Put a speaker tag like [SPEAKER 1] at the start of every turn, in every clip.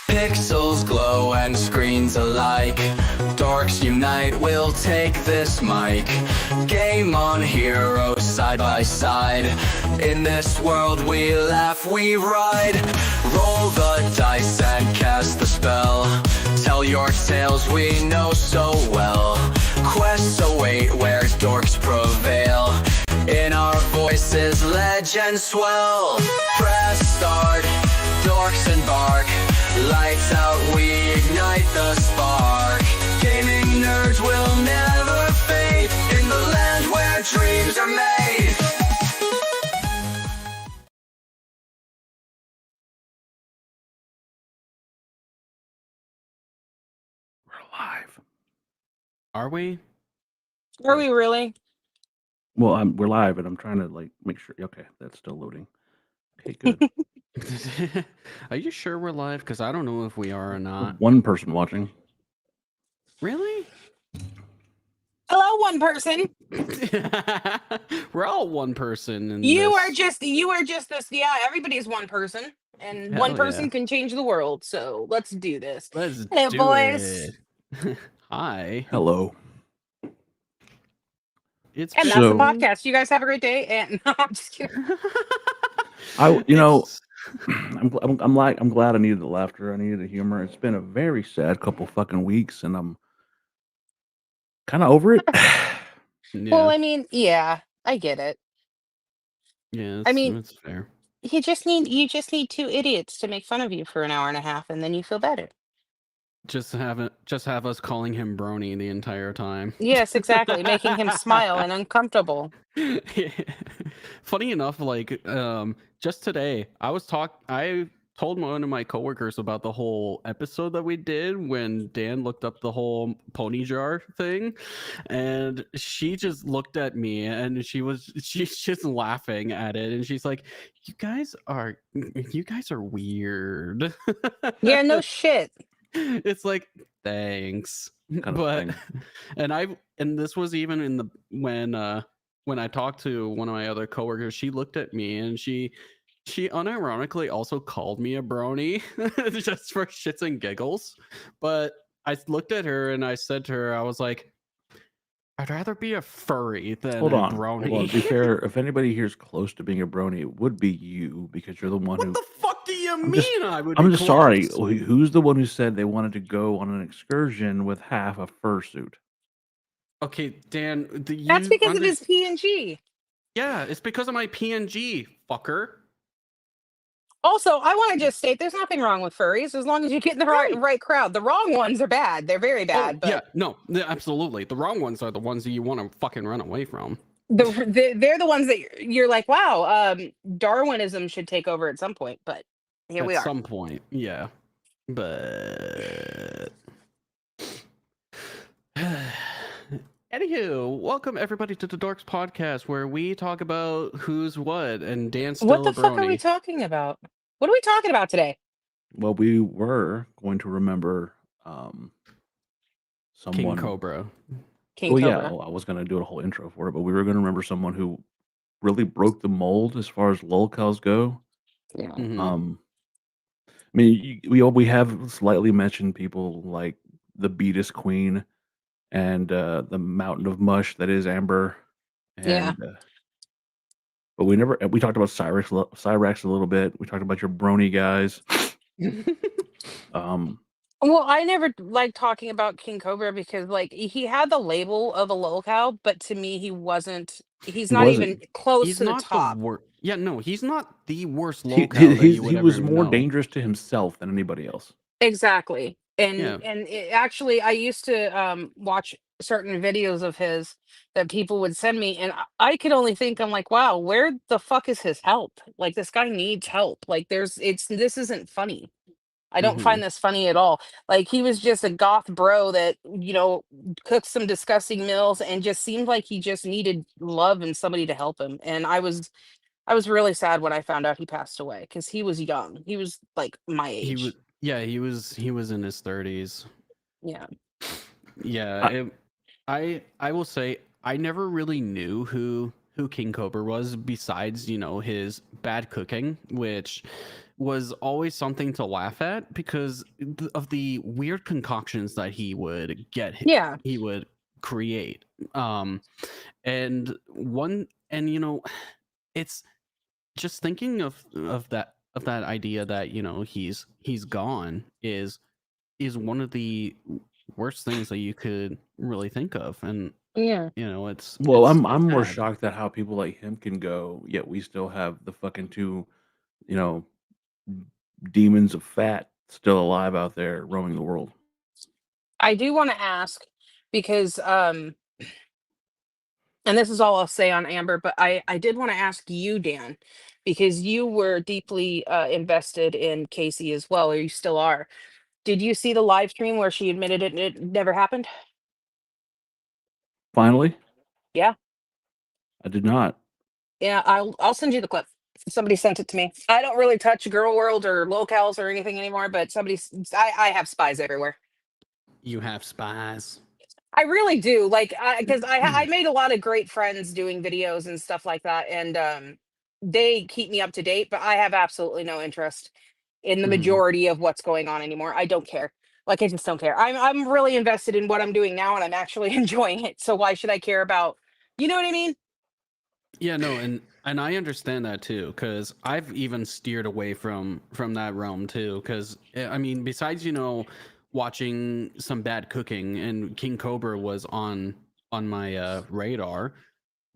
[SPEAKER 1] Pixels glow and screens alike. Dorks unite, we'll take this mic. Game on, heroes side by side. In this world we laugh, we ride. Roll the dice and cast the spell. Tell your tales we know so well. Quests await where dorks prevail. In our voices legends swell. Press start, dorks embark. Lights out, we ignite the spark. Gaming nerds will never fade. In the land where dreams are made.
[SPEAKER 2] We're live.
[SPEAKER 3] Are we?
[SPEAKER 4] Are we really?
[SPEAKER 2] Well, we're live, and I'm trying to make sure. Okay, that's still loading. Okay, good.
[SPEAKER 3] Are you sure we're live? Because I don't know if we are or not.
[SPEAKER 2] One person watching.
[SPEAKER 3] Really?
[SPEAKER 4] Hello, one person.
[SPEAKER 3] We're all one person. In
[SPEAKER 4] You
[SPEAKER 3] this.
[SPEAKER 4] are just this. Yeah, everybody's one person, and
[SPEAKER 3] Hell
[SPEAKER 4] one person
[SPEAKER 3] yeah.
[SPEAKER 4] can change the world. So let's do this.
[SPEAKER 3] Let's
[SPEAKER 4] Hello,
[SPEAKER 3] do
[SPEAKER 4] boys.
[SPEAKER 3] it. Hi.
[SPEAKER 2] Hello.
[SPEAKER 3] It's
[SPEAKER 4] And that's the podcast. You guys have a great day. And no, I'm just kidding.
[SPEAKER 2] I'm glad I needed the laughter. I needed the humor. It's been a very sad couple fucking weeks, and I'm kind of over it.
[SPEAKER 3] Yeah.
[SPEAKER 4] Well, I mean, yeah, I get it.
[SPEAKER 3] Yeah,
[SPEAKER 4] I mean,
[SPEAKER 3] it's fair.
[SPEAKER 4] you just need two idiots to make fun of you for an hour and a half, and then you feel better.
[SPEAKER 3] Just have us calling him Brony the entire time.
[SPEAKER 4] Yes, exactly, making him smile and uncomfortable.
[SPEAKER 3] Funny enough, just today, I told one of my coworkers about the whole episode that we did when Dan looked up the whole pony jar thing, and she just looked at me and she's just laughing at it, and she's like, you guys are weird."
[SPEAKER 4] Yeah, no shit.
[SPEAKER 3] It's like, thanks.
[SPEAKER 2] Kind of
[SPEAKER 3] But
[SPEAKER 2] thing.
[SPEAKER 3] and this was even in the when I talked to one of my other coworkers, she looked at me and she unironically also called me a brony just for shits and giggles. But I looked at her and I said to her, I was like, I'd rather be a furry than
[SPEAKER 2] Hold
[SPEAKER 3] a
[SPEAKER 2] on.
[SPEAKER 3] brony.
[SPEAKER 2] Well, to be fair, if anybody here's close to being a brony, it would be you, because you're the one
[SPEAKER 3] What
[SPEAKER 2] who.
[SPEAKER 3] the fuck do you
[SPEAKER 2] I'm
[SPEAKER 3] mean?
[SPEAKER 2] just-
[SPEAKER 3] I would.
[SPEAKER 2] I'm
[SPEAKER 3] be
[SPEAKER 2] just sorry.
[SPEAKER 3] close?
[SPEAKER 2] Who's the one who said they wanted to go on an excursion with half a fursuit?
[SPEAKER 3] Okay, Dan.
[SPEAKER 4] That's because of his PNG.
[SPEAKER 3] Yeah, it's because of my PNG, fucker.
[SPEAKER 4] Also, I want to just state there's nothing wrong with furries as long as you get in the right crowd. The wrong ones are bad. They're very bad.
[SPEAKER 3] Yeah, no, absolutely. The wrong ones are the ones that you want to fucking run away from.
[SPEAKER 4] They're the ones that you're like, wow, Darwinism should take over at some point. But here we are.
[SPEAKER 3] At some point, yeah. But anywho, welcome everybody to the Dorks podcast, where we talk about who's what, and Dan's still
[SPEAKER 4] What the
[SPEAKER 3] a
[SPEAKER 4] fuck are we
[SPEAKER 3] brony.
[SPEAKER 4] talking about? What are we talking about today?
[SPEAKER 2] Well, we were going to remember someone.
[SPEAKER 3] King Cobra.
[SPEAKER 4] King
[SPEAKER 2] Well,
[SPEAKER 4] Cobra.
[SPEAKER 2] yeah, I was going to do a whole intro for it, but we were going to remember someone who really broke the mold as far as lolcows go.
[SPEAKER 4] Yeah.
[SPEAKER 3] Mhm.
[SPEAKER 2] I mean, we have slightly mentioned people like the Beatus Queen and the Mountain of Mush that is Amber. And,
[SPEAKER 4] Yeah.
[SPEAKER 2] but we talked about Cyrex a little bit. We talked about your brony guys.
[SPEAKER 4] Well, I never liked talking about King Cobra because, he had the label of a lolcow, but to me, he's not
[SPEAKER 2] wasn't.
[SPEAKER 4] even close
[SPEAKER 3] He's
[SPEAKER 4] to the
[SPEAKER 3] not
[SPEAKER 4] top.
[SPEAKER 3] the worst. Yeah, no, he's not the worst
[SPEAKER 2] He
[SPEAKER 3] lolcow that you would
[SPEAKER 2] was
[SPEAKER 3] ever
[SPEAKER 2] more
[SPEAKER 3] know.
[SPEAKER 2] dangerous to himself than anybody else.
[SPEAKER 4] Exactly. And
[SPEAKER 3] Yeah.
[SPEAKER 4] actually, I used to watch certain videos of his that people would send me, and I could only think, I'm like, wow, where the fuck is his help? Like, this guy needs help. Like, this isn't funny. I don't find this funny at all. Like, he was just a goth bro that, cooked some disgusting meals and just seemed like he just needed love and somebody to help him. And I was I was really sad when I found out he passed away because he was young. He was like my
[SPEAKER 3] He was,
[SPEAKER 4] age.
[SPEAKER 3] yeah, he was in his 30s.
[SPEAKER 4] Yeah.
[SPEAKER 3] Yeah,
[SPEAKER 2] I,
[SPEAKER 3] I will say I never really knew who King Cobra was besides, you know, his bad cooking, which was always something to laugh at because of the weird concoctions that he would
[SPEAKER 4] Yeah.
[SPEAKER 3] he would create. And you know, it's just thinking of that idea that, you know, he's gone is one of the worst things that you could really think of. And
[SPEAKER 4] Yeah.
[SPEAKER 3] you know, it's
[SPEAKER 2] well, I'm
[SPEAKER 3] it's
[SPEAKER 2] more
[SPEAKER 3] sad.
[SPEAKER 2] shocked at how people like him can go, yet we still have the fucking two, you know, demons of fat still alive out there roaming the world.
[SPEAKER 4] I do want to ask because and this is all I'll say on Amber, but I did want to ask you, Dan, because you were deeply invested in Casey as well, or you still are. Did you see the live stream where she admitted it never happened?
[SPEAKER 2] Finally,
[SPEAKER 4] Yeah.
[SPEAKER 2] I did not.
[SPEAKER 4] Yeah, I'll send you the clip. Somebody sent it to me. I don't really touch Girl World or locales or anything anymore, but I have spies everywhere.
[SPEAKER 3] You have spies.
[SPEAKER 4] I really do. Like, because I made a lot of great friends doing videos and stuff like that, and they keep me up to date. But I have absolutely no interest in the
[SPEAKER 3] Mhm.
[SPEAKER 4] majority of what's going on anymore. I don't care. Like, I just don't care. I'm really invested in what I'm doing now, and I'm actually enjoying it. So why should I care about? You know what I mean?
[SPEAKER 3] Yeah, no, and I understand that too, because I've even steered away from that realm too. Because I mean, besides, you know, watching some bad cooking, and King Cobra was on my radar,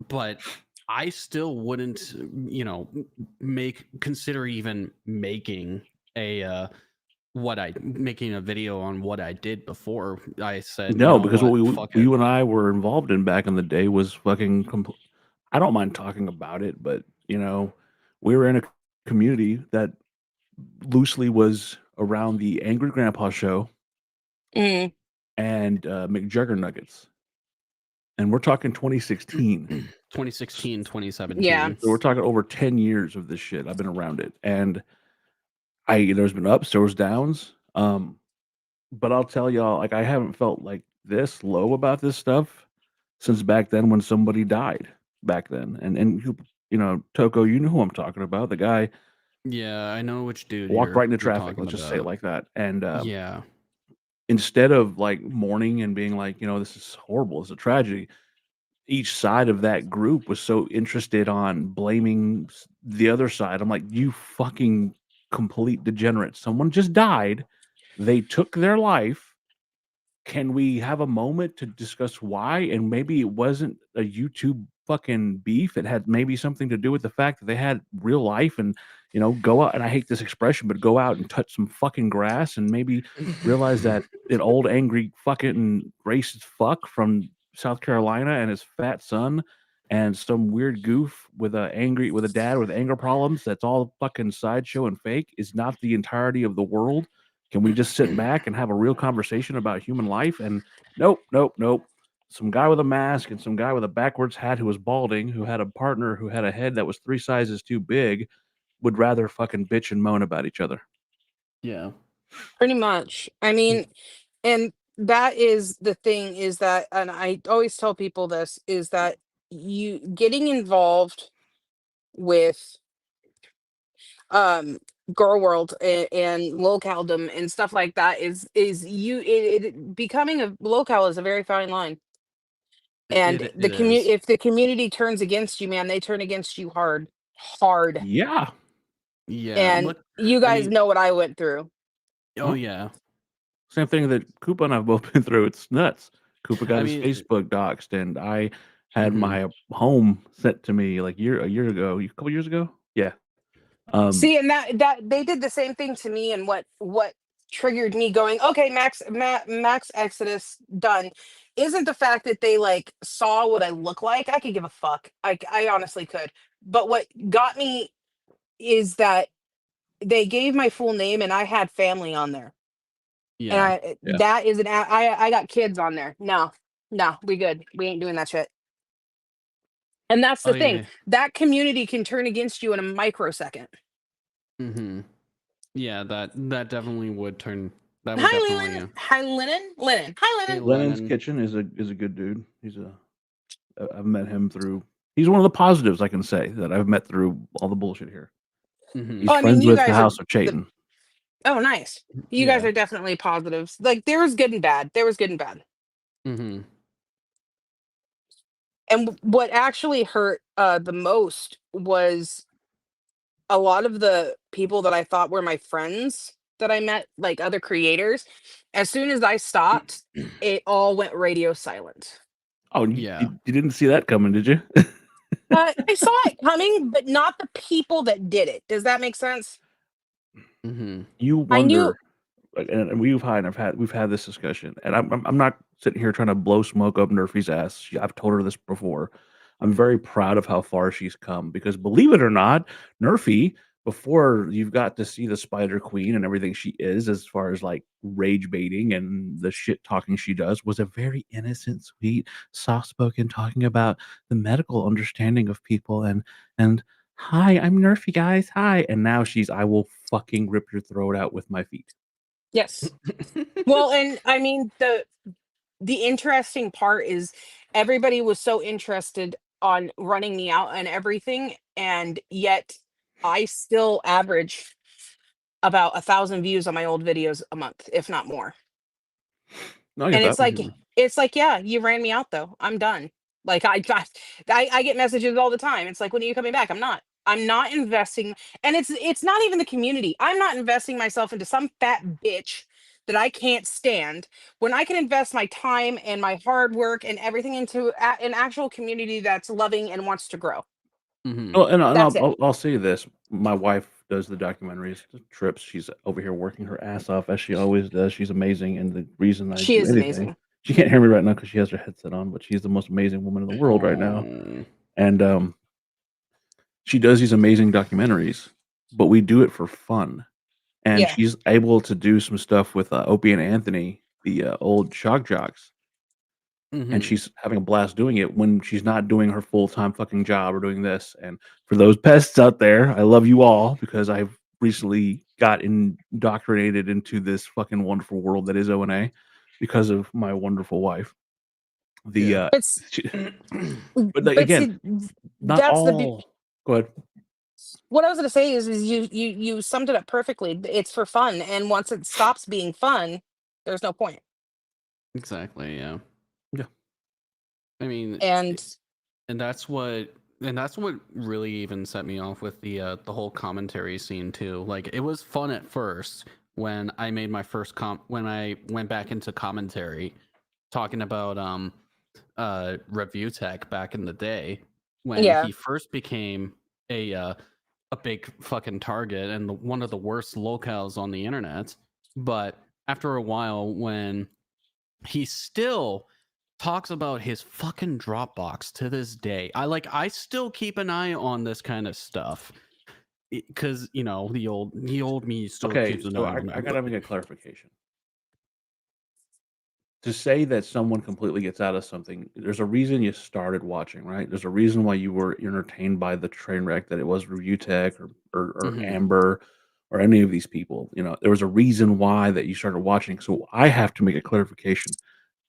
[SPEAKER 3] but I still wouldn't, you know, consider even making a making a video on what I did before I said, you
[SPEAKER 2] No,
[SPEAKER 3] know
[SPEAKER 2] because what
[SPEAKER 3] what, fuck it.
[SPEAKER 2] you and I were involved in back in the day was fucking. I don't mind talking about it, but you know, we were in a community that loosely was around the Angry Grandpa show
[SPEAKER 4] Mm,
[SPEAKER 2] and McJuggernuggets, and we're talking 2016.
[SPEAKER 3] 2016,
[SPEAKER 4] yeah.
[SPEAKER 3] 2017.
[SPEAKER 2] So we're talking over 10 years of this shit. I've been around it, and there's been ups, there was downs. But I'll tell y'all, like I haven't felt like this low about this stuff since back then when somebody died back then. And you know, Toko, you know who I'm talking about. The guy
[SPEAKER 3] Yeah, I know which dude
[SPEAKER 2] walked right into
[SPEAKER 3] you're
[SPEAKER 2] traffic.
[SPEAKER 3] talking
[SPEAKER 2] Let's just say it
[SPEAKER 3] about.
[SPEAKER 2] like that. And
[SPEAKER 3] Yeah.
[SPEAKER 2] instead of like mourning and being like, you know, this is horrible, it's a tragedy, each side of that group was so interested on blaming the other side. I'm like, you fucking complete degenerate. Someone just died. They took their life. Can we have a moment to discuss why? And maybe it wasn't a YouTube fucking beef. It had maybe something to do with the fact that they had real life and, you know, go out. And I hate this expression, but go out and touch some fucking grass and maybe realize that an old angry fucking racist fuck from South Carolina and his fat son and some weird goof with a dad with anger problems that's all fucking sideshow and fake is not the entirety of the world. Can we just sit back and have a real conversation about human life? And nope, nope, nope. Some guy with a mask and some guy with a backwards hat who was balding, who had a partner who had a head that was 3 sizes too big, would rather fucking bitch and moan about each other.
[SPEAKER 3] Yeah.
[SPEAKER 4] Pretty much. I mean, and that is the thing is that, and I always tell people this, is that you getting involved with um Girl World and localdom and stuff like that is becoming a locale is a very fine line. And
[SPEAKER 3] It
[SPEAKER 4] the
[SPEAKER 3] is.
[SPEAKER 4] if the community turns against you, man, they turn against you hard. Hard.
[SPEAKER 2] Yeah.
[SPEAKER 3] Yeah.
[SPEAKER 4] And
[SPEAKER 3] Look,
[SPEAKER 4] you
[SPEAKER 3] I
[SPEAKER 4] guys
[SPEAKER 3] mean,
[SPEAKER 4] know what I went through.
[SPEAKER 3] oh
[SPEAKER 2] Well,
[SPEAKER 3] yeah.
[SPEAKER 2] same thing that Koopa and I've both been through. It's nuts. Koopa got
[SPEAKER 3] I
[SPEAKER 2] his
[SPEAKER 3] mean,
[SPEAKER 2] Facebook doxxed, and I had
[SPEAKER 3] mhm.
[SPEAKER 2] my home sent to me like a year ago, a couple years ago. Yeah. Um,
[SPEAKER 4] See, and that they did the same thing to me, and what triggered me going, okay, Max Exodus done, isn't the fact that they like saw what I look like. I could give a fuck. I honestly could. But what got me is that they gave my full name, and I had family on there, and
[SPEAKER 3] Yeah.
[SPEAKER 4] I
[SPEAKER 2] yeah.
[SPEAKER 4] that is I got kids on there. No, no, we good. We ain't doing that shit. And that's the
[SPEAKER 3] Oh
[SPEAKER 4] thing.
[SPEAKER 3] yeah.
[SPEAKER 4] That community can turn against you in a microsecond.
[SPEAKER 3] Mm-hmm. Yeah, that definitely would turn. That would
[SPEAKER 4] Hi,
[SPEAKER 3] definitely.
[SPEAKER 4] Leland. Hi, Lennon. Lennon. Hi,
[SPEAKER 3] Hey,
[SPEAKER 4] Lennon.
[SPEAKER 2] Lennon's
[SPEAKER 3] Lennon.
[SPEAKER 2] Kitchen is a good dude. I've met him through. He's one of the positives I can say that I've met through all the bullshit here.
[SPEAKER 3] Mm-hmm.
[SPEAKER 2] He's
[SPEAKER 4] Oh, I mean,
[SPEAKER 2] friends
[SPEAKER 4] you
[SPEAKER 2] with the
[SPEAKER 4] guys are
[SPEAKER 2] House of Chayton.
[SPEAKER 4] oh, nice. You guys
[SPEAKER 3] Yeah.
[SPEAKER 4] are definitely positives. Like there was good and bad. There was good and bad.
[SPEAKER 3] Mm-hmm.
[SPEAKER 4] And what actually hurt the most was a lot of the people that I thought were my friends that I met, like other creators. As soon as I stopped, it all went radio silent.
[SPEAKER 2] Oh,
[SPEAKER 3] Yeah.
[SPEAKER 2] you didn't see that coming, did you?
[SPEAKER 4] I saw it coming, but not the people that did it. Does that make sense?
[SPEAKER 3] Mm-hmm.
[SPEAKER 2] You
[SPEAKER 4] I knew.
[SPEAKER 2] wonder, and we've had this discussion, and I'm not sitting here trying to blow smoke up Nerfy's ass. I've told her this before. I'm very proud of how far she's come because, believe it or not, Nerfy, before you've got to see the Spider Queen and everything she is, as far as like rage baiting and the shit talking she does, was a very innocent, sweet, soft spoken talking about the medical understanding of people and hi, I'm Nerfy, guys. Hi. And now she's, I will fucking rip your throat out with my feet.
[SPEAKER 4] Yes. Well, and I mean the interesting part is everybody was so interested on running me out and everything, and yet I still average about 1,000 views on my old videos a month, if not more.
[SPEAKER 2] No, I get
[SPEAKER 4] And
[SPEAKER 2] that.
[SPEAKER 4] it's like, yeah, you ran me out though. I'm done. Like I get messages all the time. It's like, when are you coming back? I'm not. I'm not investing, and it's not even the community. I'm not investing myself into some fat bitch that I can't stand when I can invest my time and my hard work and everything into an actual community that's loving and wants to grow.
[SPEAKER 3] Mm-hmm.
[SPEAKER 2] Oh, and
[SPEAKER 4] That's it.
[SPEAKER 2] I'll say this: my wife does the documentaries, the trips. She's over here working her ass off as she always does. She's amazing, and the reason I
[SPEAKER 4] She
[SPEAKER 2] do
[SPEAKER 4] is
[SPEAKER 2] anything,
[SPEAKER 4] amazing.
[SPEAKER 2] she can't hear me right now because she has her headset on. But she's the most amazing woman in the world right now,
[SPEAKER 3] Oh.
[SPEAKER 2] and she does these amazing documentaries. But we do it for fun, and
[SPEAKER 4] Yeah.
[SPEAKER 2] she's able to do some stuff with Opie and Anthony, the old shock jocks. And
[SPEAKER 3] Mm-hmm.
[SPEAKER 2] she's having a blast doing it when she's not doing her full-time fucking job or doing this. And for those pests out there, I love you all because I've recently got indoctrinated into this fucking wonderful world that is O&A because of my wonderful wife. The
[SPEAKER 3] Yeah.
[SPEAKER 2] but like,
[SPEAKER 4] But
[SPEAKER 2] again,
[SPEAKER 4] see,
[SPEAKER 2] not
[SPEAKER 4] that's
[SPEAKER 2] all. Go ahead.
[SPEAKER 4] what I was going to say is you summed it up perfectly. It's for fun, and once it stops being fun, there's no point.
[SPEAKER 3] Exactly. Yeah.
[SPEAKER 2] Yeah.
[SPEAKER 3] I mean,
[SPEAKER 4] And
[SPEAKER 3] and that's what really even set me off with the whole commentary scene too. Like, it was fun at first when I made my first when I went back into commentary, talking about review tech back in the day when
[SPEAKER 4] yeah,
[SPEAKER 3] he first became a big fucking target and one of the worst locales on the internet. But after a while, when he still talks about his fucking Dropbox to this day, I still keep an eye on this kind of stuff because the old me still
[SPEAKER 2] Okay,
[SPEAKER 3] keeps an
[SPEAKER 2] so
[SPEAKER 3] eye
[SPEAKER 2] I
[SPEAKER 3] on that.
[SPEAKER 2] gotta make a clarification. To say that someone completely gets out of something, there's a reason you started watching, right? There's a reason why you were entertained by the train wreck that it was Review Tech or
[SPEAKER 3] Mhm.
[SPEAKER 2] Amber or any of these people. There was a reason why that you started watching. So I have to make a clarification.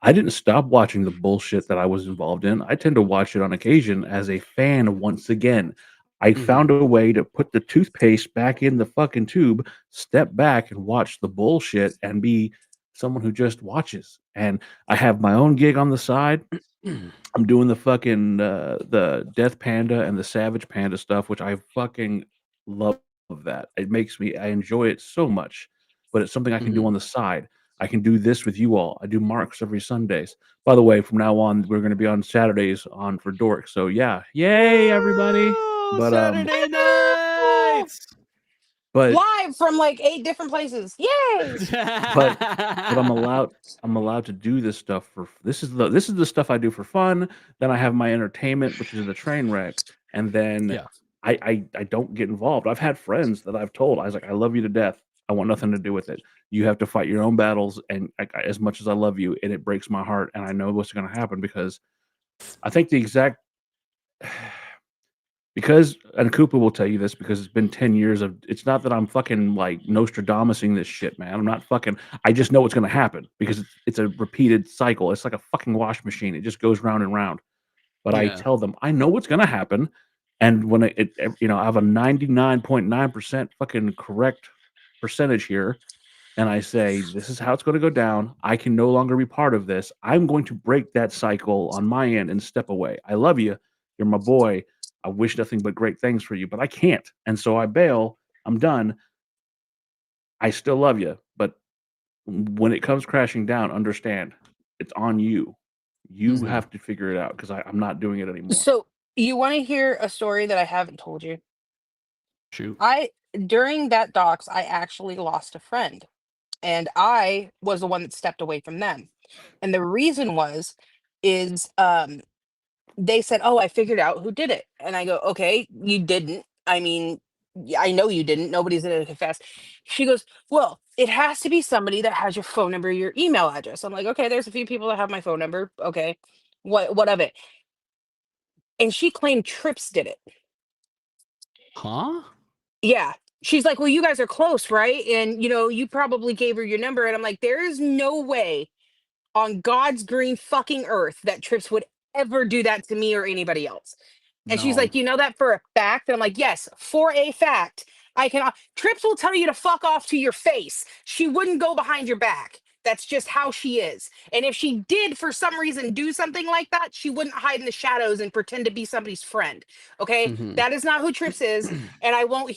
[SPEAKER 2] I didn't stop watching the bullshit that I was involved in. I tend to watch it on occasion as a fan once again. I
[SPEAKER 3] Mhm.
[SPEAKER 2] found a way to put the toothpaste back in the fucking tube, step back and watch the bullshit and be someone who just watches. And I have my own gig on the side. I'm doing the fucking the Death Panda and the Savage Panda stuff, which I fucking love that. I enjoy it so much, but it's something I can do
[SPEAKER 3] Mhm.
[SPEAKER 2] on the side. I can do this with you all. I do marks every Sundays. By the way, from now on, we're going to be on Saturdays on for Dorks. So yeah, yay everybody!
[SPEAKER 3] Woo!
[SPEAKER 2] But
[SPEAKER 3] Saturday nights.
[SPEAKER 2] but
[SPEAKER 4] live from like 8 different places. Yay!
[SPEAKER 2] but I'm allowed to do this stuff for this is the stuff I do for fun. Then I have my entertainment, which is the train wreck, and then
[SPEAKER 3] Yeah.
[SPEAKER 2] I don't get involved. I've had friends that I've told I was like, I love you to death. I want nothing to do with it. You have to fight your own battles, and as much as I love you, and it breaks my heart, and I know what's going to happen because I think the exact because, and Koopa will tell you this because it's been 10 years of, it's not that I'm fucking like Nostradamusing this shit, man. I'm not fucking, I just know what's going to happen because it's a repeated cycle. It's like a fucking wash machine. It just goes round and round. But I
[SPEAKER 3] Yeah.
[SPEAKER 2] tell them, I know what's going to happen. And when I have a 99.9% fucking correct percentage here, and I say, this is how it's going to go down. I can no longer be part of this. I'm going to break that cycle on my end and step away. I love you. You're my boy. I wish nothing but great things for you, but I can't. And so I bail. I'm done. I still love you. But when it comes crashing down, understand it's on you. You
[SPEAKER 3] Mhm.
[SPEAKER 2] have to figure it out because I'm not doing it anymore.
[SPEAKER 4] So you want to hear a story that I haven't told you?
[SPEAKER 3] Shoot.
[SPEAKER 4] During that docs, I actually lost a friend, and I was the one that stepped away from them. And the reason is they said, "Oh, I figured out who did it." And I go, "Okay, you didn't. I mean, I know you didn't. Nobody's going to confess." She goes, "Well, it has to be somebody that has your phone number, your email address." I'm like, "Okay, there's a few people that have my phone number. Okay. What of it?" And she claimed Trips did it.
[SPEAKER 3] Huh?
[SPEAKER 4] Yeah. She's like, "Well, you guys are close, right? And you probably gave her your number." And I'm like, "There is no way on God's green fucking earth that Trips would ever do that to me or anybody else." And she's
[SPEAKER 3] No.
[SPEAKER 4] like, "You know that for a fact?" And I'm like, "Yes, for a fact. I can." Trips will tell you to fuck off to your face. She wouldn't go behind your back. That's just how she is. And if she did for some reason do something like that, she wouldn't hide in the shadows and pretend to be somebody's friend. Okay?
[SPEAKER 3] Mhm.
[SPEAKER 4] That is not who Trips is. And I don't want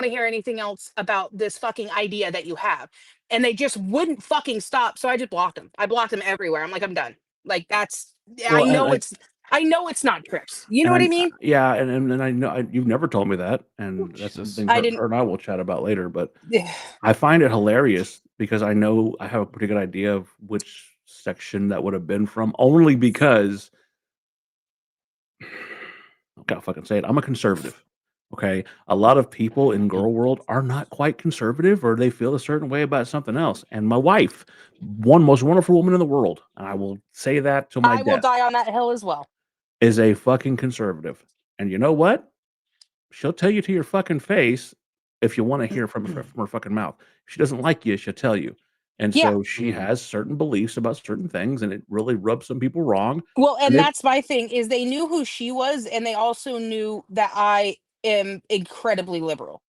[SPEAKER 4] to hear anything else about this fucking idea that you have. And they just wouldn't fucking stop. So I just blocked them. I blocked them everywhere. I'm like, I'm done. Like I
[SPEAKER 2] Well,
[SPEAKER 4] know it's not Trips. You know what I mean?
[SPEAKER 2] yeah, and I know you've never told me that, and that's
[SPEAKER 3] Jesus.
[SPEAKER 2] something
[SPEAKER 4] I
[SPEAKER 2] her,
[SPEAKER 4] didn't.
[SPEAKER 2] her and I will chat about later. But I find it hilarious because I know I have a pretty good idea of which section that would have been from, only because I gotta fucking say it. I'm a conservative. Okay, a lot of people in girl world are not quite conservative, or they feel a certain way about something else. And my wife, one most wonderful woman in the world, and I will say that till my
[SPEAKER 4] I will
[SPEAKER 2] death,
[SPEAKER 4] die on that hill as well.
[SPEAKER 2] is a fucking conservative. And you know what? She'll tell you to your fucking face if you want to hear from her fucking mouth. If she doesn't like you, she'll tell you. And
[SPEAKER 4] Yeah.
[SPEAKER 2] so she
[SPEAKER 3] Mhm.
[SPEAKER 2] has certain beliefs about certain things, and it really rubs some people wrong.
[SPEAKER 4] Well,
[SPEAKER 2] And
[SPEAKER 4] and
[SPEAKER 2] it,
[SPEAKER 4] that's my thing is they knew who she was, and they also knew that I am incredibly liberal.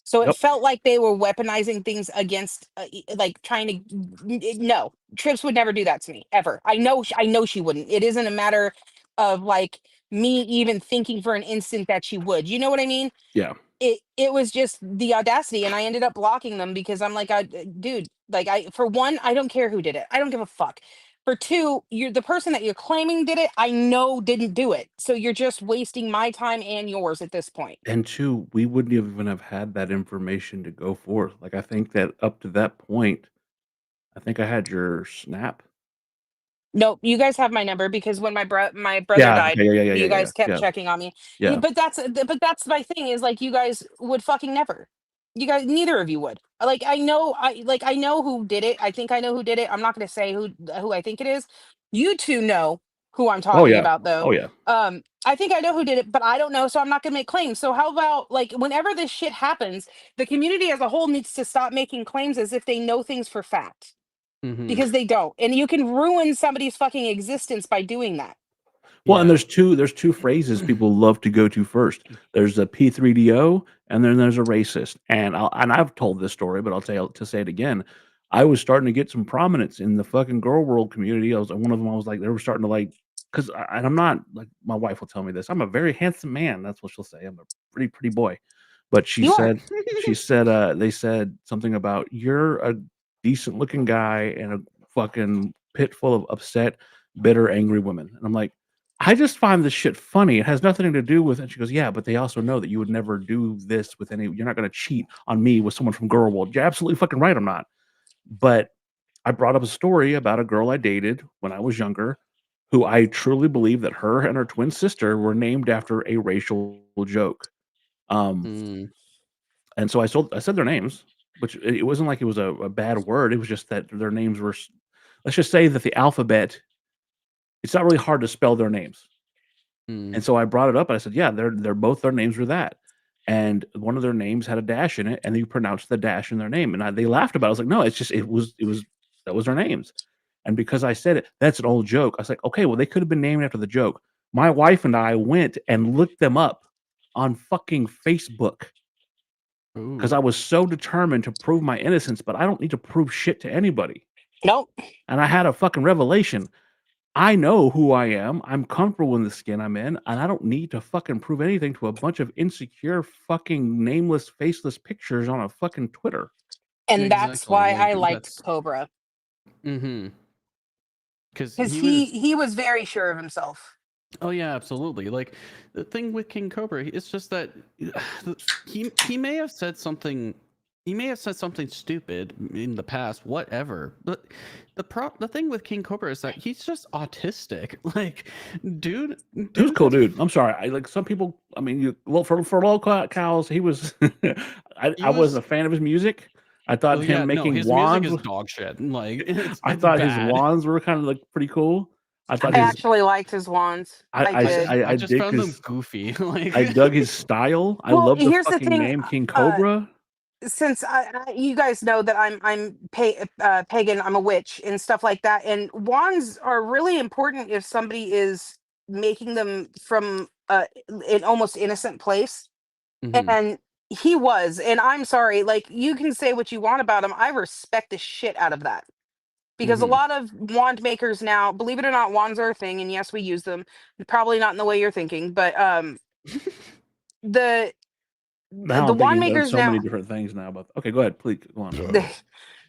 [SPEAKER 4] So it
[SPEAKER 2] yep,
[SPEAKER 4] felt like they were weaponizing things against, like trying to. No, Trips would never do that to me ever. I know she wouldn't. It isn't a matter of like me even thinking for an instant that she would. You know what I mean?
[SPEAKER 2] yeah.
[SPEAKER 4] It was just the audacity, and I ended up blocking them because I'm like, dude, like for one, I don't care who did it. I don't give a fuck. For two, you're the person that you're claiming did it. I know didn't do it. So you're just wasting my time and yours at this point.
[SPEAKER 2] And two, we wouldn't even have had that information to go forth. Like, I think that up to that point, I think I had your snap.
[SPEAKER 4] Nope, you guys have my number because when my brother
[SPEAKER 2] Yeah.
[SPEAKER 4] died,
[SPEAKER 2] Okay. Yeah. Yeah. Yeah.
[SPEAKER 4] you
[SPEAKER 2] Yeah. Yeah.
[SPEAKER 4] guys kept
[SPEAKER 2] Yeah.
[SPEAKER 4] checking on me. Yeah,
[SPEAKER 2] Yeah.
[SPEAKER 4] but that's my thing is like you guys would fucking never. You guys, neither of you would. Like I know who did it. I think I know who did it. I'm not going to say who I think it is. You two know who I'm
[SPEAKER 2] Oh
[SPEAKER 4] talking
[SPEAKER 2] yeah.
[SPEAKER 4] about though.
[SPEAKER 2] Oh yeah.
[SPEAKER 4] I think I know who did it, but I don't know, so I'm not going to make claims. So how about like whenever this shit happens, the community as a whole needs to stop making claims as if they know things for fact
[SPEAKER 3] Mhm.
[SPEAKER 4] because they don't. And you can ruin somebody's fucking existence by doing that.
[SPEAKER 2] Well, and
[SPEAKER 3] Yeah.
[SPEAKER 2] there's two phrases people love to go to first. There's a P3DO, and then there's a racist. And I've told this story, but I'll tell to say it again. I was starting to get some prominence in the fucking girl world community. I was one of them. I was like, they were starting to like, because and I'm not like my wife will tell me this. I'm a very handsome man. That's what she'll say. I'm a pretty boy. But
[SPEAKER 4] You are.
[SPEAKER 2] they said something about you're a decent looking guy in a fucking pit full of upset, bitter, angry women. And I'm like, I just find this shit funny. It has nothing to do with it. She goes, yeah, but they also know that you would never do this with any. You're not going to cheat on me with someone from Girl World. You're absolutely fucking right. I'm not. But I brought up a story about a girl I dated when I was younger, who I truly believe that her and her twin sister were named after a racial joke. Um,
[SPEAKER 3] Mm.
[SPEAKER 2] and so I said their names, which it wasn't like it was a bad word. It was just that their names were. Let's just say that the alphabet. It's not really hard to spell their names. And so I brought it up and I said, yeah, they're both their names were that. And one of their names had a dash in it, and you pronounced the dash in their name. And they laughed about it. I was like, no, it's just that was their names. And because I said it, that's an old joke. I was like, okay, well, they could have been named after the joke. My wife and I went and looked them up on fucking Facebook because I was so determined to prove my innocence, but I don't need to prove shit to anybody.
[SPEAKER 4] Nope.
[SPEAKER 2] And I had a fucking revelation. I know who I am. I'm comfortable in the skin I'm in, and I don't need to fucking prove anything to a bunch of insecure, fucking nameless, faceless pictures on a fucking Twitter.
[SPEAKER 4] And that's
[SPEAKER 3] Exactly,
[SPEAKER 4] why
[SPEAKER 3] like,
[SPEAKER 4] I liked
[SPEAKER 3] that's-
[SPEAKER 4] Cobra.
[SPEAKER 3] Because
[SPEAKER 4] he was very sure of himself.
[SPEAKER 3] Oh yeah, absolutely. Like the thing with King Cobra, it's just that he may have said something. He may have said something stupid in the past, whatever. But the thing with King Cobra is that he's just autistic. Like, dude,
[SPEAKER 2] He was a cool dude. I'm sorry. I like some people. I mean, for local cows, he was. I wasn't a fan of his music. I thought him making
[SPEAKER 3] his
[SPEAKER 2] wands.
[SPEAKER 3] music is dog shit. Like,
[SPEAKER 2] I thought
[SPEAKER 3] bad.
[SPEAKER 2] his wands were kind of like pretty cool. I thought
[SPEAKER 4] I actually liked his wands. I did.
[SPEAKER 3] I just
[SPEAKER 2] dig
[SPEAKER 3] found them
[SPEAKER 2] his,
[SPEAKER 3] goofy. Like,
[SPEAKER 2] I dug his style. I
[SPEAKER 4] Well,
[SPEAKER 2] love the
[SPEAKER 4] here's the
[SPEAKER 2] fucking
[SPEAKER 4] thing,
[SPEAKER 2] name King Cobra.
[SPEAKER 4] Since you guys know that I'm pagan, I'm a witch and stuff like that, and wands are really important if somebody is making them from an almost innocent place. And he was, and I'm sorry, like, you can say what you want about him, I respect the shit out of that, because a lot of wand makers now, believe it or not, wands are a thing, and yes, we use them, probably not in the way you're thinking, but the
[SPEAKER 2] Now I'm
[SPEAKER 4] wand
[SPEAKER 2] thinking of
[SPEAKER 4] makers
[SPEAKER 2] so
[SPEAKER 4] now.
[SPEAKER 2] many different things now. But okay, go ahead, please go on.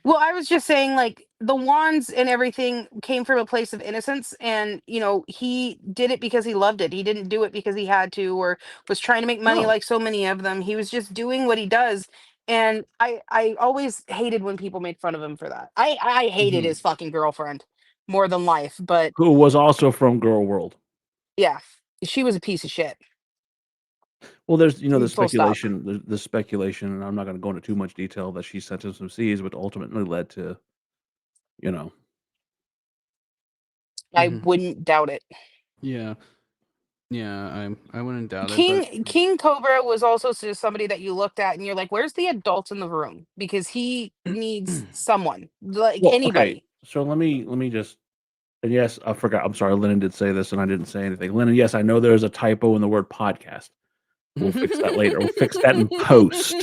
[SPEAKER 4] Well, I was just saying, like, the wands and everything came from a place of innocence, and he did it because he loved it. He didn't do it because he had to or was trying to make money,
[SPEAKER 2] No.
[SPEAKER 4] like so many of them. He was just doing what he does, and I always hated when people made fun of him for that. I hated his fucking girlfriend more than life, but
[SPEAKER 2] Who was also from Girl World.
[SPEAKER 4] yeah, she was a piece of shit.
[SPEAKER 2] Well, there's the
[SPEAKER 4] Full stop.
[SPEAKER 2] speculation. The speculation, and I'm not going to go into too much detail that she sent him some C's, which ultimately led to,
[SPEAKER 4] I wouldn't doubt it.
[SPEAKER 3] Yeah, I wouldn't doubt it.
[SPEAKER 4] King Cobra was also just somebody that you looked at and you're like, where's the adult in the room? Because he needs someone, like anybody.
[SPEAKER 2] Okay, so let me just. And yes, I forgot. I'm sorry, Lennon did say this, and I didn't say anything. Lennon, yes, I know there's a typo in the word podcast. We'll fix that later. We'll fix that in post.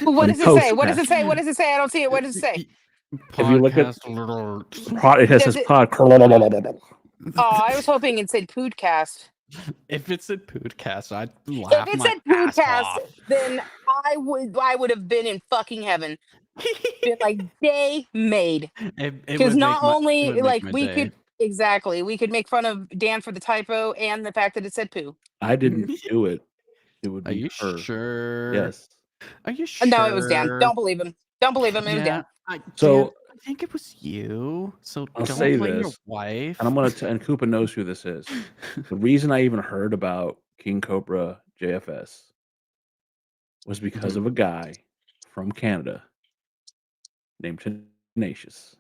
[SPEAKER 4] What does it say? What does it say? What does it say? I don't see it. What does it say?
[SPEAKER 2] If you look at it
[SPEAKER 4] Does
[SPEAKER 2] says
[SPEAKER 4] it-
[SPEAKER 2] pod.
[SPEAKER 4] Oh, I was hoping it said Poodcast.
[SPEAKER 3] If it said Poodcast, I'd laugh
[SPEAKER 4] If it
[SPEAKER 3] my
[SPEAKER 4] said
[SPEAKER 3] ass
[SPEAKER 4] Poodcast,
[SPEAKER 3] off.
[SPEAKER 4] then I would have been in fucking heaven. Been like, day made. Because not only like we could we could make fun of Dan for the typo and the fact that it said poo.
[SPEAKER 2] I didn't do it. It would
[SPEAKER 3] Are
[SPEAKER 2] be
[SPEAKER 3] you
[SPEAKER 2] her.
[SPEAKER 3] sure?
[SPEAKER 2] Yes.
[SPEAKER 3] Are you sure?
[SPEAKER 4] No, it was Dan. Don't believe him. Don't believe him. It was Dan.
[SPEAKER 2] So
[SPEAKER 3] I think it was you. So
[SPEAKER 2] I'll
[SPEAKER 3] don't
[SPEAKER 2] say
[SPEAKER 3] blame your
[SPEAKER 2] this,
[SPEAKER 3] wife.
[SPEAKER 2] and I'm gonna and Koopa knows who this is. The reason I even heard about King Cobra JFS was because of a guy from Canada named Tenacious.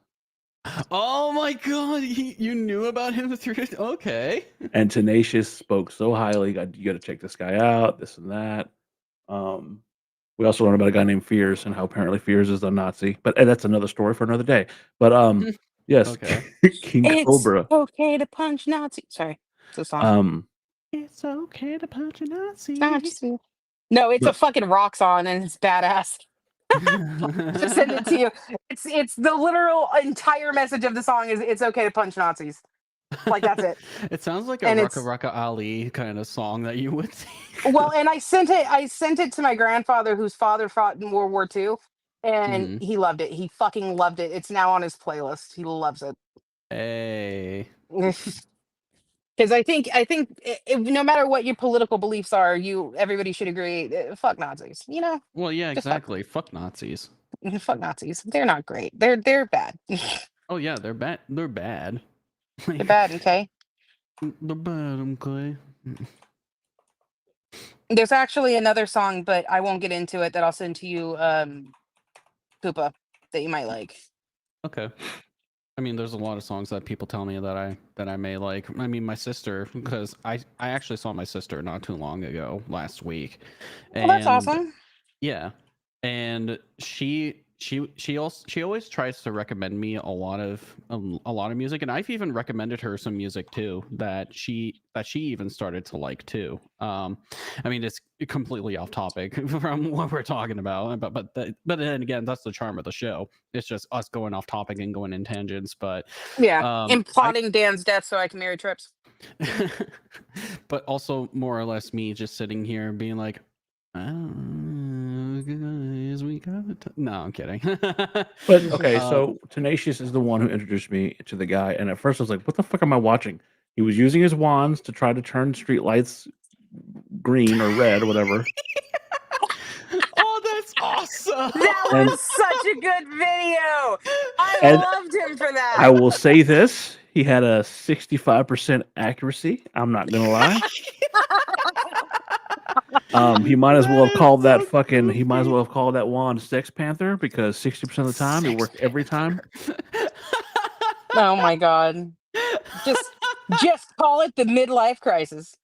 [SPEAKER 3] Oh my god, you knew about him through okay.
[SPEAKER 2] And Tenacious spoke so highly. You got to check this guy out. This and that. We also learned about a guy named Fears and how apparently Fears is a Nazi. But that's another story for another day. But yes,
[SPEAKER 3] Okay.
[SPEAKER 2] King
[SPEAKER 4] It's
[SPEAKER 2] Cobra.
[SPEAKER 4] okay to punch Nazi. Sorry, it's a song.
[SPEAKER 3] It's okay to punch a Nazi.
[SPEAKER 4] No, it's a
[SPEAKER 2] But-
[SPEAKER 4] fucking rock song and it's badass. Just send it to you. It's the literal entire message of the song is it's okay to punch Nazis. Like that's it.
[SPEAKER 3] It sounds like a
[SPEAKER 4] And
[SPEAKER 3] Rucka
[SPEAKER 4] it's-
[SPEAKER 3] Rucka Ali kind of song that you would sing.
[SPEAKER 4] Well, and I sent it to my grandfather whose father fought in World War II, and he loved it. He fucking loved it. It's now on his playlist. He loves it.
[SPEAKER 3] Hey.
[SPEAKER 4] Because I think no matter what your political beliefs are, everybody should agree. Fuck Nazis.
[SPEAKER 3] Well, yeah,
[SPEAKER 4] Just fuck.
[SPEAKER 3] exactly. Fuck Nazis.
[SPEAKER 4] Fuck Nazis. They're not great. They're bad.
[SPEAKER 3] Oh yeah, they're bad. They're bad.
[SPEAKER 4] They're bad. Okay.
[SPEAKER 3] They're bad. Okay.
[SPEAKER 4] There's actually another song, but I won't get into it. That I'll send to you, Koopa, that you might like.
[SPEAKER 3] Okay. I mean, there's a lot of songs that people tell me that I may like. I mean, my sister, because I actually saw my sister not too long ago, last week,
[SPEAKER 4] Well, that's
[SPEAKER 3] and
[SPEAKER 4] awesome.
[SPEAKER 3] yeah, and she always tries to recommend me a lot of music, and I've even recommended her some music too that she even started to like too. I mean, it's completely off topic from what we're talking about, but then again, that's the charm of the show. It's just us going off topic and going in tangents. But
[SPEAKER 4] Yeah,
[SPEAKER 3] um,
[SPEAKER 4] and plotting Dan's death so I can marry Trips.
[SPEAKER 3] but also more or less me just sitting here and being like, oh, guys, we got it. No, I'm kidding.
[SPEAKER 2] But okay,
[SPEAKER 3] Uh,
[SPEAKER 2] so Tenacious is the one who introduced me to the guy, and at first I was like, "What the fuck am I watching?" He was using his wands to try to turn street lights green or red or whatever.
[SPEAKER 3] oh, that's awesome.
[SPEAKER 4] That
[SPEAKER 2] And
[SPEAKER 4] was such a good video. I
[SPEAKER 2] and
[SPEAKER 4] loved him for
[SPEAKER 2] I
[SPEAKER 4] that.
[SPEAKER 2] will say this: he had a 65% accuracy. I'm not gonna lie. He might as well have called that fucking. He might as well have called that wand Sex Panther because 60% of the time it worked every time.
[SPEAKER 4] Oh my god. Just call it the midlife crisis.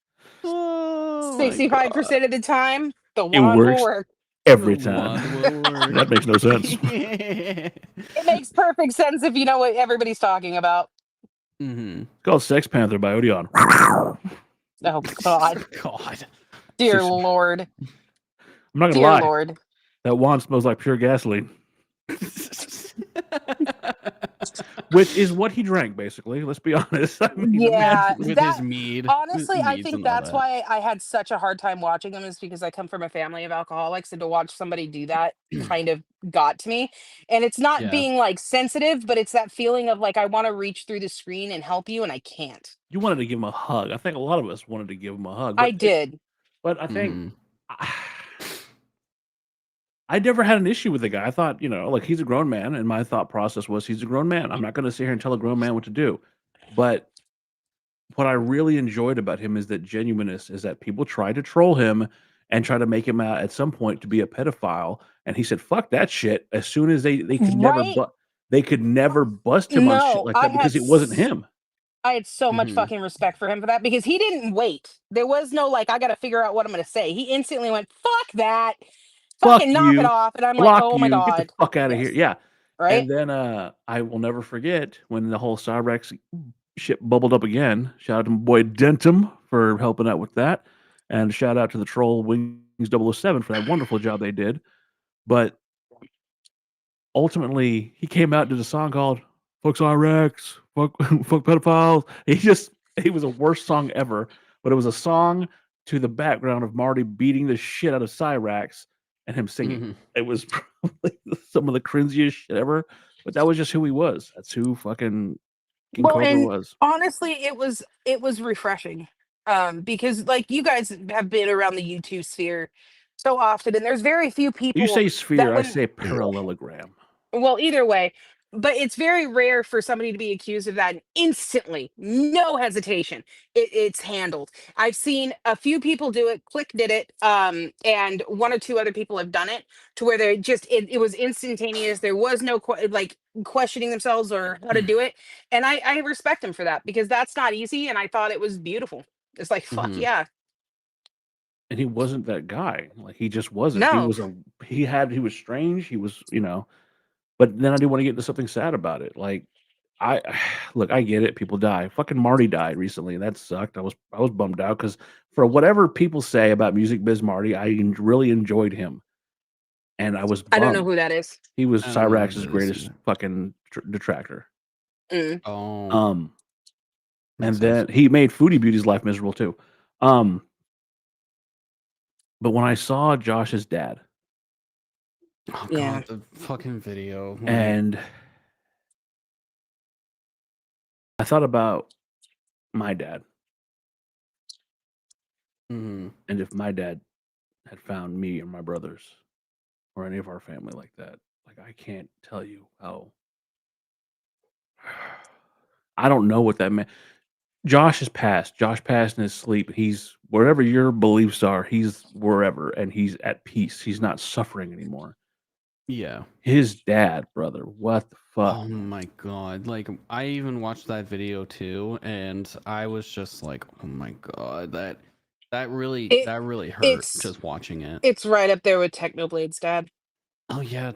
[SPEAKER 3] Oh my
[SPEAKER 4] 65% of the time, the
[SPEAKER 2] It
[SPEAKER 4] wand will
[SPEAKER 2] works
[SPEAKER 4] work.
[SPEAKER 2] every
[SPEAKER 3] The
[SPEAKER 2] time.
[SPEAKER 3] wand will work.
[SPEAKER 2] That makes no sense.
[SPEAKER 4] It makes perfect sense if you know what everybody's talking about.
[SPEAKER 3] Mm-hmm.
[SPEAKER 2] It's called Sex Panther by Odeon.
[SPEAKER 4] Oh god.
[SPEAKER 3] God.
[SPEAKER 4] Dear
[SPEAKER 2] Six-
[SPEAKER 4] Lord.
[SPEAKER 2] I'm not gonna
[SPEAKER 4] Dear
[SPEAKER 2] lie.
[SPEAKER 4] Lord.
[SPEAKER 2] That wand smells like pure gasoline, which is what he drank, basically. Let's be honest. I mean,
[SPEAKER 4] Yeah,
[SPEAKER 3] with his
[SPEAKER 4] that
[SPEAKER 3] mead.
[SPEAKER 4] honestly, I
[SPEAKER 3] Meads
[SPEAKER 4] think
[SPEAKER 3] and all
[SPEAKER 4] that's
[SPEAKER 3] that.
[SPEAKER 4] why I had such a hard time watching them, is because I come from a family of alcoholics, and to watch somebody do that kind of got to me. And it's not
[SPEAKER 3] Yeah.
[SPEAKER 4] being like sensitive, but it's that feeling of like I want to reach through the screen and help you, and I can't.
[SPEAKER 2] you wanted to give him a hug. I think a lot of us wanted to give him a hug,
[SPEAKER 4] I did.
[SPEAKER 2] but I think
[SPEAKER 3] Mhm.
[SPEAKER 2] I never had an issue with the guy. I thought, like he's a grown man, and my thought process was he's a grown man. I'm not going to sit here and tell a grown man what to do. But what I really enjoyed about him is that genuineness is that people tried to troll him and try to make him out at some point to be a pedophile, and he said, "Fuck that shit." As soon as
[SPEAKER 4] Right?
[SPEAKER 2] they could never bust him on shit
[SPEAKER 4] No,
[SPEAKER 2] like that because it wasn't him.
[SPEAKER 4] I had so much
[SPEAKER 3] Mhm.
[SPEAKER 4] fucking respect for him for that, because he didn't wait. There was no like, I got to figure out what I'm going to say. He instantly went, "Fuck that.
[SPEAKER 2] Fuck
[SPEAKER 4] Fucking knock it
[SPEAKER 2] you,
[SPEAKER 4] off." And I'm like,
[SPEAKER 2] block
[SPEAKER 4] "Oh my
[SPEAKER 2] you, get the
[SPEAKER 4] god."
[SPEAKER 2] fuck out of here.
[SPEAKER 4] Yes.
[SPEAKER 2] Yeah.
[SPEAKER 4] Right?
[SPEAKER 2] And then I will never forget when the whole Cyrex shit bubbled up again. Shout out to my boy Dentum for helping out with that. And shout out to the troll Wings 007 for that wonderful job they did. But ultimately, he came out and did a song called Fuck Cyrex, fuck, fuck pedophiles. He was the worst song ever, but it was a song to the background of Marty beating the shit out of Cyrax and him singing.
[SPEAKER 3] Mhm.
[SPEAKER 2] It was probably some of the cringiest shit ever, but that was just who he was. That's who fucking King
[SPEAKER 4] Well,
[SPEAKER 2] Cobra
[SPEAKER 4] and
[SPEAKER 2] was.
[SPEAKER 4] honestly, it was refreshing. Because like you guys have been around the YouTube sphere so often, and there's very few
[SPEAKER 2] You
[SPEAKER 4] people
[SPEAKER 2] say sphere,
[SPEAKER 4] that
[SPEAKER 2] I
[SPEAKER 4] when
[SPEAKER 2] say parallelogram.
[SPEAKER 4] well, either way, but it's very rare for somebody to be accused of that and instantly, no hesitation. It's handled. I've seen a few people do it. Click did it, and one or two other people have done it to where they just it was instantaneous. There was no like questioning themselves or how to do it, and I respect them for that, because that's not easy. And I thought it was beautiful. It's like fuck
[SPEAKER 3] Mhm.
[SPEAKER 4] yeah,
[SPEAKER 2] And he wasn't that guy. Like he just wasn't.
[SPEAKER 4] no,
[SPEAKER 2] He was strange. He was, but then I do want to get into something sad about it. Like I look, I get it. People die. Fucking Marty died recently, and that sucked. I was bummed out because for whatever people say about Music Biz Marty, really enjoyed him, and I was
[SPEAKER 4] I don't know
[SPEAKER 2] bummed.
[SPEAKER 4] who that is.
[SPEAKER 2] He was
[SPEAKER 3] I don't know
[SPEAKER 2] Cyrax's
[SPEAKER 3] who that is
[SPEAKER 2] greatest
[SPEAKER 3] either.
[SPEAKER 2] fucking detractor.
[SPEAKER 4] Mm.
[SPEAKER 3] Oh,
[SPEAKER 2] Um, and
[SPEAKER 3] makes sense.
[SPEAKER 2] then he made Foodie Beauty's life miserable too. Um, but when I saw Josh's dad,
[SPEAKER 3] Oh
[SPEAKER 4] Yeah.
[SPEAKER 3] god, the fucking video. Like,
[SPEAKER 2] and I thought about my dad,
[SPEAKER 3] mhm.
[SPEAKER 2] and if my dad had found me or my brothers or any of our family like that, like I can't tell you how. I don't know what that meant. Josh has passed. Josh passed in his sleep. He's wherever your beliefs are, he's wherever, and he's at peace. He's not suffering anymore.
[SPEAKER 3] Yeah.
[SPEAKER 2] His dad, brother. What the fuck?
[SPEAKER 3] Oh my god. Like I even watched that video too, and I was just like, oh my god, that really
[SPEAKER 4] It
[SPEAKER 3] hurt
[SPEAKER 4] it's
[SPEAKER 3] just watching it.
[SPEAKER 4] it's right up there with Technoblade's dad.
[SPEAKER 3] Oh yeah,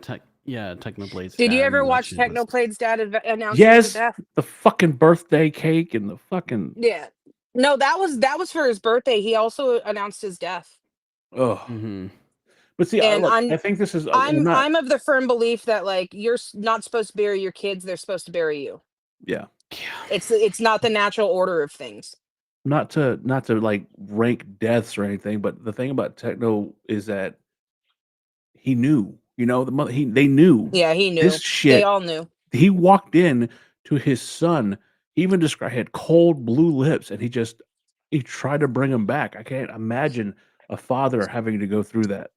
[SPEAKER 3] Technoblade's
[SPEAKER 4] Did you
[SPEAKER 3] dad
[SPEAKER 4] ever
[SPEAKER 3] when
[SPEAKER 4] watch
[SPEAKER 3] she was
[SPEAKER 4] Technoblade's dad announcing his
[SPEAKER 2] Yes,
[SPEAKER 4] death?
[SPEAKER 2] the fucking birthday cake and the fucking
[SPEAKER 4] Yeah. No, that was for his birthday. He also announced his death.
[SPEAKER 2] ugh.
[SPEAKER 3] Mhm.
[SPEAKER 2] But see,
[SPEAKER 4] And
[SPEAKER 2] look, I think this is I'm not.
[SPEAKER 4] I'm of the firm belief that like not supposed to bury your kids, they're supposed to bury you.
[SPEAKER 2] Yeah,
[SPEAKER 3] Yeah.
[SPEAKER 4] It's not the natural order of things.
[SPEAKER 2] not to like rank deaths or anything, but the thing about Techno is that he knew. You know, they knew
[SPEAKER 4] Yeah, he
[SPEAKER 2] this
[SPEAKER 4] knew. They
[SPEAKER 2] shit.
[SPEAKER 4] all knew.
[SPEAKER 2] He walked in to his son. He even described had cold blue lips, and he tried to bring him back. I can't imagine a father having to go through that.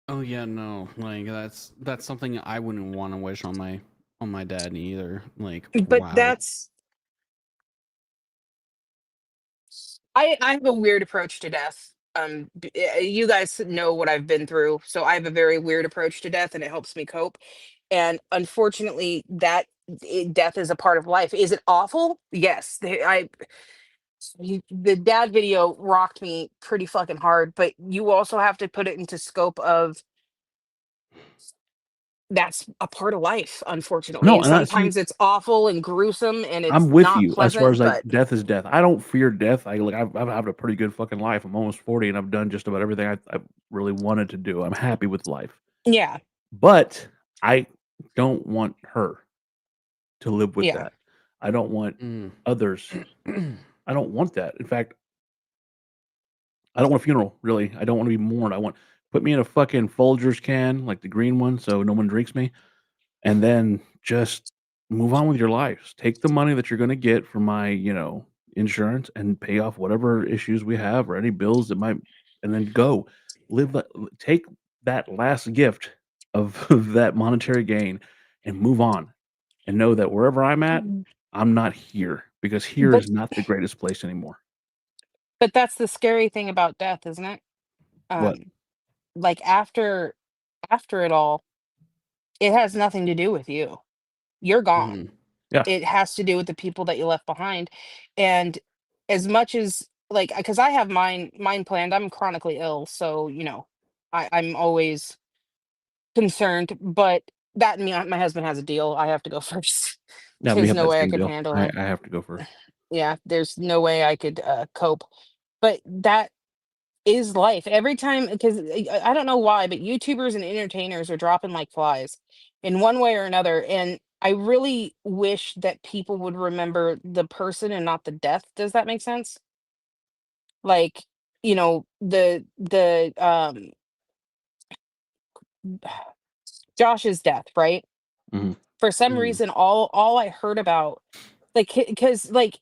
[SPEAKER 3] Oh yeah, no. Like that's something I wouldn't want to wish on my dad either. Like,
[SPEAKER 4] But
[SPEAKER 3] wow.
[SPEAKER 4] I have a weird approach to death. You guys know what I've been through, so I have a very weird approach to death, and it helps me cope. And unfortunately, death is a part of life. Is it awful? Yes. The dad video rocked me pretty fucking hard, but you also have to put it into scope of that's a part of life, unfortunately.
[SPEAKER 2] No,
[SPEAKER 4] And
[SPEAKER 2] and I see.
[SPEAKER 4] sometimes it's awful and gruesome, and it's
[SPEAKER 2] I'm with
[SPEAKER 4] not
[SPEAKER 2] you as far
[SPEAKER 4] pleasant.
[SPEAKER 2] as like
[SPEAKER 4] But
[SPEAKER 2] death is death. I don't fear death. I've had a pretty good fucking life. I'm almost 40 and I've done just about everything I really wanted to do. I'm happy with life,
[SPEAKER 4] yeah,
[SPEAKER 2] but I don't want her to live with
[SPEAKER 4] yeah.
[SPEAKER 2] that. I don't want
[SPEAKER 3] Mm.
[SPEAKER 2] others. I don't want that. In fact, I don't want a funeral. Really, I don't want to be mourned. I want put me in a fucking Folgers can, like the green one, so no one drinks me, and then just move on with your lives. Take the money that you're going to get from my, insurance and pay off whatever issues we have or any bills that might, and then go live. Take that last gift of, of that monetary gain and move on, and know that wherever I'm at,
[SPEAKER 4] Mm.
[SPEAKER 2] I'm not here because here
[SPEAKER 4] But
[SPEAKER 2] is not the greatest place anymore.
[SPEAKER 4] that's the scary thing about death, isn't it?
[SPEAKER 2] What?
[SPEAKER 4] Um, like after it all, it has nothing to do with you. You're gone.
[SPEAKER 3] Mhm.
[SPEAKER 2] Yeah.
[SPEAKER 4] It has to do with the people that you left behind. And as much as like because I have mine planned, I'm chronically ill, so I'm always concerned, but that and me, my husband has a deal. I have to go first.
[SPEAKER 2] Yeah, we
[SPEAKER 4] There's
[SPEAKER 2] have
[SPEAKER 4] no
[SPEAKER 2] that
[SPEAKER 4] way I
[SPEAKER 2] same
[SPEAKER 4] could
[SPEAKER 2] deal.
[SPEAKER 4] handle
[SPEAKER 2] I
[SPEAKER 4] him.
[SPEAKER 2] I have to go first.
[SPEAKER 4] Yeah, there's no way I could cope. But that is life. Every time, because I don't know why, but YouTubers and entertainers are dropping like flies in one way or another. And I really wish that people would remember the person and not the death. Does that make sense? Like, the Josh's death, right?
[SPEAKER 2] Mhm.
[SPEAKER 4] For some
[SPEAKER 3] Mhm.
[SPEAKER 4] reason, all I heard about, like, because like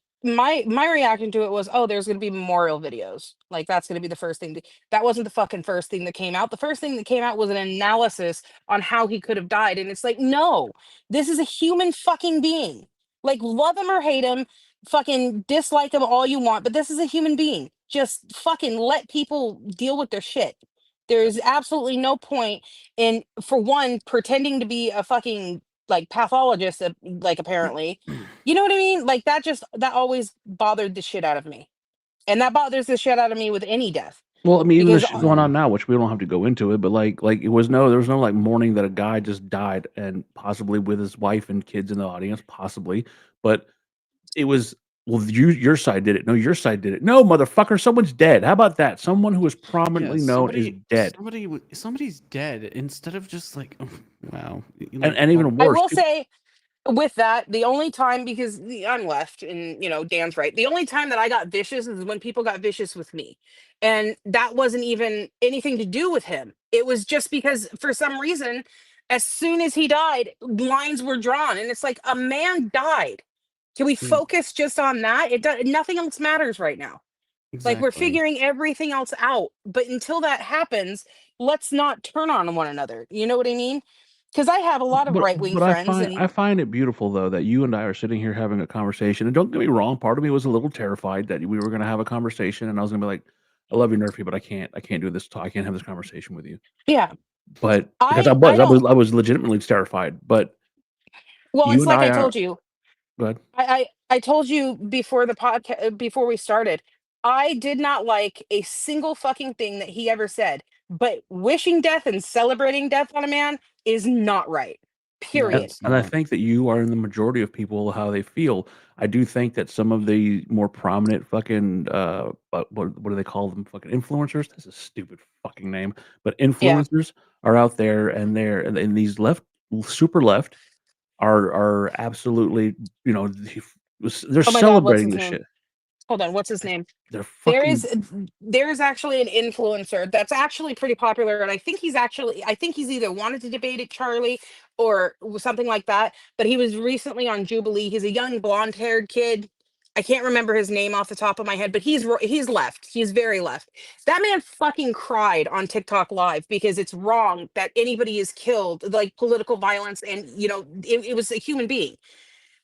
[SPEAKER 4] my reaction to it was, oh, there's gonna be memorial videos, like that's gonna be the first thing. That wasn't the fucking first thing that came out. The first thing that came out was an analysis on how he could have died, and it's like, no, this is a human fucking being. Like, love him or hate him, fucking dislike him all you want, but this is a human being. Just fucking let people deal with their shit. There is absolutely no point in, for one, pretending to be a fucking like pathologist, like apparently, you know what I mean? Like that always bothered the shit out of me, and that bothers the shit out of me with any death
[SPEAKER 2] Well, I mean, even the
[SPEAKER 4] because
[SPEAKER 2] shit going on now, which we don't have to go into it, but like there was no like mourning that a guy just died and possibly with his wife and kids in the audience, possibly, but it was well, your side did it. No, your side did it. No, motherfucker, someone's dead. How about that? Someone who is
[SPEAKER 3] Yeah,
[SPEAKER 2] prominently known is dead,
[SPEAKER 3] somebody's dead instead of just like, oh, wow,
[SPEAKER 2] and even
[SPEAKER 4] I
[SPEAKER 2] worse,
[SPEAKER 4] will say with that, the only time, because I'm left and Dan's right. The only time that I got vicious is when people got vicious with me. And that wasn't even anything to do with him. It was just because for some reason, as soon as he died, lines were drawn. And it's like, a man died. Can we
[SPEAKER 3] Mm,
[SPEAKER 4] focus just on that? It does, nothing else matters right now. Like, we're
[SPEAKER 3] exactly.
[SPEAKER 4] figuring everything else out. But until that happens, let's not turn on one another. You know what I mean? Because I have a lot of right wing
[SPEAKER 2] but I
[SPEAKER 4] friends,
[SPEAKER 2] find
[SPEAKER 4] and
[SPEAKER 2] I find it beautiful though that you and I are sitting here having a conversation. And don't get me wrong, part of me was a little terrified that we were going to have a conversation, and I was going to be like, "I love you, Nerfy, but I can't do this talk. I can't have this conversation with you."
[SPEAKER 4] yeah.
[SPEAKER 2] But because
[SPEAKER 4] I don't.
[SPEAKER 2] I was legitimately terrified. But
[SPEAKER 4] Well,
[SPEAKER 2] you
[SPEAKER 4] it's
[SPEAKER 2] and
[SPEAKER 4] like
[SPEAKER 2] I
[SPEAKER 4] I
[SPEAKER 2] are.
[SPEAKER 4] told you.
[SPEAKER 2] Go ahead.
[SPEAKER 4] I told you before the podcast, before we started, I did not like a single fucking thing that he ever said. But wishing death and celebrating death on a man is not right.
[SPEAKER 3] No,
[SPEAKER 4] Period.
[SPEAKER 3] it's
[SPEAKER 2] And I
[SPEAKER 3] not.
[SPEAKER 2] think that you are in the majority of people how they feel. I do think that some of the more prominent fucking what do they call them? Fucking influencers. That's a stupid fucking name. But
[SPEAKER 4] Yeah.
[SPEAKER 2] influencers are out there, and and these super left are absolutely they're
[SPEAKER 4] Oh my God, what's
[SPEAKER 2] celebrating
[SPEAKER 4] his
[SPEAKER 2] this
[SPEAKER 4] name?
[SPEAKER 2] shit.
[SPEAKER 4] Hold on, what's his name?
[SPEAKER 2] They're
[SPEAKER 4] There is
[SPEAKER 2] fucking.
[SPEAKER 4] there's actually an influencer that's actually pretty popular, and I think he's either wanted to debate at Charlie or something like that. But he was recently on Jubilee. He's a young blonde-haired kid. I can't remember his name off the top of my head, but he's left. He's very left. That man fucking cried on TikTok Live because it's wrong that anybody is killed, like political violence, and it was a human being.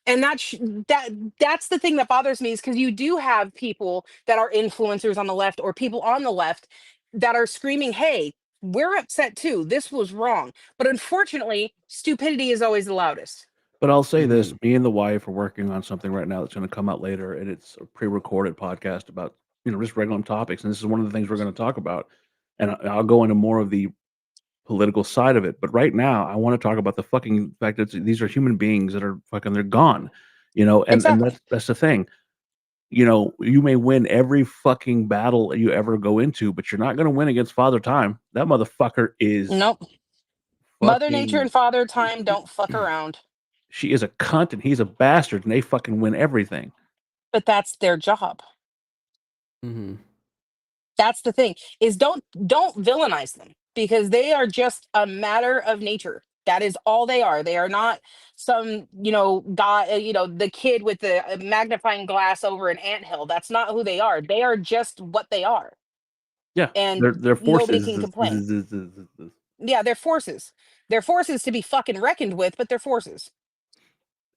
[SPEAKER 4] And that's the thing that bothers me, is because you do have people that are influencers on the left or people on the left that are screaming, hey, we're upset too, this was wrong. But unfortunately, stupidity is always the loudest.
[SPEAKER 2] But I'll say this:
[SPEAKER 3] Mhm.
[SPEAKER 2] me and the wife are working on something right now that's going to come out later, and it's a pre-recorded podcast about just regular topics. And this is one of the things we're going to talk about. And I'll go into more of the political side of it. But right now, I want to talk about the fucking fact that these are human beings that are fucking they're gone. And
[SPEAKER 4] Exactly.
[SPEAKER 2] that's the thing. You may win every fucking battle you ever go into, but you're not going to win against Father Time. That motherfucker is
[SPEAKER 4] Nope. Mother Nature
[SPEAKER 2] fucking.
[SPEAKER 4] and Father Time don't fuck around.
[SPEAKER 2] She is a cunt and he's a bastard, and they fucking win everything.
[SPEAKER 4] But that's their job.
[SPEAKER 3] Mhm.
[SPEAKER 4] That's the thing, is don't villainize them, because they are just a matter of nature. That is all they are. They are not some guy, the kid with the magnifying glass over an anthill. That's not who they are. They are just what they are,
[SPEAKER 2] Yeah,
[SPEAKER 4] and
[SPEAKER 2] their
[SPEAKER 4] nobody
[SPEAKER 2] forces.
[SPEAKER 4] can complain. Yeah, they're forces. They're forces to be fucking reckoned with, but they're forces.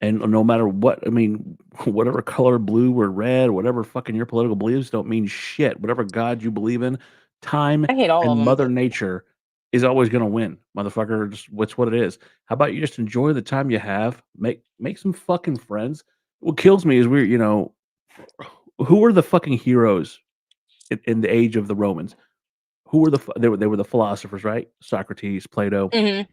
[SPEAKER 2] And no matter what, I mean, whatever color, blue or red, whatever fucking your political beliefs don't mean shit. Whatever God you believe in, time
[SPEAKER 4] I hate all of
[SPEAKER 2] and
[SPEAKER 4] them,
[SPEAKER 2] Mother
[SPEAKER 4] but
[SPEAKER 2] Nature is always going to win, motherfucker. Just what's what it is. How about you just enjoy the time you have? Make some fucking friends. What kills me is who were the fucking heroes in the age of the Romans? Who were they were the philosophers, right? Socrates, Plato,
[SPEAKER 4] mhm.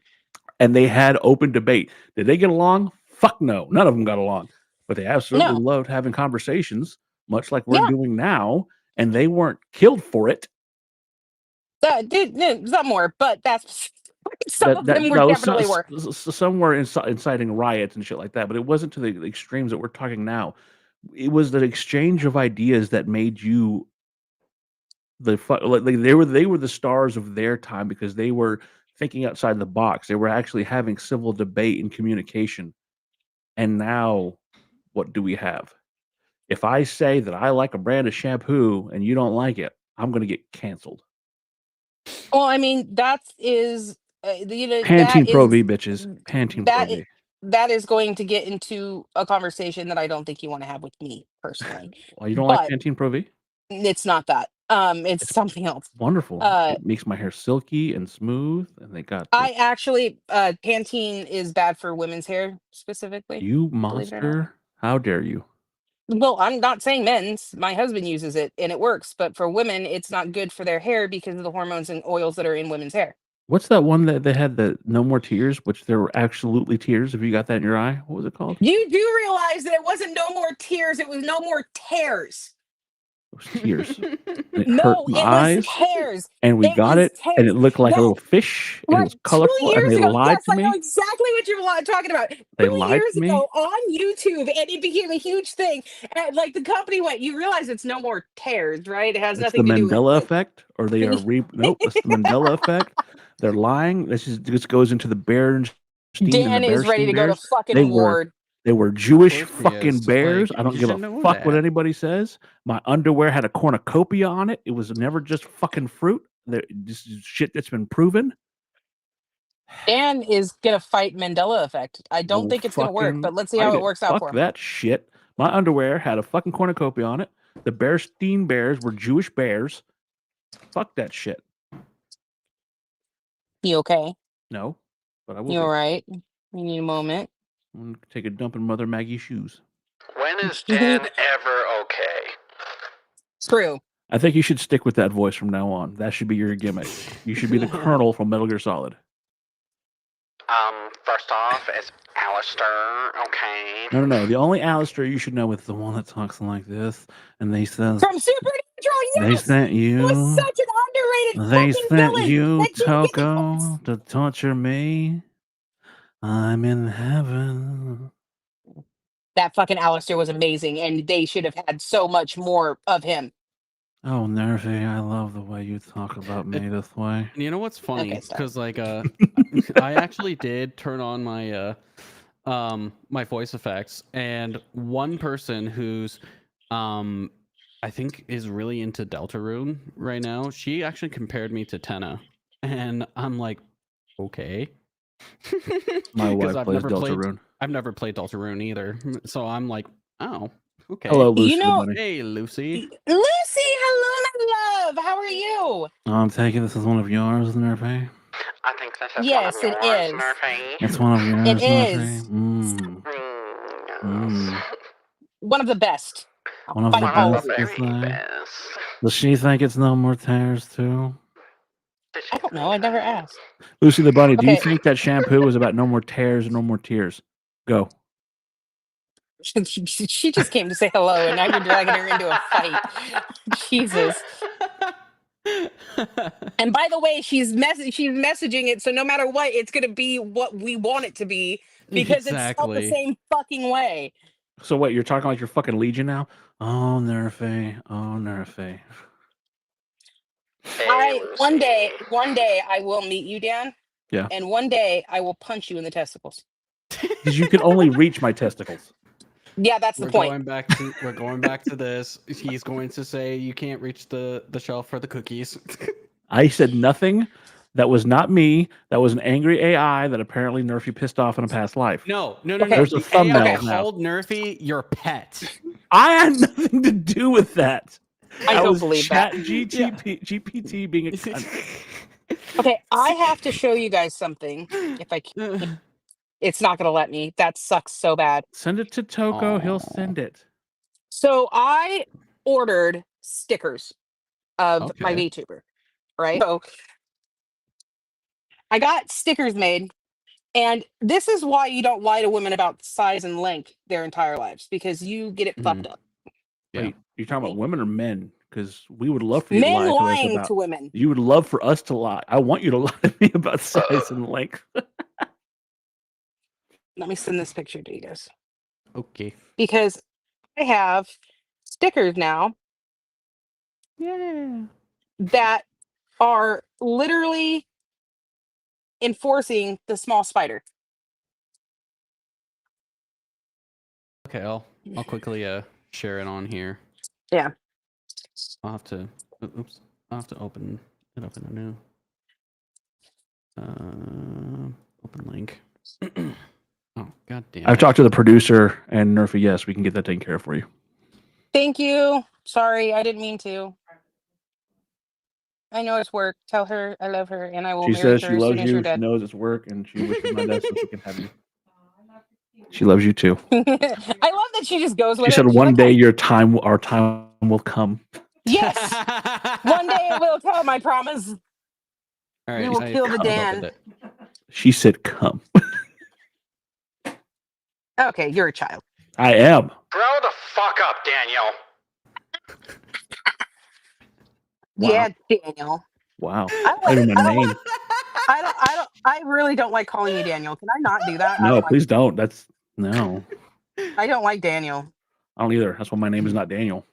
[SPEAKER 2] and they had open debate. Did they get along? Fuck no. None of them got along. But they absolutely
[SPEAKER 4] No,
[SPEAKER 2] loved having conversations, much like we're
[SPEAKER 4] yeah,
[SPEAKER 2] doing now, and they weren't killed for it.
[SPEAKER 4] some more, but that's some of them were
[SPEAKER 2] No,
[SPEAKER 4] definitely were.
[SPEAKER 2] some were inciting riots and shit like that, but it wasn't to the extremes that we're talking now. It was the exchange of ideas that made you they were the stars of their time because they were thinking outside the box. They were actually having civil debate and communication. And now, what do we have? If I say that I like a brand of shampoo and you don't like it, I'm going to get canceled.
[SPEAKER 4] Well, I mean, that is, that
[SPEAKER 2] Pantene Pro
[SPEAKER 4] is
[SPEAKER 2] V, bitches. Pantene Pro
[SPEAKER 4] that
[SPEAKER 2] V.
[SPEAKER 4] that is going to get into a conversation that I don't think you want to have with me personally.
[SPEAKER 2] Well, you don't like
[SPEAKER 4] But
[SPEAKER 2] Pantene Pro V?
[SPEAKER 4] it's not that. It's
[SPEAKER 2] It's
[SPEAKER 4] something else.
[SPEAKER 2] wonderful.
[SPEAKER 4] Uh,
[SPEAKER 2] It makes my hair silky and smooth, and they got this.
[SPEAKER 4] I actually, Pantene is bad for women's hair specifically.
[SPEAKER 2] You
[SPEAKER 4] Believe it or not.
[SPEAKER 2] monster! How dare you?
[SPEAKER 4] Well, I'm not saying men's. My husband uses it and it works, but for women, it's not good for their hair because of the hormones and oils that are in women's hair.
[SPEAKER 2] What's that one that they had the no more tears, which there were absolutely tears if you got that in your eye? What was it called?
[SPEAKER 4] You do realize that it wasn't no more tears, it was no more tears.
[SPEAKER 2] It was tears. And it hurt
[SPEAKER 4] No,
[SPEAKER 2] my
[SPEAKER 4] it was
[SPEAKER 2] eyes,
[SPEAKER 4] tears.
[SPEAKER 2] and we
[SPEAKER 4] It
[SPEAKER 2] got
[SPEAKER 4] was
[SPEAKER 2] it, and
[SPEAKER 4] tears.
[SPEAKER 2] it looked like a
[SPEAKER 4] That
[SPEAKER 2] little fish, and it
[SPEAKER 4] like
[SPEAKER 2] was
[SPEAKER 4] 2
[SPEAKER 2] colorful, and
[SPEAKER 4] years
[SPEAKER 2] they
[SPEAKER 4] ago.
[SPEAKER 2] lied
[SPEAKER 4] Yes,
[SPEAKER 2] to
[SPEAKER 4] I know
[SPEAKER 2] me.
[SPEAKER 4] exactly what you're talking about.
[SPEAKER 2] They
[SPEAKER 4] 2
[SPEAKER 2] lied
[SPEAKER 4] years
[SPEAKER 2] to me.
[SPEAKER 4] ago on YouTube, and it became a huge thing. And like the company went, you realize it's no more tears, right? It has
[SPEAKER 2] It's the
[SPEAKER 4] nothing to do with
[SPEAKER 2] Mandela effect, or they are
[SPEAKER 4] it.
[SPEAKER 2] nope. It's the Mandela effect. They're lying. This goes into the Bernstein and the
[SPEAKER 4] Dan is ready
[SPEAKER 2] Bearstein
[SPEAKER 4] to go to
[SPEAKER 2] Bears.
[SPEAKER 4] fucking
[SPEAKER 2] They were
[SPEAKER 4] war.
[SPEAKER 2] they were
[SPEAKER 3] Of
[SPEAKER 2] Jewish
[SPEAKER 3] course he
[SPEAKER 2] fucking
[SPEAKER 3] is.
[SPEAKER 2] bears.
[SPEAKER 3] Like,
[SPEAKER 2] I don't
[SPEAKER 3] you
[SPEAKER 2] give
[SPEAKER 3] should
[SPEAKER 2] a
[SPEAKER 3] know
[SPEAKER 2] fuck what
[SPEAKER 3] that.
[SPEAKER 2] anybody says. My underwear had a cornucopia on it. It was never just fucking fruit. This is shit that's been proven.
[SPEAKER 4] Dan is gonna fight Mandela effect. I
[SPEAKER 2] I
[SPEAKER 4] don't
[SPEAKER 2] will
[SPEAKER 4] think it's gonna work,
[SPEAKER 2] fucking
[SPEAKER 4] but let's see how
[SPEAKER 2] fight
[SPEAKER 4] it
[SPEAKER 2] it.
[SPEAKER 4] works out for
[SPEAKER 2] Fuck
[SPEAKER 4] him.
[SPEAKER 2] that shit. My underwear had a fucking cornucopia on it. The Bearstein Bears were Jewish bears. Fuck that shit.
[SPEAKER 4] You okay?
[SPEAKER 2] No, but I will
[SPEAKER 4] You
[SPEAKER 2] be.
[SPEAKER 4] all right? You need a moment?
[SPEAKER 2] I'm gonna take a dump in Mother Maggie's shoes.
[SPEAKER 5] When is Dan ever okay?
[SPEAKER 4] True.
[SPEAKER 2] I think you should stick with that voice from now on. That should be your gimmick. You should be the Colonel from Metal Gear Solid.
[SPEAKER 5] First off, it's Alistair, okay?
[SPEAKER 2] No. The only Alistair you should know is the one that talks like this, and they says
[SPEAKER 4] From Supernatural,
[SPEAKER 2] they
[SPEAKER 4] yes!
[SPEAKER 2] sent
[SPEAKER 4] He
[SPEAKER 2] you.
[SPEAKER 4] was such an underrated
[SPEAKER 2] They
[SPEAKER 4] fucking
[SPEAKER 2] sent
[SPEAKER 4] villain
[SPEAKER 2] you,
[SPEAKER 4] that didn't get the
[SPEAKER 2] Toko, to torture me. I'm in heaven.
[SPEAKER 4] That fucking Alistair was amazing, and they should have had so much more of him.
[SPEAKER 2] Oh, Nervy, I love the way you talk about me this way.
[SPEAKER 3] And you know what's funny?
[SPEAKER 4] Okay, stop.
[SPEAKER 3] Because like I actually did turn on my my voice effects, and one person who's I think is really into Deltarune right now, she actually compared me to Tenna, and I'm like, okay.
[SPEAKER 2] My
[SPEAKER 3] 'Cause
[SPEAKER 2] wife plays Deltarune.
[SPEAKER 3] I've never played Deltarune either, so I'm like, oh, okay.
[SPEAKER 2] Hello, Lucy.
[SPEAKER 4] You know-
[SPEAKER 2] buddy.
[SPEAKER 3] Hey, Lucy.
[SPEAKER 4] Lucy, hello, my love. How are you?
[SPEAKER 2] I'm taking this as one of yours, Nervy.
[SPEAKER 5] I think this is
[SPEAKER 4] Yes,
[SPEAKER 5] one
[SPEAKER 4] it
[SPEAKER 5] of yours,
[SPEAKER 4] is.
[SPEAKER 5] Murphy.
[SPEAKER 2] It's one of yours,
[SPEAKER 4] It
[SPEAKER 2] Nervy.
[SPEAKER 4] is.
[SPEAKER 2] Mm.
[SPEAKER 4] One of the best. I'll
[SPEAKER 2] One of
[SPEAKER 4] fight
[SPEAKER 2] the
[SPEAKER 4] all
[SPEAKER 2] best.
[SPEAKER 4] of
[SPEAKER 5] Very
[SPEAKER 4] it.
[SPEAKER 2] Is that-
[SPEAKER 5] best.
[SPEAKER 2] Does she think it's no more tears too?
[SPEAKER 4] I don't know. I never asked.
[SPEAKER 2] Lucy the Bunny, do you
[SPEAKER 4] Okay.
[SPEAKER 2] think that shampoo is about no more tears and no more tears? Go.
[SPEAKER 4] She just came to say hello, and now you're dragging her into a fight. Jesus. And by the way, she's messaging it, so no matter what, it's gonna be what we want it to be because it's spelled the
[SPEAKER 3] Exactly.
[SPEAKER 4] same fucking way.
[SPEAKER 2] So wait, you're talking like you're fucking Legion now? Oh, Nerfy. Oh, Nerfy.
[SPEAKER 4] One day I will meet you, Dan.
[SPEAKER 2] Yeah.
[SPEAKER 4] And one day I will punch you in the testicles.
[SPEAKER 2] Because you can only reach my testicles.
[SPEAKER 4] Yeah, that's the point.
[SPEAKER 3] We're going back to this. He's going to say you can't reach the shelf for the cookies.
[SPEAKER 2] I said nothing. That was not me. That was an angry AI that apparently Nerfy pissed off in a past life.
[SPEAKER 3] No.
[SPEAKER 4] Okay.
[SPEAKER 2] There's a
[SPEAKER 3] The
[SPEAKER 2] thumbnail
[SPEAKER 3] AI
[SPEAKER 2] now.
[SPEAKER 3] called Nerfy your pet.
[SPEAKER 2] I had nothing to do with that.
[SPEAKER 4] I don't
[SPEAKER 2] was
[SPEAKER 4] believe that.
[SPEAKER 2] GPT being a cunt.
[SPEAKER 4] Okay, I have to show you guys something. If I can, it's not gonna let me. That sucks so bad.
[SPEAKER 2] Send it to Toko. He'll
[SPEAKER 3] Aw.
[SPEAKER 2] send it.
[SPEAKER 4] So I ordered stickers of my
[SPEAKER 3] Okay.
[SPEAKER 4] VTuber, right? So I got stickers made, and this is why you don't lie to women about size and length their entire lives, because you get it fucked up.
[SPEAKER 3] Yeah.
[SPEAKER 2] Wait, you're talking about women or men? Because we would love for you to
[SPEAKER 4] Men
[SPEAKER 2] lie to us
[SPEAKER 4] lying
[SPEAKER 2] about.
[SPEAKER 4] to women.
[SPEAKER 2] You would love for us to lie. I want you to lie to me about size and length.
[SPEAKER 4] Let me send this picture to you guys
[SPEAKER 3] Okay.
[SPEAKER 4] because I have stickers now
[SPEAKER 2] Yeah.
[SPEAKER 4] that are literally enforcing the small spider.
[SPEAKER 3] Okay, I'll quickly share it on here.
[SPEAKER 4] Yeah.
[SPEAKER 3] I'll have to oops. I'll have to open it up in a new open link. Oh, god damn.
[SPEAKER 2] I've talked to the producer and Nerfy. Yes, we can get that taken care of for you.
[SPEAKER 4] Thank you. Sorry, I didn't mean to. I know it's work. Tell her I love her and I will
[SPEAKER 2] She
[SPEAKER 4] marry
[SPEAKER 2] says
[SPEAKER 4] her
[SPEAKER 2] she
[SPEAKER 4] as
[SPEAKER 2] loves
[SPEAKER 4] soon as
[SPEAKER 2] you.
[SPEAKER 4] you're
[SPEAKER 2] She
[SPEAKER 4] dead.
[SPEAKER 2] knows it's work, and she wishes my death so she can have you. She loves you too.
[SPEAKER 4] I love that she just goes with
[SPEAKER 2] She
[SPEAKER 4] it.
[SPEAKER 2] said
[SPEAKER 4] She's
[SPEAKER 2] one
[SPEAKER 4] like,
[SPEAKER 2] day our time will come.
[SPEAKER 4] yes, one day it will come. I promise.
[SPEAKER 3] All
[SPEAKER 4] we will
[SPEAKER 3] I
[SPEAKER 4] kill the
[SPEAKER 3] opened
[SPEAKER 4] Dan.
[SPEAKER 3] it.
[SPEAKER 2] She said, "Come."
[SPEAKER 4] Okay, you're a child.
[SPEAKER 2] I am.
[SPEAKER 5] Grow the fuck up, Daniel.
[SPEAKER 2] Wow.
[SPEAKER 4] Yeah, Daniel.
[SPEAKER 2] Wow.
[SPEAKER 4] I
[SPEAKER 2] Not even my
[SPEAKER 4] don't
[SPEAKER 2] name.
[SPEAKER 4] I really don't like calling you Daniel. Can I not do that?
[SPEAKER 2] No,
[SPEAKER 4] I
[SPEAKER 2] please don't. That's no.
[SPEAKER 4] I don't like Daniel.
[SPEAKER 2] I don't either. That's why my name is not Daniel.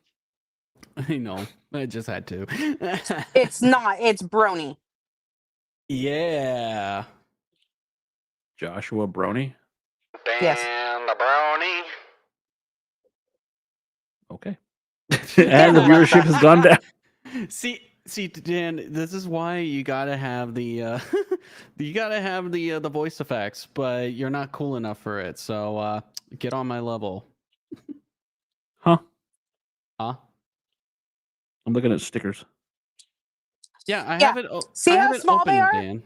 [SPEAKER 3] I know. I just had to.
[SPEAKER 4] It's not. It's Brony.
[SPEAKER 3] Yeah.
[SPEAKER 2] Joshua Brony.
[SPEAKER 5] Dan
[SPEAKER 4] Yes.
[SPEAKER 5] the brony.
[SPEAKER 2] Okay. And the viewership has gone down.
[SPEAKER 3] See, Dan, this is why you gotta have the the voice effects, but you're not cool enough for it. So get on my level.
[SPEAKER 2] Huh?
[SPEAKER 3] Huh?
[SPEAKER 2] I'm looking at stickers.
[SPEAKER 3] Yeah, I
[SPEAKER 4] Yeah.
[SPEAKER 3] have it.
[SPEAKER 4] See
[SPEAKER 3] I
[SPEAKER 4] how
[SPEAKER 3] have it
[SPEAKER 4] small
[SPEAKER 3] open,
[SPEAKER 4] they are?
[SPEAKER 3] Dan.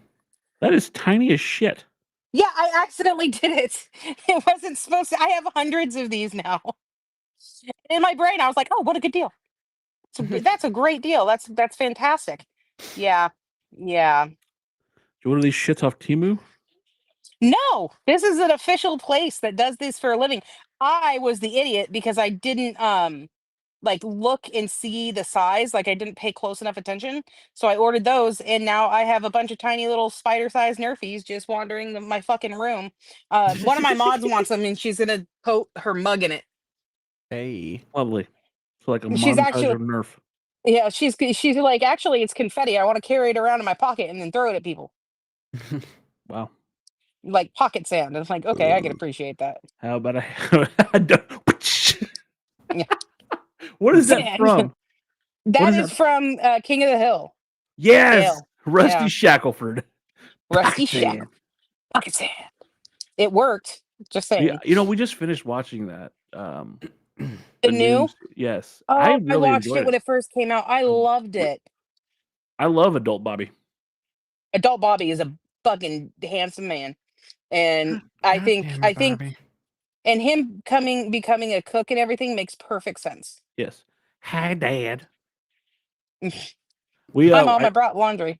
[SPEAKER 2] That is tiny as shit.
[SPEAKER 4] Yeah, I accidentally did it. It wasn't supposed to. I have hundreds of these now. In my brain, I was like, "Oh, what a good deal! That's a great deal. That's fantastic." Yeah, yeah.
[SPEAKER 2] What are these shits off Timu?
[SPEAKER 4] No, this is an official place that does this for a living. I was the idiot because I didn't like look and see the size, like I didn't pay close enough attention. So I ordered those and now I have a bunch of tiny little spider-sized Nerfies just wandering my fucking room. One of my mods wants them and she's gonna coat her mug in it.
[SPEAKER 3] Hey.
[SPEAKER 2] Lovely. So like a
[SPEAKER 4] She's
[SPEAKER 2] montage
[SPEAKER 4] actually
[SPEAKER 2] of Nerf.
[SPEAKER 4] yeah, she's like, actually it's confetti. I want to carry it around in my pocket and then throw it at people.
[SPEAKER 2] Wow.
[SPEAKER 4] Like pocket sand. And it's like, okay, I can appreciate that.
[SPEAKER 2] How about
[SPEAKER 4] Yeah.
[SPEAKER 2] What is that
[SPEAKER 4] Sand.
[SPEAKER 2] from?
[SPEAKER 4] That
[SPEAKER 2] is
[SPEAKER 4] is from King of the Hill.
[SPEAKER 2] Yes,
[SPEAKER 4] Dale.
[SPEAKER 2] Rusty
[SPEAKER 4] Yeah.
[SPEAKER 2] Shackleford.
[SPEAKER 4] Rusty
[SPEAKER 2] Pocket sand.
[SPEAKER 4] Shack. Pocket sand. It worked. Just saying.
[SPEAKER 2] Yeah, we just finished watching that.
[SPEAKER 4] The new?
[SPEAKER 2] Yes,
[SPEAKER 4] Oh,
[SPEAKER 2] I
[SPEAKER 4] I
[SPEAKER 2] really
[SPEAKER 4] watched
[SPEAKER 2] enjoyed
[SPEAKER 4] it when it first came out. I loved it.
[SPEAKER 2] I love Adult Bobby.
[SPEAKER 4] Adult Bobby is a fucking handsome man. And I think and him becoming a cook and everything makes perfect sense.
[SPEAKER 2] Yes. Hi, Dad.
[SPEAKER 4] Hi
[SPEAKER 2] We
[SPEAKER 4] Mom, I brought laundry.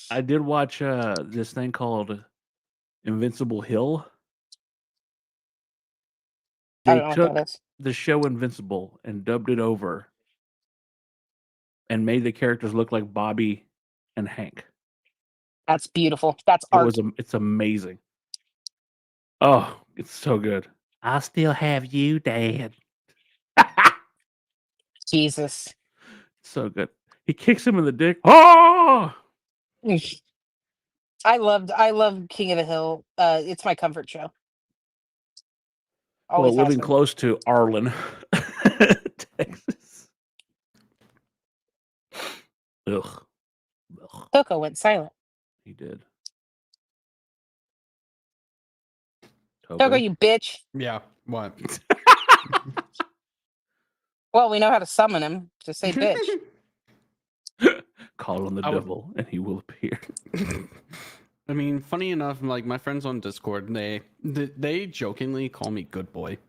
[SPEAKER 2] I did watch this thing called Invincible Hill.
[SPEAKER 4] I
[SPEAKER 2] They
[SPEAKER 4] don't know what
[SPEAKER 2] took
[SPEAKER 4] that is.
[SPEAKER 2] the show Invincible and dubbed it over and made the characters look like Bobby and Hank.
[SPEAKER 4] That's beautiful. That's art.
[SPEAKER 2] It's amazing. Oh, it's so good. I still have you, Dad.
[SPEAKER 4] Jesus.
[SPEAKER 2] So good. He kicks him in the dick. Oh,
[SPEAKER 4] I love King of the Hill. It's my comfort show.
[SPEAKER 2] well,
[SPEAKER 4] Always has
[SPEAKER 2] living
[SPEAKER 4] been.
[SPEAKER 2] close to Arlen, Texas. Ugh.
[SPEAKER 4] Coco went silent.
[SPEAKER 2] He did.
[SPEAKER 4] Coco, you bitch.
[SPEAKER 3] Yeah. What?
[SPEAKER 4] Well, we know how to summon him. Just say bitch.
[SPEAKER 2] Call on the
[SPEAKER 3] I would-
[SPEAKER 2] devil and he will appear.
[SPEAKER 3] I mean, funny enough, like my friends on Discord, they jokingly call me good boy.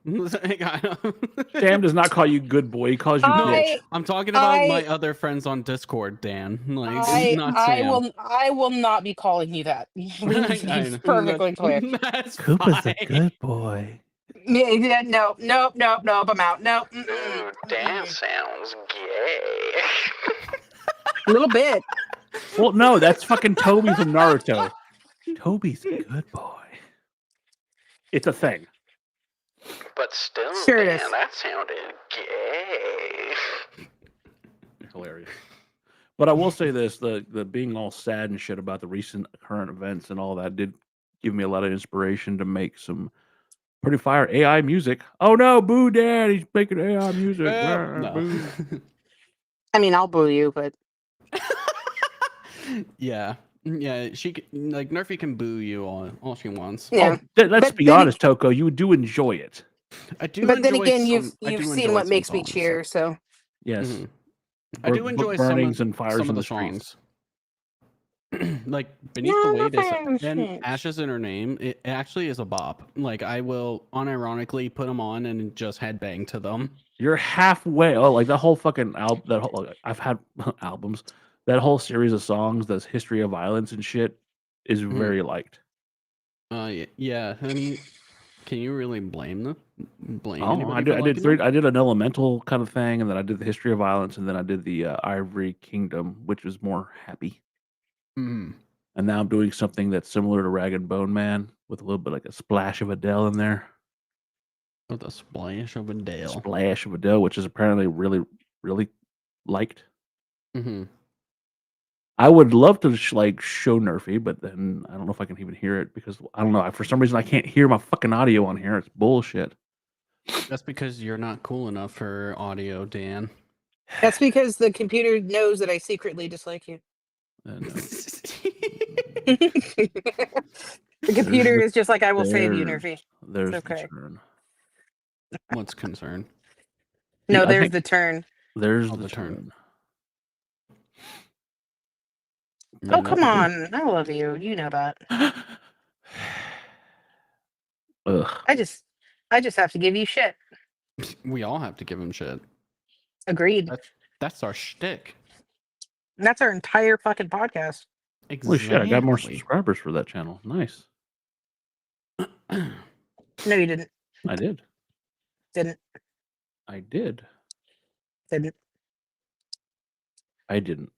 [SPEAKER 2] Sam does not call you good boy. He calls you bitch.
[SPEAKER 3] I'm talking about my other friends on Discord, Dan. Like, not Sam.
[SPEAKER 4] I will not be calling you that.
[SPEAKER 3] I know.
[SPEAKER 4] Perfectly clear.
[SPEAKER 3] That's
[SPEAKER 2] Koopa's
[SPEAKER 3] fine.
[SPEAKER 2] a good boy.
[SPEAKER 4] Yeah, no, I'm out. No,
[SPEAKER 5] Ooh, Dan sounds gay.
[SPEAKER 4] a little bit.
[SPEAKER 2] Well, no, that's fucking Toby from Naruto. Toby's a good boy. It's a thing.
[SPEAKER 5] But still,
[SPEAKER 4] Sure it
[SPEAKER 5] Dan,
[SPEAKER 4] is.
[SPEAKER 5] that sounded gay.
[SPEAKER 2] Hilarious. But I will say this: the being all sad and shit about the recent current events and all that did give me a lot of inspiration to make some pretty fire AI music. Oh no, boo, Dad! He's making AI music.
[SPEAKER 3] No.
[SPEAKER 2] Boo.
[SPEAKER 4] I mean, I'll boo you, but
[SPEAKER 3] Yeah. She like Nerfy can boo you all she wants.
[SPEAKER 4] yeah.
[SPEAKER 2] Let's
[SPEAKER 4] But
[SPEAKER 2] be
[SPEAKER 4] then
[SPEAKER 2] honest, Toko. You do enjoy it.
[SPEAKER 3] I do.
[SPEAKER 4] But then
[SPEAKER 3] enjoy
[SPEAKER 4] again,
[SPEAKER 3] I
[SPEAKER 4] you've
[SPEAKER 3] do
[SPEAKER 4] seen
[SPEAKER 3] enjoy
[SPEAKER 4] what
[SPEAKER 3] some
[SPEAKER 4] makes me
[SPEAKER 3] songs.
[SPEAKER 4] cheer. So
[SPEAKER 2] Yes.
[SPEAKER 3] Mhm. I do
[SPEAKER 2] Book
[SPEAKER 3] enjoy
[SPEAKER 2] burnings and fires
[SPEAKER 3] some
[SPEAKER 2] in
[SPEAKER 3] of
[SPEAKER 2] the
[SPEAKER 3] the
[SPEAKER 2] streets.
[SPEAKER 3] songs. Like Beneath the
[SPEAKER 4] No,
[SPEAKER 3] Weight
[SPEAKER 4] the
[SPEAKER 3] and
[SPEAKER 4] fires.
[SPEAKER 3] Ashes in Her Name. It actually is a bop. Like I will unironically put them on and just headbang to them.
[SPEAKER 2] You're halfway. Oh, like that whole fucking album. That whole, like, I've had albums. That whole series of songs, that's history of violence and shit, is very liked.
[SPEAKER 3] Yeah. I mean, can you really blame
[SPEAKER 2] Oh,
[SPEAKER 3] anybody
[SPEAKER 2] I
[SPEAKER 3] for
[SPEAKER 2] did
[SPEAKER 3] liking
[SPEAKER 2] three.
[SPEAKER 3] them?
[SPEAKER 2] I did an elemental kind of thing, and then I did the history of violence, and then I did the Ivory Kingdom, which was more happy.
[SPEAKER 3] Mhm.
[SPEAKER 2] And now I'm doing something that's similar to Rag and Bone Man with a little bit like a splash of Adele in there.
[SPEAKER 3] With a splash of Adele.
[SPEAKER 2] Splash of Adele, which is apparently really, really liked.
[SPEAKER 3] Mm-hmm.
[SPEAKER 2] I would love to show Nerfy, but then I don't know if I can even hear it because I don't know. For some reason, I can't hear my fucking audio on here. It's bullshit.
[SPEAKER 3] That's because you're not cool enough for audio, Dan.
[SPEAKER 4] That's because the computer knows that I secretly dislike you. The computer is just like, I will save you, Nerfy.
[SPEAKER 2] There's
[SPEAKER 4] It's okay.
[SPEAKER 2] the turn.
[SPEAKER 3] What's concern?
[SPEAKER 4] No,
[SPEAKER 2] I
[SPEAKER 4] there's
[SPEAKER 2] think
[SPEAKER 4] the turn.
[SPEAKER 2] There's
[SPEAKER 3] Oh,
[SPEAKER 2] the
[SPEAKER 3] the turn.
[SPEAKER 2] turn.
[SPEAKER 4] Oh, come on. I love you. You know that.
[SPEAKER 2] Ugh.
[SPEAKER 4] I just have to give you shit.
[SPEAKER 3] We all have to give him shit.
[SPEAKER 4] Agreed.
[SPEAKER 3] That's our shtick.
[SPEAKER 4] And that's our entire fucking podcast.
[SPEAKER 3] Exactly.
[SPEAKER 2] Holy shit! I got more subscribers for that channel. Nice.
[SPEAKER 4] No, you didn't.
[SPEAKER 2] I did.
[SPEAKER 4] Didn't.
[SPEAKER 2] I did.
[SPEAKER 4] Didn't.
[SPEAKER 2] I didn't.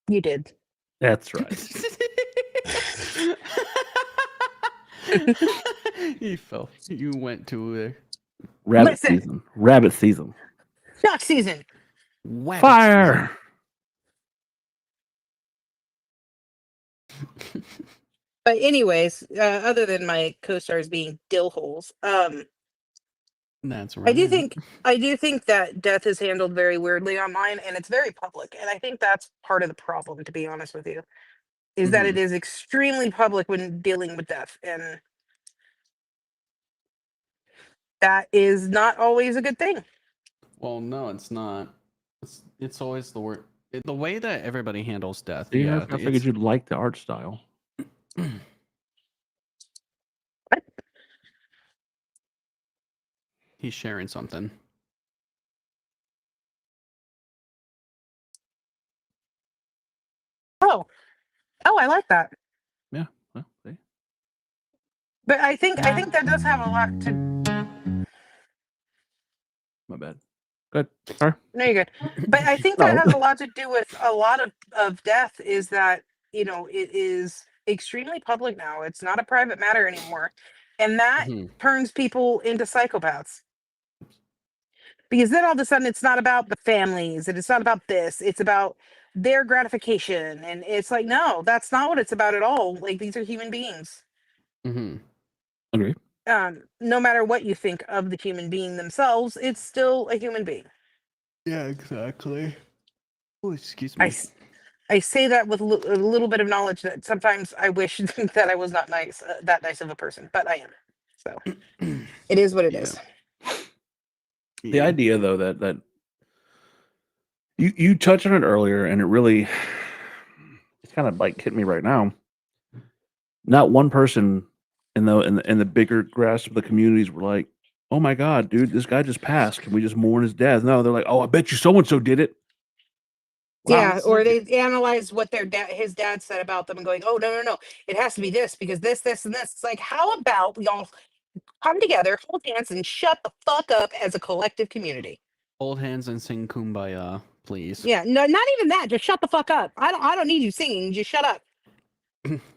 [SPEAKER 4] You did.
[SPEAKER 2] That's right.
[SPEAKER 3] You fell. You went to
[SPEAKER 2] Rabbit
[SPEAKER 4] Listen.
[SPEAKER 2] season. Rabbit season.
[SPEAKER 4] Duck season.
[SPEAKER 3] wet
[SPEAKER 2] Fire.
[SPEAKER 4] But anyways, other than my co-stars being dill holes,
[SPEAKER 3] That's right.
[SPEAKER 4] I do think that death is handled very weirdly online, and it's very public. And I think that's part of the problem, to be honest with you, is that it is extremely public when dealing with death, and that is not always a good thing.
[SPEAKER 3] Well, no, it's not. It's always the word. The way that everybody handles death.
[SPEAKER 2] Yeah,
[SPEAKER 3] Yeah,
[SPEAKER 2] I figured you'd like the art style.
[SPEAKER 4] What?
[SPEAKER 3] He's sharing something.
[SPEAKER 4] Oh, I like that.
[SPEAKER 2] Yeah. Well, see.
[SPEAKER 4] But I think that does have a lot to.
[SPEAKER 2] My bad. Good. Sorry.
[SPEAKER 4] No, you're good. But I think that has a lot to do with a lot of death. Is that it is extremely public now. It's not a private matter anymore, and that turns people into psychopaths. Because then all of a sudden it's not about the families, and it's not about this. It's about their gratification, and it's like, no, that's not what it's about at all. Like, these are human beings.
[SPEAKER 2] Agree.
[SPEAKER 4] No matter what you think of the human being themselves, it's still a human being.
[SPEAKER 3] Yeah, exactly. Oh, excuse me.
[SPEAKER 4] I say that with a little bit of knowledge that sometimes I wish that I was not that nice of a person, but I am. So it is what it is.
[SPEAKER 2] The idea, though, that you touched on it earlier, and it really, it's kind of like hitting me right now. Not one person in the bigger grasp of the communities were like, "Oh my god, dude, this guy just passed. Can we just mourn his death?" No, they're like, "Oh, I bet you so and so did it."
[SPEAKER 4] Wow. Yeah, or they analyze what his dad said about them and going, "Oh, no, it has to be this because this, and this." It's like, how about we all come together, hold hands, and shut the fuck up as a collective community?
[SPEAKER 3] Hold hands and sing Kumbaya, please.
[SPEAKER 4] Yeah, no, not even that. Just shut the fuck up. I don't need you singing. Just shut up.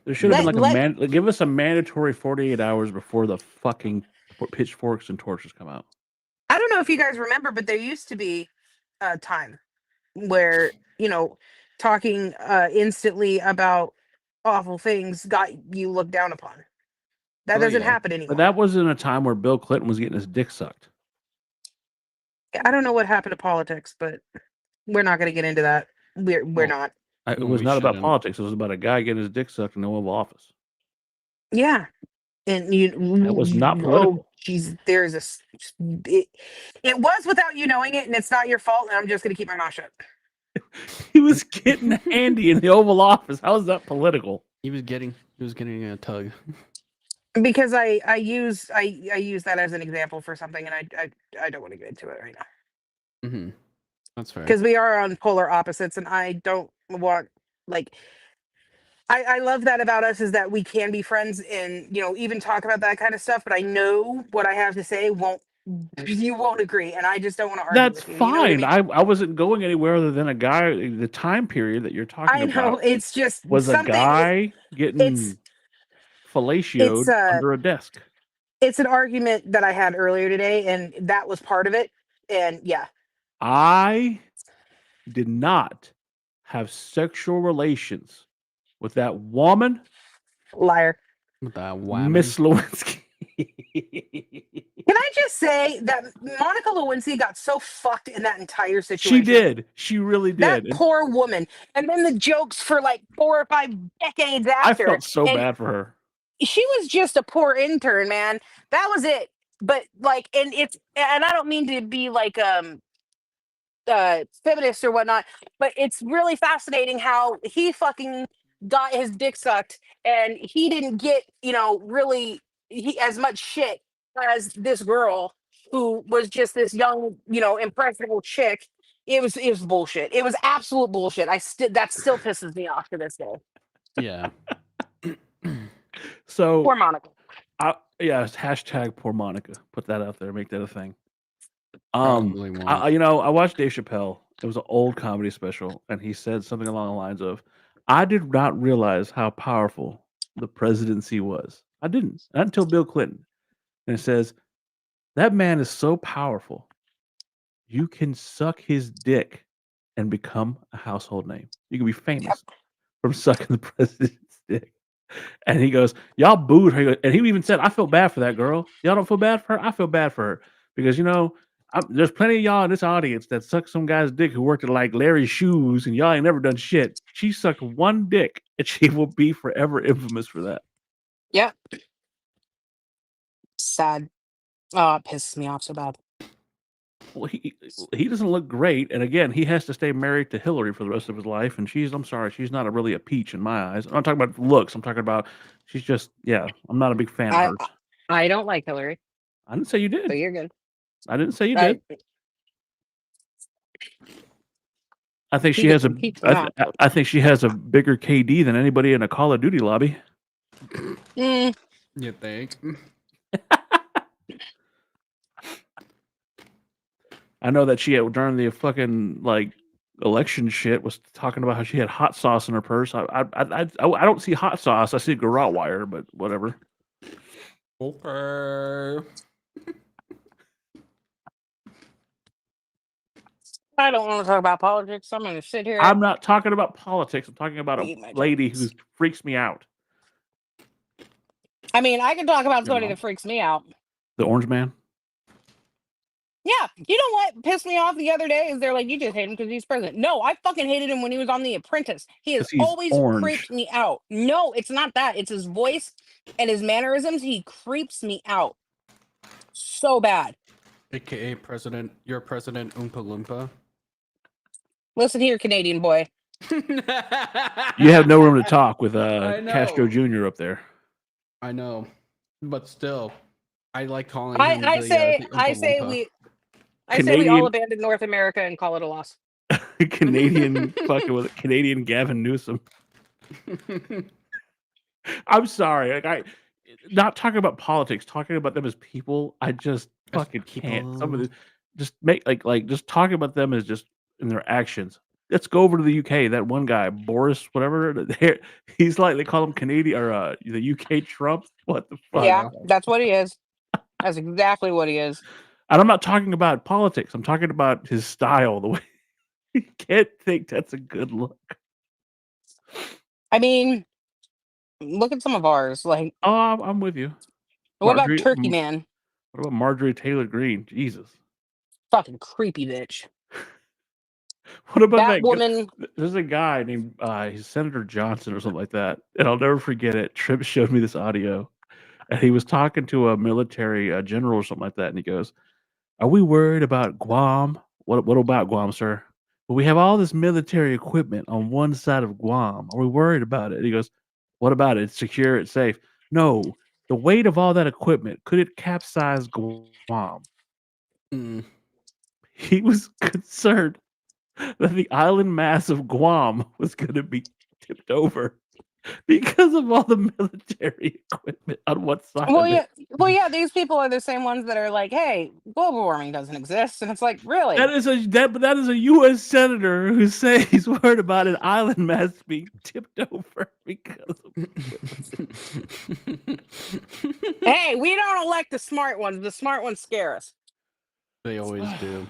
[SPEAKER 2] There should have been like give us a mandatory 48 hours before the fucking pitchforks and torches come out.
[SPEAKER 4] I don't know if you guys remember, but there used to be a time where, talking instantly about awful things got you looked down upon. That doesn't happen anymore.
[SPEAKER 2] But that was in a time where Bill Clinton was getting his dick sucked.
[SPEAKER 4] I don't know what happened to politics, but we're not going to get into that. We're not.
[SPEAKER 2] It was not about politics. It was about a guy getting his dick sucked in the Oval Office.
[SPEAKER 4] Yeah. And
[SPEAKER 2] that was not political.
[SPEAKER 4] Oh, jeez, there's it was without you knowing it, and it's not your fault, and I'm just going to keep my mouth shut.
[SPEAKER 2] He was getting handy in the Oval Office. How is that political?
[SPEAKER 3] He was getting a tug.
[SPEAKER 4] Because I use that as an example for something, and I don't want to get into it right now.
[SPEAKER 3] That's fair.
[SPEAKER 4] Because we are on polar opposites, and I don't want, like, I love that about us is that we can be friends and even talk about that kind of stuff. But I know what I have to say you won't agree, and I just don't want to argue.
[SPEAKER 2] That's
[SPEAKER 4] with you.
[SPEAKER 2] fine.
[SPEAKER 4] You know what I mean?
[SPEAKER 2] I wasn't going anywhere other than a guy. The time period that you're talking about.
[SPEAKER 4] I know it's just
[SPEAKER 2] was a guy getting fellatioed under a desk.
[SPEAKER 4] It's an argument that I had earlier today, and that was part of it. And yeah,
[SPEAKER 2] I did not have sexual relations with that woman.
[SPEAKER 4] Liar.
[SPEAKER 3] With that woman.
[SPEAKER 2] Miss Lewinsky.
[SPEAKER 4] Can I just say that Monica Lewinsky got so fucked in that entire situation?
[SPEAKER 2] She did. She really did.
[SPEAKER 4] That poor woman. And then the jokes for like 4 or 5 decades after.
[SPEAKER 2] I felt so bad for her.
[SPEAKER 4] She was just a poor intern, man. That was it. But like, and I don't mean to be like feminist or whatnot, but it's really fascinating how he fucking got his dick sucked, and he didn't get, really as much shit as this girl who was just this young, impressionable chick. It was bullshit. It was absolute bullshit. That still pisses me off to this day.
[SPEAKER 3] Yeah.
[SPEAKER 2] So
[SPEAKER 4] Poor Monica.
[SPEAKER 2] it's hashtag poor Monica. Put that out there. Make that a thing.
[SPEAKER 3] Probably won't.
[SPEAKER 2] I watched Dave Chappelle. It was an old comedy special, and he said something along the lines of, "I did not realize how powerful the presidency was. I didn't, not until Bill Clinton." And it says, "That man is so powerful. You can suck his dick and become a household name. You can be famous from sucking the president's dick." And he goes, "Y'all booed her." And he even said, "I feel bad for that girl. Y'all don't feel bad for her? I feel bad for her. Because, there's plenty of y'all in this audience that sucked some guy's dick who worked at like Larry's Shoes, and y'all ain't never done shit. She sucked one dick, and she will be forever infamous for that."
[SPEAKER 4] Yep. Sad. Oh, it pisses me off so bad.
[SPEAKER 2] Well, he doesn't look great, and again, he has to stay married to Hillary for the rest of his life. And I'm sorry, she's not really a peach in my eyes. I'm not talking about looks. I'm talking about she's just, I'm not a big fan of
[SPEAKER 4] I
[SPEAKER 2] hers.
[SPEAKER 4] I don't like Hillary,
[SPEAKER 2] I didn't say you
[SPEAKER 4] so
[SPEAKER 2] did.
[SPEAKER 4] you're good.
[SPEAKER 2] I didn't say you did. I think she
[SPEAKER 4] You
[SPEAKER 2] has
[SPEAKER 4] get
[SPEAKER 2] a.
[SPEAKER 4] some pizza now.
[SPEAKER 2] I think she has a bigger KD than anybody in a Call of Duty lobby.
[SPEAKER 4] Mm,
[SPEAKER 3] You think?
[SPEAKER 2] I know that she during the fucking like election shit was talking about how she had hot sauce in her purse. I don't see hot sauce. I see garrote wire, but whatever.
[SPEAKER 3] Okay.
[SPEAKER 4] I don't want to talk about politics. I'm going to sit here.
[SPEAKER 2] I'm not talking about politics. I'm talking about a
[SPEAKER 4] Eat my
[SPEAKER 2] lady who
[SPEAKER 4] chickens.
[SPEAKER 2] freaks me out.
[SPEAKER 4] I mean, I can talk about
[SPEAKER 2] Your
[SPEAKER 4] somebody
[SPEAKER 2] mom?
[SPEAKER 4] that freaks me out.
[SPEAKER 2] The orange man.
[SPEAKER 4] Yeah, you know what pissed me off the other day is they're like, you just hate him because he's president. No, I fucking hated him when he was on The Apprentice. He has
[SPEAKER 2] 'Cause he's
[SPEAKER 4] always
[SPEAKER 2] orange.
[SPEAKER 4] creeped me out. No, it's not that. It's his voice and his mannerisms. He creeps me out so bad.
[SPEAKER 3] AKA President, your President Oompa Loompa.
[SPEAKER 4] Listen here, Canadian boy.
[SPEAKER 2] You have no room to talk with
[SPEAKER 3] I know.
[SPEAKER 2] Castro Jr. up there.
[SPEAKER 3] I know, but still, I like calling him
[SPEAKER 4] I say
[SPEAKER 3] the Oompa Loompa.
[SPEAKER 4] we all abandon North America and call it a loss.
[SPEAKER 2] Canadian fucking with Canadian Gavin Newsom. I'm sorry. Like not talking about politics, talking about them as people. I just fucking can't. Some of the just make like just talking about them as just in their actions. Let's go over to the UK. That one guy, Boris, whatever. He's like they call him Canadian or the UK Trump. What the fuck?
[SPEAKER 4] Yeah, that's what he is. That's exactly what he is.
[SPEAKER 2] And I'm not talking about politics. I'm talking about his style. The way you can't think that's a good look.
[SPEAKER 4] I mean, look at some of ours. Like,
[SPEAKER 2] Oh, I'm with you.
[SPEAKER 4] what about Turkey Man?
[SPEAKER 2] What about Marjorie Taylor Greene? Jesus.
[SPEAKER 4] Fucking creepy bitch.
[SPEAKER 2] What about
[SPEAKER 4] That woman?
[SPEAKER 2] There's a guy named he's Senator Johnson or something like that, and I'll never forget it. Tripp showed me this audio, and he was talking to a military general or something like that, and he goes, "Are we worried about Guam? What about Guam, sir? Well, we have all this military equipment on one side of Guam. Are we worried about it?" And he goes, "What about it? It's secure. It's safe." No, the weight of all that equipment, could it capsize Guam?
[SPEAKER 3] Mm.
[SPEAKER 2] He was concerned that the island mass of Guam was going to be tipped over because of all the military equipment on one side
[SPEAKER 4] Well,
[SPEAKER 2] of
[SPEAKER 4] yeah,
[SPEAKER 2] it.
[SPEAKER 4] These people are the same ones that are like, "Hey, global warming doesn't exist," and it's like, really?
[SPEAKER 2] That is a U.S. senator who says he's worried about an island mass being tipped over because of.
[SPEAKER 4] Hey, we don't elect the smart ones. The smart ones scare us.
[SPEAKER 3] They always do.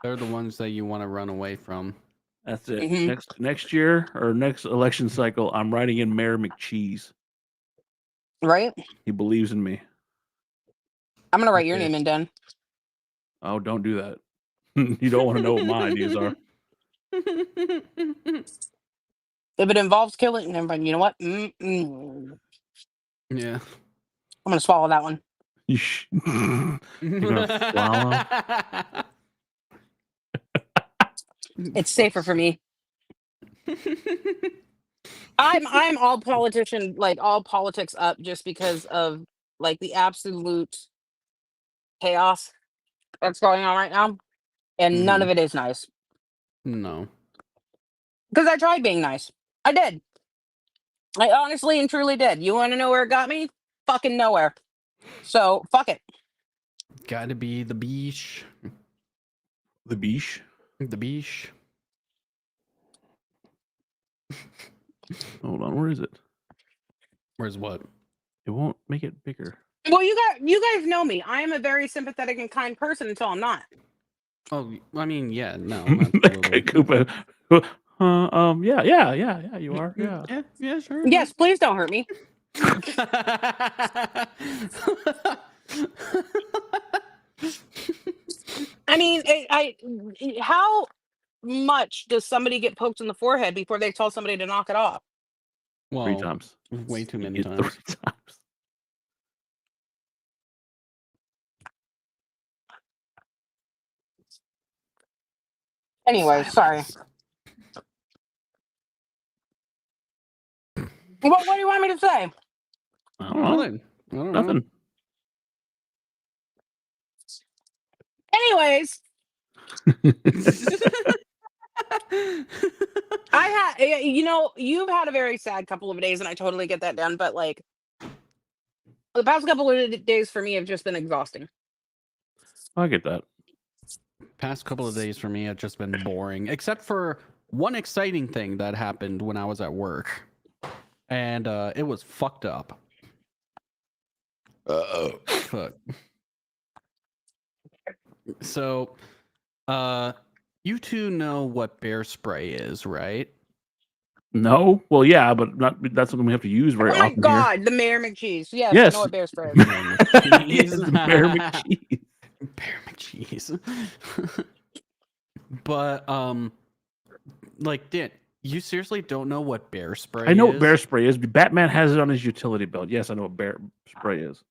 [SPEAKER 3] They're the ones that you want to run away from.
[SPEAKER 2] That's it. Next year or next election cycle, I'm writing in Mayor McCheese.
[SPEAKER 4] Right?
[SPEAKER 2] He believes in me.
[SPEAKER 4] I'm gonna write your name in, Dan.
[SPEAKER 2] Oh, don't do that. You don't want to know what my ideas are.
[SPEAKER 4] If it involves killing, never mind. You know what?
[SPEAKER 3] Yeah.
[SPEAKER 4] I'm gonna swallow that one.
[SPEAKER 2] You're gonna swallow.
[SPEAKER 4] It's safer for me. I'm all politician, like all politics up just because of like the absolute chaos that's going on right now. And none
[SPEAKER 2] Mhm.
[SPEAKER 4] of it is nice.
[SPEAKER 3] No.
[SPEAKER 4] Because I tried being nice. I did. I honestly and truly did. You want to know where it got me? Fucking nowhere. So fuck it.
[SPEAKER 3] Gotta be the beesh.
[SPEAKER 2] The beesh.
[SPEAKER 3] The beesh.
[SPEAKER 2] Hold on, where is it?
[SPEAKER 3] Where's what?
[SPEAKER 2] It won't make it bigger.
[SPEAKER 4] Well, you guys know me. I am a very sympathetic and kind person until I'm not.
[SPEAKER 3] Oh, I mean, yeah, no.
[SPEAKER 2] Okay, Koopa. Yeah, you are. Yeah.
[SPEAKER 3] Yeah, sure.
[SPEAKER 4] Yes, please don't hurt me. I mean, how much does somebody get poked in the forehead before they tell somebody to knock it off?
[SPEAKER 3] Well,
[SPEAKER 2] 3 times.
[SPEAKER 3] way too
[SPEAKER 2] You
[SPEAKER 3] many
[SPEAKER 2] get
[SPEAKER 3] times.
[SPEAKER 2] 3 times.
[SPEAKER 4] Anyway, sorry. What do you want me to say?
[SPEAKER 2] I don't know.
[SPEAKER 3] Nothing. I don't know.
[SPEAKER 2] Nothing.
[SPEAKER 4] Anyways, you've had a very sad couple of days, and I totally get that, Dan. But like, the past couple of days for me have just been exhausting.
[SPEAKER 2] I get that.
[SPEAKER 3] Past couple of days for me have just been boring, except for one exciting thing that happened when I was at work, and it was fucked up. Fuck. So, you two know what bear spray is, right?
[SPEAKER 2] No? Well, yeah, but that's something we have to use very
[SPEAKER 4] Oh my
[SPEAKER 2] often
[SPEAKER 4] god, the Mayor McCheese. Yes,
[SPEAKER 2] Yes.
[SPEAKER 4] I know what bear spray is.
[SPEAKER 2] here. Yes, the Bear McCheese.
[SPEAKER 3] Bear McCheese. But like, Dan, you seriously don't know what bear spray
[SPEAKER 2] I know
[SPEAKER 3] is?
[SPEAKER 2] what bear spray is. Batman has it on his utility belt. Yes, I know what bear spray is.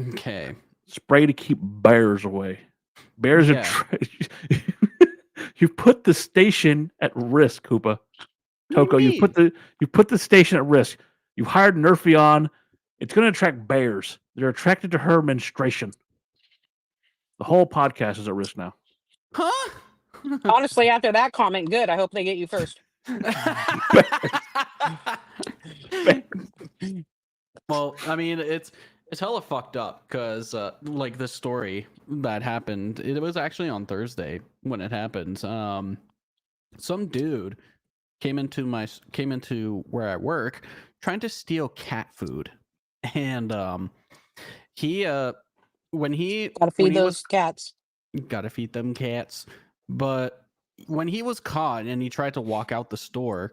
[SPEAKER 3] Okay.
[SPEAKER 2] Spray to keep bears away. Bears
[SPEAKER 3] Yeah.
[SPEAKER 2] are. You put the station at risk, Koopa. Toko, you put the station at risk. You hired Nerfy on. It's going to attract bears. They're attracted to her menstruation. The whole podcast is at risk now.
[SPEAKER 3] Huh?
[SPEAKER 4] Honestly, after that comment, good. I hope they get you first.
[SPEAKER 3] Well, I mean, it's hella fucked up because like the story that happened, it was actually on Thursday when it happened. Some dude came into where I work trying to steal cat food, and he when he
[SPEAKER 4] Gotta feed
[SPEAKER 3] when he
[SPEAKER 4] those
[SPEAKER 3] was
[SPEAKER 4] cats.
[SPEAKER 3] gotta feed them cats, but when he was caught and he tried to walk out the store,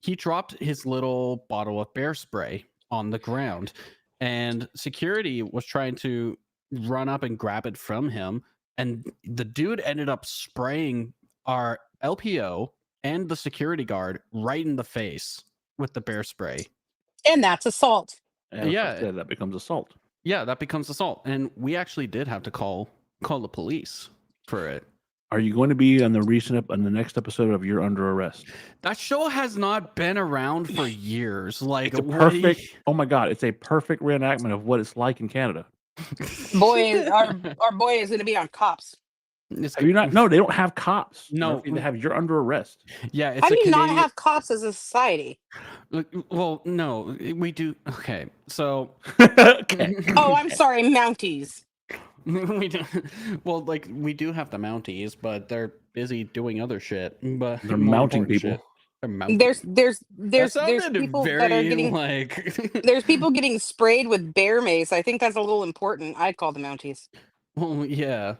[SPEAKER 3] he dropped his little bottle of bear spray on the ground, and security was trying to run up and grab it from him, and the dude ended up spraying our LPO and the security guard right in the face with the bear spray.
[SPEAKER 4] And that's assault.
[SPEAKER 2] And
[SPEAKER 3] Yeah.
[SPEAKER 2] like I said, that becomes assault.
[SPEAKER 3] Yeah, that becomes assault, and we actually did have to call the police for it.
[SPEAKER 2] Are you going to be on the next episode of You're Under Arrest?
[SPEAKER 3] That show has not been around for years. Like,
[SPEAKER 2] It's a
[SPEAKER 3] what do you-
[SPEAKER 2] perfect. Oh my god! It's a perfect reenactment of what it's like in Canada.
[SPEAKER 4] Boy, our boy is gonna be on cops.
[SPEAKER 3] It's-
[SPEAKER 2] Have you not? No, they don't have cops.
[SPEAKER 3] No.
[SPEAKER 2] They have You're Under Arrest.
[SPEAKER 3] Yeah, it's
[SPEAKER 4] How
[SPEAKER 3] a
[SPEAKER 4] do you not
[SPEAKER 3] Canadian.
[SPEAKER 4] have cops as a society?
[SPEAKER 3] Well, no, we do. Okay, so
[SPEAKER 2] Okay.
[SPEAKER 4] Oh, I'm sorry, Mounties.
[SPEAKER 3] we do. Well, like we do have the Mounties, but they're busy doing other shit. But
[SPEAKER 2] They're
[SPEAKER 3] more
[SPEAKER 2] mounting
[SPEAKER 3] important
[SPEAKER 2] people.
[SPEAKER 3] shit. They're mounting.
[SPEAKER 4] There's
[SPEAKER 3] That sounded
[SPEAKER 4] people
[SPEAKER 3] very
[SPEAKER 4] that are getting
[SPEAKER 3] like.
[SPEAKER 4] there's people getting sprayed with bear mace. I think that's a little important. I'd call the Mounties.
[SPEAKER 3] Well, yeah.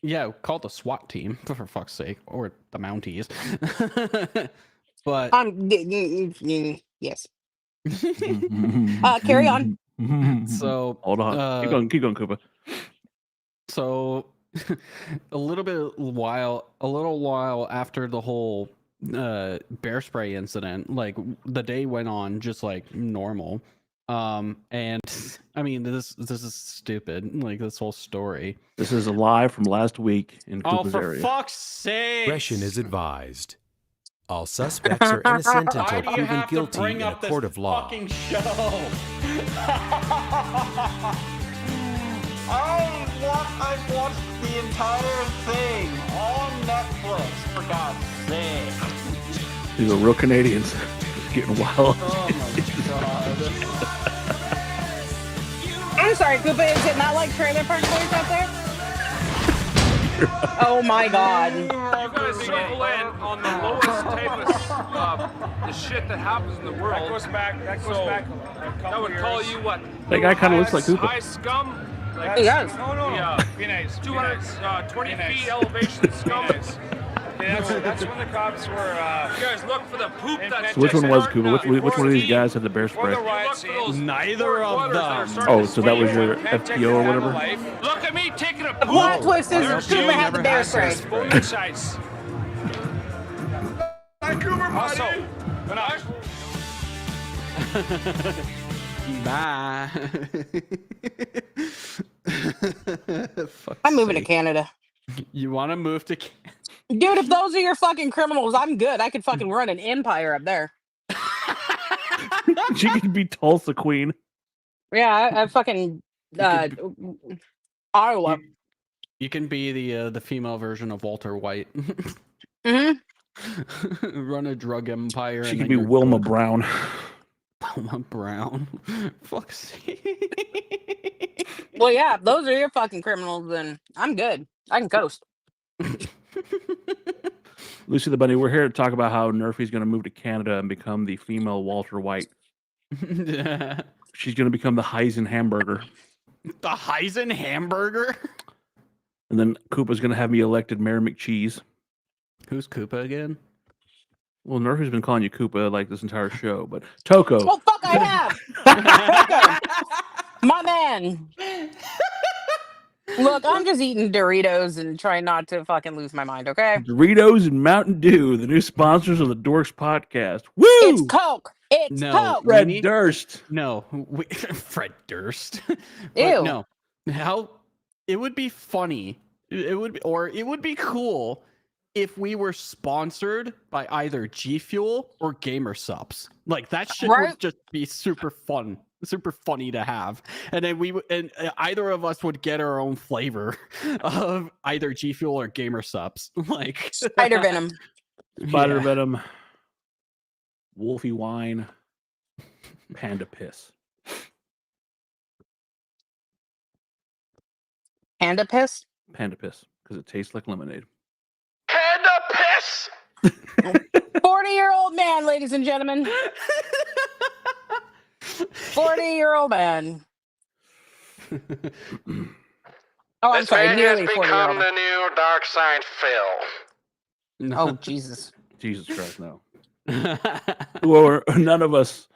[SPEAKER 3] Yeah, call the SWAT team for fuck's sake, or the Mounties. But
[SPEAKER 4] Yes. Carry on.
[SPEAKER 3] so
[SPEAKER 2] Hold on. Keep going, Koopa.
[SPEAKER 3] so a little while after the whole bear spray incident, like the day went on just like normal. And I mean, this is stupid. Like this whole story.
[SPEAKER 2] This is a lie from last week in
[SPEAKER 3] Oh,
[SPEAKER 2] Cooper's
[SPEAKER 3] for
[SPEAKER 2] area.
[SPEAKER 3] fuck's sake!
[SPEAKER 6] Discretion is advised. All suspects are innocent
[SPEAKER 3] Why
[SPEAKER 6] until
[SPEAKER 3] do you
[SPEAKER 6] proven
[SPEAKER 3] have to
[SPEAKER 6] guilty
[SPEAKER 3] bring
[SPEAKER 6] in a
[SPEAKER 3] up this
[SPEAKER 6] court of law.
[SPEAKER 3] fucking show? I've watched the entire thing on Netflix, for God's sake.
[SPEAKER 2] These are real Canadians. Just getting wild.
[SPEAKER 3] Oh my god.
[SPEAKER 4] I'm sorry, Koopa. Is it not like Trailer Park Boys out there? Oh my god.
[SPEAKER 7] You guys settle in on the lowest type of the shit that happens in the world. That goes back. That would call you what?
[SPEAKER 2] That guy kind of looks like Cooper.
[SPEAKER 7] High scum. Like
[SPEAKER 4] He does.
[SPEAKER 7] the,
[SPEAKER 8] Be nice.
[SPEAKER 7] 220 feet elevation scum.
[SPEAKER 8] That's when the cops were.
[SPEAKER 7] You guys look for the poop that's
[SPEAKER 2] So which
[SPEAKER 7] just
[SPEAKER 2] one was
[SPEAKER 7] starting
[SPEAKER 2] Cooper?
[SPEAKER 7] to
[SPEAKER 2] Which one of these
[SPEAKER 7] steam.
[SPEAKER 2] guys had the bear
[SPEAKER 8] Before the
[SPEAKER 2] spray?
[SPEAKER 8] riot
[SPEAKER 7] Look for those
[SPEAKER 8] scene.
[SPEAKER 3] Neither of
[SPEAKER 7] waters that are
[SPEAKER 3] them.
[SPEAKER 7] starting
[SPEAKER 2] Oh,
[SPEAKER 7] to
[SPEAKER 2] so that was
[SPEAKER 7] steam.
[SPEAKER 2] your FPO or whatever?
[SPEAKER 7] Look at me taking a
[SPEAKER 4] The plot
[SPEAKER 7] poop.
[SPEAKER 4] twist is
[SPEAKER 7] There's
[SPEAKER 4] Koopa
[SPEAKER 7] you
[SPEAKER 4] had the
[SPEAKER 3] never
[SPEAKER 4] bear
[SPEAKER 3] had
[SPEAKER 4] spray.
[SPEAKER 7] Bonus ice. Also, when I
[SPEAKER 3] Bye.
[SPEAKER 4] I'm moving to Canada.
[SPEAKER 3] You want to move to?
[SPEAKER 4] Dude, if those are your fucking criminals, I'm good. I could fucking run an empire up there.
[SPEAKER 2] She could be Tulsa Queen.
[SPEAKER 4] Yeah, I fucking Iowa.
[SPEAKER 3] You can be the female version of Walter White.
[SPEAKER 4] hmm
[SPEAKER 3] Run a drug empire.
[SPEAKER 2] She
[SPEAKER 3] and
[SPEAKER 2] could
[SPEAKER 3] then
[SPEAKER 2] be
[SPEAKER 3] you're
[SPEAKER 2] Wilma
[SPEAKER 3] good.
[SPEAKER 2] Brown.
[SPEAKER 3] Wilma Brown. Fuck's sake.
[SPEAKER 4] Well, yeah, if those are your fucking criminals, then I'm good. I can coast.
[SPEAKER 2] Lucy the Bunny, we're here to talk about how Nerfy's going to move to Canada and become the female Walter White.
[SPEAKER 3] The
[SPEAKER 2] She's going to become the Heisen hamburger.
[SPEAKER 3] Heisen hamburger.
[SPEAKER 2] And then Koopa's going to have me elected Mayor McCheese.
[SPEAKER 3] Who's Koopa again?
[SPEAKER 2] Well, Nerfy's been calling you Koopa like this entire show, but Toko.
[SPEAKER 4] Oh, fuck, I have. My man. Look, I'm just eating Doritos and trying not to fucking lose my mind, okay?
[SPEAKER 2] Doritos and Mountain Dew, the new sponsors of the Dorks podcast. Woo!
[SPEAKER 4] It's Coke. It's
[SPEAKER 3] No.
[SPEAKER 4] Coke.
[SPEAKER 2] Fred
[SPEAKER 3] We need-
[SPEAKER 2] Durst.
[SPEAKER 3] No, Fred Durst. But
[SPEAKER 4] Ew.
[SPEAKER 3] No, how it would be funny. It would be cool if we were sponsored by either G Fuel or Gamer Subs. Like that shit
[SPEAKER 4] Right?
[SPEAKER 3] would just be super fun, super funny to have. And then either of us would get our own flavor of either G Fuel or Gamer Subs. Like
[SPEAKER 4] Spider Venom.
[SPEAKER 2] Spider
[SPEAKER 3] Yeah.
[SPEAKER 2] Venom. Wolfie Wine. Panda Piss.
[SPEAKER 4] Panda piss?
[SPEAKER 2] Panda Piss. Because it tastes like lemonade.
[SPEAKER 5] Panda piss!
[SPEAKER 4] 40-year-old man, ladies and gentlemen. 40-year-old man. Oh, I'm
[SPEAKER 5] This
[SPEAKER 4] sorry,
[SPEAKER 5] man
[SPEAKER 4] nearly
[SPEAKER 5] has
[SPEAKER 4] 40 year
[SPEAKER 5] become
[SPEAKER 4] old.
[SPEAKER 5] the new Dark Side Phil.
[SPEAKER 3] No.
[SPEAKER 4] Oh, Jesus.
[SPEAKER 2] Jesus Christ, no. Or none of us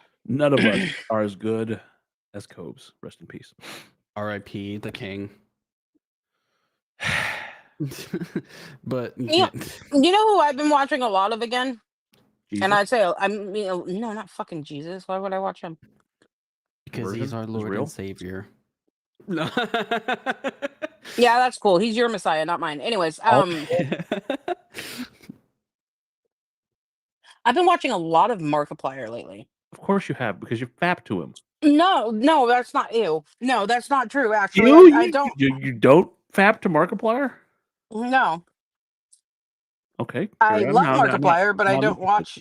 [SPEAKER 2] are as good as Cobes. Rest in peace.
[SPEAKER 3] R.I.P. the king. But
[SPEAKER 4] Yeah. You know who I've been watching a lot of again?
[SPEAKER 2] Jesus.
[SPEAKER 4] And I'd say, no, not fucking Jesus. Why would I watch him?
[SPEAKER 3] because
[SPEAKER 2] Virgin
[SPEAKER 3] he's our
[SPEAKER 2] is
[SPEAKER 3] Lord
[SPEAKER 2] real?
[SPEAKER 3] and Savior. No.
[SPEAKER 4] Yeah, that's cool. He's your Messiah, not mine. Anyways,
[SPEAKER 2] Oh.
[SPEAKER 4] I've been watching a lot of Markiplier lately.
[SPEAKER 2] Of course you have, because you fap to him.
[SPEAKER 4] No, that's not ew. No, that's not true. Actually,
[SPEAKER 2] You,
[SPEAKER 4] I don't.
[SPEAKER 2] You don't fap to Markiplier?
[SPEAKER 4] No,
[SPEAKER 2] Okay.
[SPEAKER 4] I
[SPEAKER 2] carry on.
[SPEAKER 4] love
[SPEAKER 2] Now- now-
[SPEAKER 4] Markiplier, but I
[SPEAKER 2] now-
[SPEAKER 4] don't watch.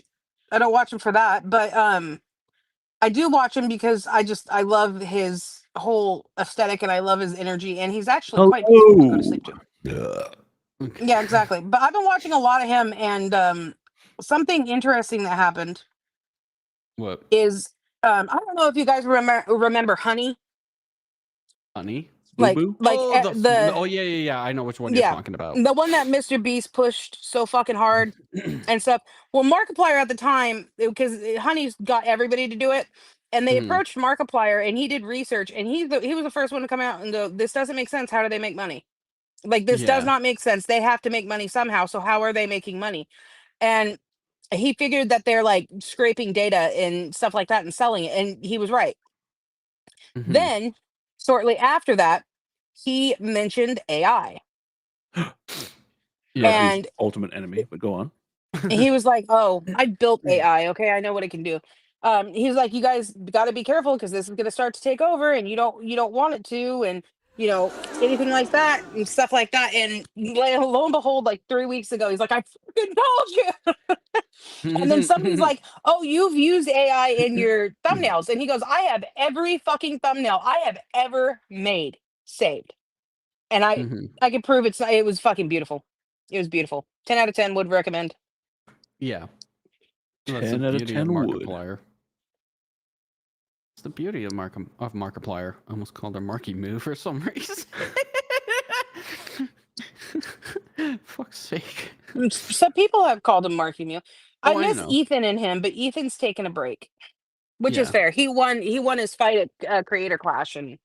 [SPEAKER 4] I don't watch him for that. But I do watch him because I love his whole aesthetic and I love his energy, and he's actually quite peaceful to go to sleep to. Yeah, exactly. But I've been watching a lot of him, and something interesting that happened
[SPEAKER 3] What?
[SPEAKER 4] is I don't know if you guys remember Honey,
[SPEAKER 3] Honey?
[SPEAKER 4] like
[SPEAKER 2] Boo-boo?
[SPEAKER 3] Oh, yeah. I know which one
[SPEAKER 4] Yeah.
[SPEAKER 3] you're talking about.
[SPEAKER 4] the one that Mr. Beast pushed so fucking hard and stuff. Well, Markiplier at the time, because Honey's got everybody to do it, and they
[SPEAKER 3] Mhm.
[SPEAKER 4] approached Markiplier, and he did research, and he was the first one to come out and go, "This doesn't make sense. How do they make money? Like this does
[SPEAKER 3] Yeah.
[SPEAKER 4] not make sense. They have to make money somehow. So how are they making money?" And he figured that they're like scraping data and stuff like that and selling it, and he was right.
[SPEAKER 3] Mhm.
[SPEAKER 4] Then, shortly after that, he mentioned AI.
[SPEAKER 3] Yeah.
[SPEAKER 4] And
[SPEAKER 2] ultimate enemy, but go on.
[SPEAKER 4] he was like, "Oh, I built AI. Okay, I know what it can do." He's like, "You guys got to be careful because this is going to start to take over, and you don't want it to, and anything like that and stuff like that." And lo and behold, like 3 weeks ago, he's like, "I fucking told you." And then somebody's like, "Oh, you've used AI in your thumbnails," and he goes, "I have every fucking thumbnail I have ever made saved, and
[SPEAKER 3] Mhm.
[SPEAKER 4] I can prove it was fucking beautiful. It was beautiful. 10 out of 10 would recommend."
[SPEAKER 3] Yeah. That's the
[SPEAKER 2] 10 out of
[SPEAKER 3] beauty of
[SPEAKER 2] 10 would.
[SPEAKER 3] Markiplier. It's the beauty of Markiplier. I almost called her Marky Moo for some reason. Fuck's sake.
[SPEAKER 4] Some people have called him Marky Mew. I
[SPEAKER 3] Oh, I
[SPEAKER 4] miss
[SPEAKER 3] know.
[SPEAKER 4] Ethan in him, but Ethan's taking a break, which is
[SPEAKER 3] Yeah.
[SPEAKER 4] fair. He won his fight at Creator Clash, and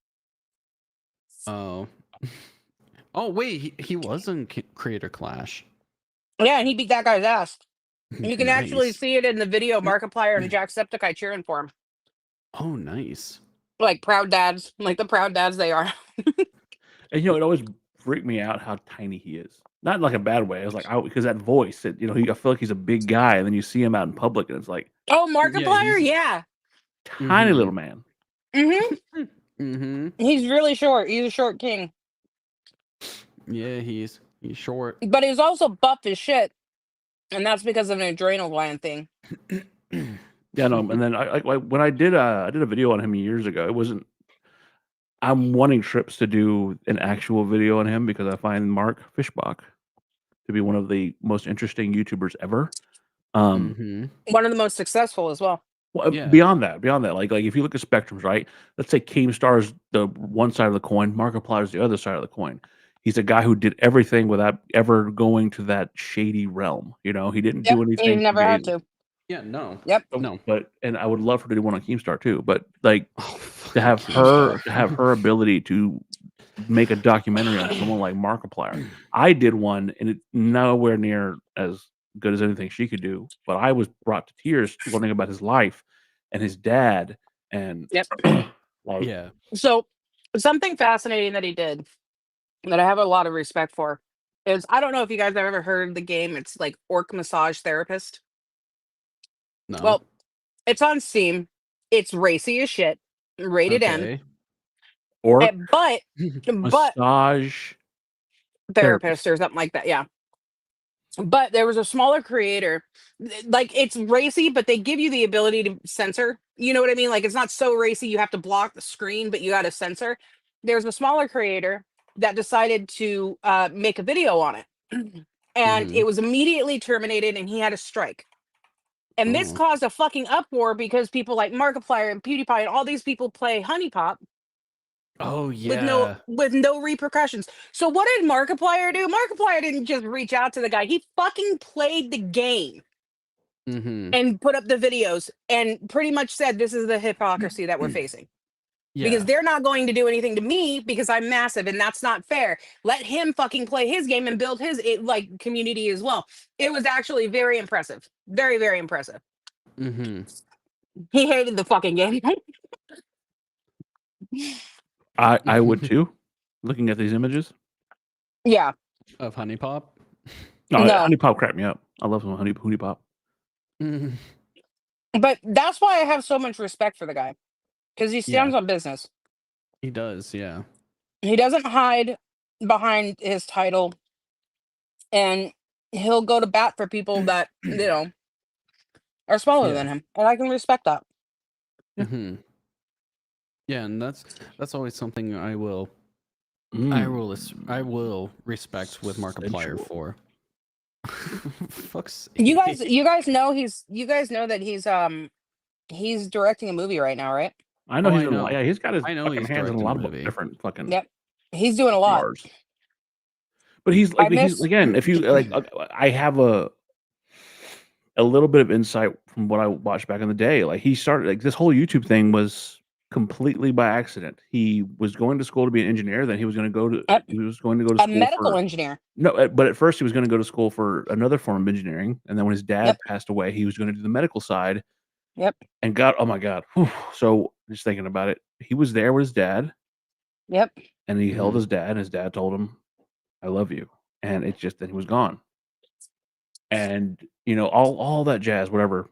[SPEAKER 3] Oh. Oh wait, he was in Creator Clash.
[SPEAKER 4] yeah, and he beat that guy's ass. You can actually
[SPEAKER 3] Nice.
[SPEAKER 4] see it in the video. Markiplier and Jacksepticeye cheering for him,
[SPEAKER 3] Oh, nice.
[SPEAKER 4] like proud dads, like the proud dads they are.
[SPEAKER 2] And it always freaked me out how tiny he is. Not in like a bad way. I was like, because that voice, I feel like he's a big guy, and then you see him out in public, and it's like
[SPEAKER 4] Oh,
[SPEAKER 3] Yeah,
[SPEAKER 4] Markiplier, yeah.
[SPEAKER 2] tiny little man.
[SPEAKER 3] Mm-hmm.
[SPEAKER 4] He's really short. He's a short king,
[SPEAKER 3] Yeah, he's short.
[SPEAKER 4] but he's also buff as shit, and that's because of an adrenal gland thing.
[SPEAKER 2] Yeah, no. And then when I did a video on him years ago, it wasn't. I'm wanting Trips to do an actual video on him because I find Mark Fishbach to be one of the most interesting YouTubers ever.
[SPEAKER 3] Mm-hmm.
[SPEAKER 4] One of the most successful as well.
[SPEAKER 2] Well,
[SPEAKER 3] Yeah.
[SPEAKER 2] beyond that, like if you look at spectrums, right? Let's say Keemstar's the one side of the coin, Markiplier's the other side of the coin. He's a guy who did everything without ever going to that shady realm. He didn't
[SPEAKER 4] Yep,
[SPEAKER 2] do
[SPEAKER 4] he
[SPEAKER 2] anything.
[SPEAKER 4] never had to.
[SPEAKER 3] Yeah, no.
[SPEAKER 4] Yep.
[SPEAKER 3] No.
[SPEAKER 2] And I would love for her to do one on Keemstar too. But like
[SPEAKER 3] Oh,
[SPEAKER 2] to have
[SPEAKER 3] Keemstar.
[SPEAKER 2] her ability to make a documentary on someone like Markiplier. I did one, and it's nowhere near as good as anything she could do. But I was brought to tears learning about his life and his dad, and
[SPEAKER 4] Yep.
[SPEAKER 2] like
[SPEAKER 3] Yeah.
[SPEAKER 4] So something fascinating that he did that I have a lot of respect for is, I don't know if you guys have ever heard the game. It's like Orc Massage Therapist.
[SPEAKER 3] No.
[SPEAKER 4] Well, it's on Steam. It's racy as shit, rated M.
[SPEAKER 3] Okay.
[SPEAKER 2] or
[SPEAKER 4] But
[SPEAKER 2] massage
[SPEAKER 4] therapist or something like that. Yeah. But there was a smaller creator. Like, it's racy, but they give you the ability to censor. You know what I mean? Like, it's not so racy you have to block the screen, but you got to censor. There's a smaller creator that decided to make a video on it. And it was immediately terminated, and he had a strike. And this
[SPEAKER 3] Oh.
[SPEAKER 4] caused a fucking uproar because people like Markiplier and PewDiePie and all these people play Honey Pop
[SPEAKER 3] Oh yeah.
[SPEAKER 4] with no repercussions. So what did Markiplier do? Markiplier didn't just reach out to the guy. He fucking played the game
[SPEAKER 3] Mm-hmm.
[SPEAKER 4] and put up the videos and pretty much said, this is the hypocrisy that we're facing.
[SPEAKER 3] Yeah.
[SPEAKER 4] Because they're not going to do anything to me because I'm massive, and that's not fair. Let him fucking play his game and build his community as well. It was actually very impressive. Very, very impressive.
[SPEAKER 3] Mm-hmm.
[SPEAKER 4] He hated the fucking game.
[SPEAKER 2] I would too. Looking at these images,
[SPEAKER 4] Yeah.
[SPEAKER 3] Of Honey Pop.
[SPEAKER 2] no,
[SPEAKER 4] No.
[SPEAKER 2] Honey Pop cracked me up. I love some Honey Pop.
[SPEAKER 3] Mm-hmm.
[SPEAKER 4] But that's why I have so much respect for the guy. Because he stands on business.
[SPEAKER 3] He does, yeah.
[SPEAKER 4] He doesn't hide behind his title. And he'll go to bat for people that, are smaller than him. And I can respect that.
[SPEAKER 3] Mm-hmm. Yeah, and that's always something I will respect with Markiplier
[SPEAKER 2] Sensual.
[SPEAKER 3] for. Fuck's
[SPEAKER 4] You guys know that he's directing a movie right now, right?
[SPEAKER 2] I know
[SPEAKER 3] Oh,
[SPEAKER 2] he's
[SPEAKER 3] I
[SPEAKER 2] in,
[SPEAKER 3] know.
[SPEAKER 2] yeah, he's got his
[SPEAKER 3] I know
[SPEAKER 2] fucking
[SPEAKER 3] he's
[SPEAKER 2] hands in a
[SPEAKER 3] directing
[SPEAKER 2] lot
[SPEAKER 3] a
[SPEAKER 2] of
[SPEAKER 3] movie.
[SPEAKER 2] different fucking
[SPEAKER 4] Yep. He's doing a lot.
[SPEAKER 2] stars. But he's again, if you I have a little bit of insight from what I watched back in the day. Like, he started this whole YouTube thing was completely by accident. He was going to school to be an engineer. Then he was going to go to
[SPEAKER 4] A
[SPEAKER 2] school
[SPEAKER 4] medical
[SPEAKER 2] for
[SPEAKER 4] engineer.
[SPEAKER 2] no, but at first he was going to go to school for another form of engineering. And then when his dad passed away, he was going to do the medical side.
[SPEAKER 4] Yep.
[SPEAKER 2] And oh my God. Whew. So Just thinking about it. He was there with his dad,
[SPEAKER 4] Yep.
[SPEAKER 2] and he held his dad, and his dad told him, "I love you," and it just then he was gone. And all that jazz, whatever.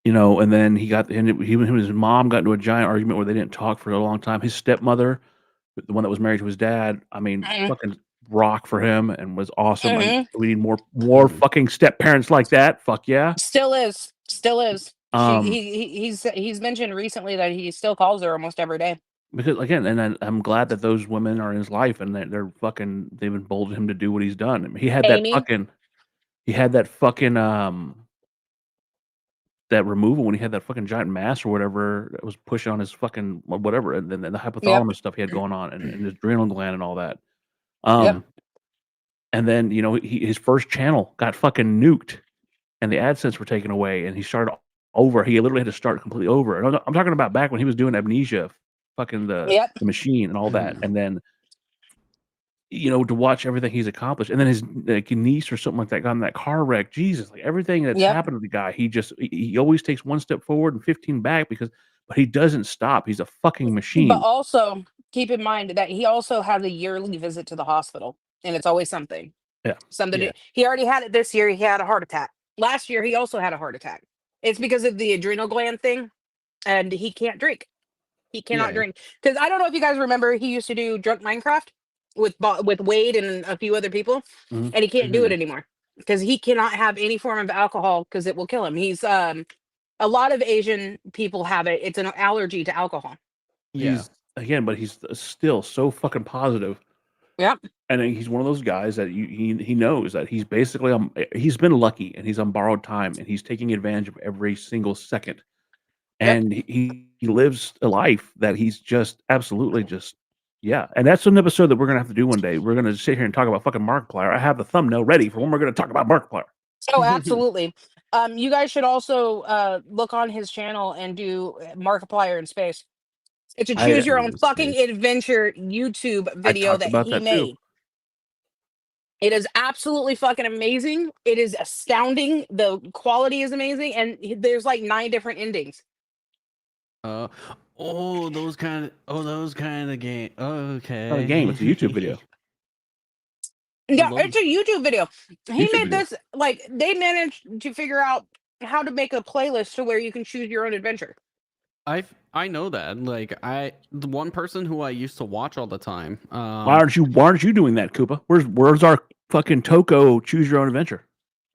[SPEAKER 2] And then he and his mom got into a giant argument where they didn't talk for a long time. His stepmother, the one that was married to his dad, I mean, fucking rock for him and was awesome. And we need more fucking step parents like that. Fuck yeah.
[SPEAKER 4] Still is. He's mentioned recently that he still calls her almost every day.
[SPEAKER 2] Because again, and I'm glad that those women are in his life and that they've emboldened him to do what he's done. I mean, he had that fucking that removal when he had that fucking giant mass or whatever that was pushing on his fucking whatever, and then the hypothalamus stuff he had going on, and his adrenal gland and all that. And then his first channel got fucking nuked, and the AdSense were taken away, and he started over. He literally had to start completely over. And I'm talking about back when he was doing Amnesia, fucking the machine and all that, and then to watch everything he's accomplished, and then his niece or something like that got in that car wreck. Jesus, like everything that's happened to the guy, he always takes one step forward and 15 back but he doesn't stop. He's a fucking machine.
[SPEAKER 4] But also keep in mind that he also has a yearly visit to the hospital, and it's always something.
[SPEAKER 2] Yeah,
[SPEAKER 4] something. He already had it this year. He had a heart attack. Last year, he also had a heart attack. It's because of the adrenal gland thing, and he can't drink. He cannot drink because I don't know if you guys remember. He used to do Drunk Minecraft with Wade and a few other people, and he can't do it anymore because he cannot have any form of alcohol because it will kill him. He's a lot of Asian people have it. It's an allergy to alcohol.
[SPEAKER 2] But he's still so fucking positive.
[SPEAKER 4] Yep.
[SPEAKER 2] And he's one of those guys that he knows that he's basically he's been lucky and he's on borrowed time and he's taking advantage of every single second. And he lives a life that he's just absolutely just. Yeah, and that's an episode that we're gonna have to do one day. We're gonna sit here and talk about fucking Markiplier. I have the thumbnail ready for when we're gonna talk about Markiplier.
[SPEAKER 4] Oh, absolutely. You guys should also look on his channel and do Markiplier in space. It's a choose your own fucking adventure YouTube video that he made. Too. It is absolutely fucking amazing. It is astounding. The quality is amazing, and there's like 9 different endings.
[SPEAKER 3] Those kind of game. Okay.
[SPEAKER 2] Not a game, it's a YouTube video.
[SPEAKER 4] Yeah, it's a YouTube video. He made this, like, they managed to figure out how to make a playlist to where you can choose your own adventure.
[SPEAKER 3] I know that. Like, the one person who I used to watch all the time.
[SPEAKER 2] Why aren't you doing that, Koopa? Where's our fucking Toko choose your own adventure?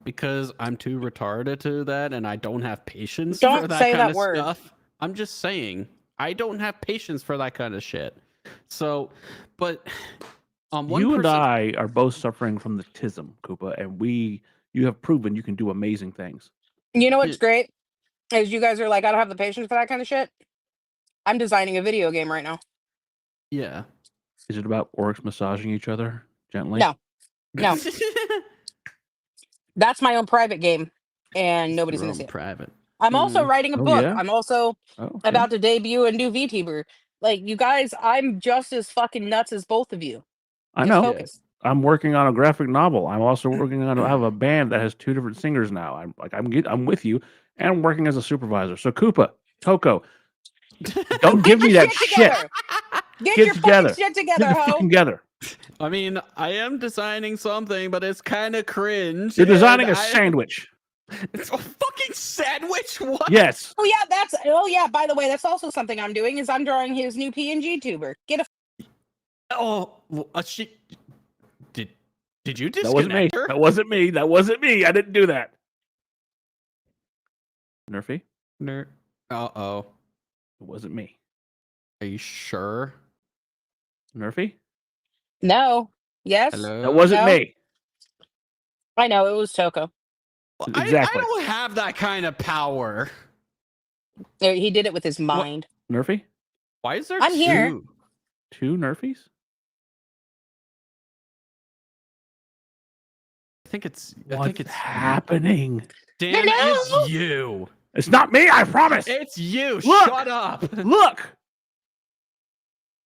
[SPEAKER 3] Because I'm too retarded to that, and I don't have patience for that kind of stuff. I'm just saying, I don't have patience for that kind of shit. So, but
[SPEAKER 2] and I are both suffering from the tism, Koopa, and you have proven you can do amazing things.
[SPEAKER 4] You know what's great? Is you guys are like, I don't have the patience for that kind of shit. I'm designing a video game right now.
[SPEAKER 3] Yeah.
[SPEAKER 2] Is it about orcs massaging each other gently?
[SPEAKER 4] No. That's my own private game, and nobody's going to see it.
[SPEAKER 3] Private.
[SPEAKER 4] I'm also writing a book.
[SPEAKER 2] Yeah?
[SPEAKER 4] I'm also about to debut and do VTuber. Like, you guys, I'm just as fucking nuts as both of you.
[SPEAKER 2] I know. Focus. I'm working on a graphic novel. I'm also working on. I have a band that has 2 different singers now. I'm with you, and I'm working as a supervisor. So Koopa, Toko, don't give me that shit.
[SPEAKER 4] Get your fucking shit together, ho.
[SPEAKER 2] Together.
[SPEAKER 3] I mean, I am designing something, but it's kind of cringe.
[SPEAKER 2] You're designing a sandwich.
[SPEAKER 3] It's a fucking sandwich. What?
[SPEAKER 2] Yes.
[SPEAKER 4] Oh yeah. By the way, that's also something I'm doing. Is I'm drawing his new PNG tuber. Get a.
[SPEAKER 3] Did you disconnect her?
[SPEAKER 2] That wasn't me. I didn't do that. Nerfy?
[SPEAKER 3] Uh-oh.
[SPEAKER 2] It wasn't me.
[SPEAKER 3] Are you sure?
[SPEAKER 2] Nerfy?
[SPEAKER 4] No. Yes.
[SPEAKER 3] Hello?
[SPEAKER 2] That wasn't me.
[SPEAKER 4] I know, it was Toko.
[SPEAKER 3] Well,
[SPEAKER 2] exactly.
[SPEAKER 3] I don't have that kind of power.
[SPEAKER 4] He did it with his mind.
[SPEAKER 2] Nerfy?
[SPEAKER 3] Why is there
[SPEAKER 4] I'm here.
[SPEAKER 2] 2 Nerfies?
[SPEAKER 3] I think it's
[SPEAKER 2] happening.
[SPEAKER 3] Dan, it's you.
[SPEAKER 2] It's not me, I promise.
[SPEAKER 3] It's you.
[SPEAKER 2] Look,
[SPEAKER 3] shut up.
[SPEAKER 2] Look.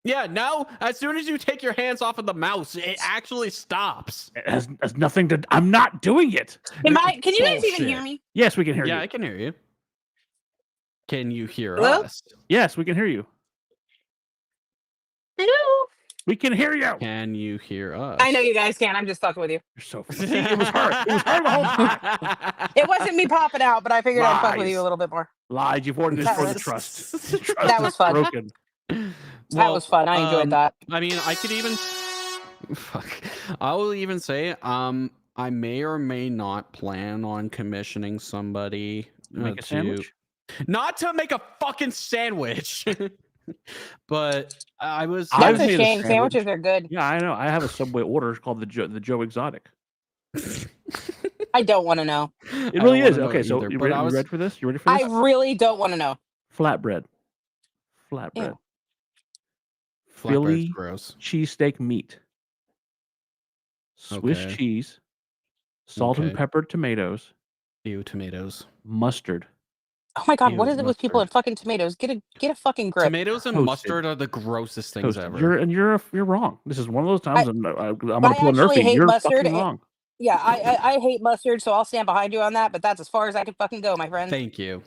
[SPEAKER 3] Yeah, now as soon as you take your hands off of the mouse, it actually stops.
[SPEAKER 2] It has nothing to. I'm not doing it.
[SPEAKER 4] Can you guys even hear me?
[SPEAKER 2] Yes, we can hear you.
[SPEAKER 3] Yeah, I can hear you. Can you hear
[SPEAKER 4] Hello?
[SPEAKER 3] us?
[SPEAKER 2] Yes, we can hear you.
[SPEAKER 4] Hello.
[SPEAKER 2] We can hear you.
[SPEAKER 3] Can you hear us?
[SPEAKER 4] I know you guys can. I'm just fucking with you.
[SPEAKER 2] You're so. See, it was her. It was her the whole time.
[SPEAKER 4] It wasn't me popping out, but I figured I'd fuck with
[SPEAKER 2] Lies.
[SPEAKER 4] you a little bit more.
[SPEAKER 2] Lied. You've already
[SPEAKER 4] That
[SPEAKER 2] destroyed the
[SPEAKER 4] was-
[SPEAKER 2] trust. The trust
[SPEAKER 4] That
[SPEAKER 2] is
[SPEAKER 4] was fun.
[SPEAKER 2] broken.
[SPEAKER 4] That was fun. I enjoyed that.
[SPEAKER 3] I mean, I could even. Fuck. I will even say, I may or may not plan on commissioning somebody
[SPEAKER 2] Make a sandwich.
[SPEAKER 3] not to make a fucking sandwich, but I was.
[SPEAKER 2] I've
[SPEAKER 4] That's a
[SPEAKER 2] made a
[SPEAKER 4] shame.
[SPEAKER 2] sandwich.
[SPEAKER 4] Sandwiches are good.
[SPEAKER 2] Yeah, I know. I have a Subway order called the Joe Exotic.
[SPEAKER 4] I don't want to know.
[SPEAKER 2] It really is. Okay, so
[SPEAKER 3] either,
[SPEAKER 2] you
[SPEAKER 3] but
[SPEAKER 2] ready,
[SPEAKER 3] I was-
[SPEAKER 2] you ready for this? You ready for
[SPEAKER 4] I
[SPEAKER 2] this?
[SPEAKER 4] really don't want to know.
[SPEAKER 2] Flatbread.
[SPEAKER 4] Ew.
[SPEAKER 2] Philly
[SPEAKER 3] gross.
[SPEAKER 2] cheesesteak meat. Swiss
[SPEAKER 3] Okay.
[SPEAKER 2] cheese. Salt and
[SPEAKER 3] Okay.
[SPEAKER 2] pepper tomatoes.
[SPEAKER 3] Ew, tomatoes.
[SPEAKER 2] Mustard.
[SPEAKER 4] Oh my god,
[SPEAKER 3] Ew,
[SPEAKER 4] what is it with people
[SPEAKER 3] mustard.
[SPEAKER 4] and fucking tomatoes? Get a fucking grip.
[SPEAKER 3] Tomatoes and
[SPEAKER 2] Toasted.
[SPEAKER 3] mustard are the grossest things
[SPEAKER 2] Toasted.
[SPEAKER 3] ever.
[SPEAKER 2] You're wrong. This is one of those times I'm going to
[SPEAKER 4] I
[SPEAKER 2] pull a
[SPEAKER 4] actually
[SPEAKER 2] Nerfy.
[SPEAKER 4] hate
[SPEAKER 2] You're
[SPEAKER 4] mustard
[SPEAKER 2] fucking
[SPEAKER 4] and-
[SPEAKER 2] wrong.
[SPEAKER 4] Yeah, I hate mustard, so I'll stand behind you on that. But that's as far as I can fucking go, my friend.
[SPEAKER 3] Thank you.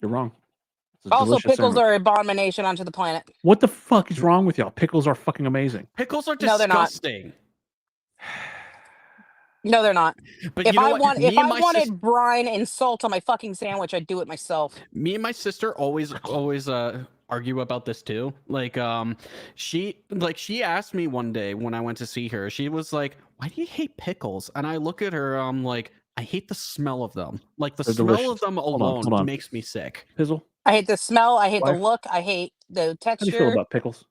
[SPEAKER 2] You're wrong. It's a
[SPEAKER 4] Also,
[SPEAKER 2] delicious
[SPEAKER 4] pickles
[SPEAKER 2] sandwich.
[SPEAKER 4] are an abomination onto the planet.
[SPEAKER 2] What the fuck is wrong with y'all? Pickles are fucking amazing.
[SPEAKER 3] Pickles are
[SPEAKER 4] No, they're not.
[SPEAKER 3] disgusting.
[SPEAKER 4] No, they're not.
[SPEAKER 3] But
[SPEAKER 4] If
[SPEAKER 3] you know
[SPEAKER 4] I
[SPEAKER 3] what?
[SPEAKER 4] want,
[SPEAKER 3] Me
[SPEAKER 4] if
[SPEAKER 3] and
[SPEAKER 4] I
[SPEAKER 3] my
[SPEAKER 4] wanted
[SPEAKER 3] sis-
[SPEAKER 4] brine and salt on my fucking sandwich, I'd do it myself.
[SPEAKER 3] me and my sister always argue about this too. Like she asked me one day when I went to see her, she was like, "Why do you hate pickles?" And I look at her, I'm like, I hate the smell of them. Like the
[SPEAKER 2] They're
[SPEAKER 3] smell
[SPEAKER 2] delicious.
[SPEAKER 3] of them
[SPEAKER 2] Hold
[SPEAKER 3] alone
[SPEAKER 2] on.
[SPEAKER 3] makes me sick.
[SPEAKER 2] Pizzle.
[SPEAKER 4] I hate the smell. I hate the
[SPEAKER 2] Wife?
[SPEAKER 4] look. I hate the
[SPEAKER 2] How do you feel
[SPEAKER 4] texture.
[SPEAKER 2] about pickles?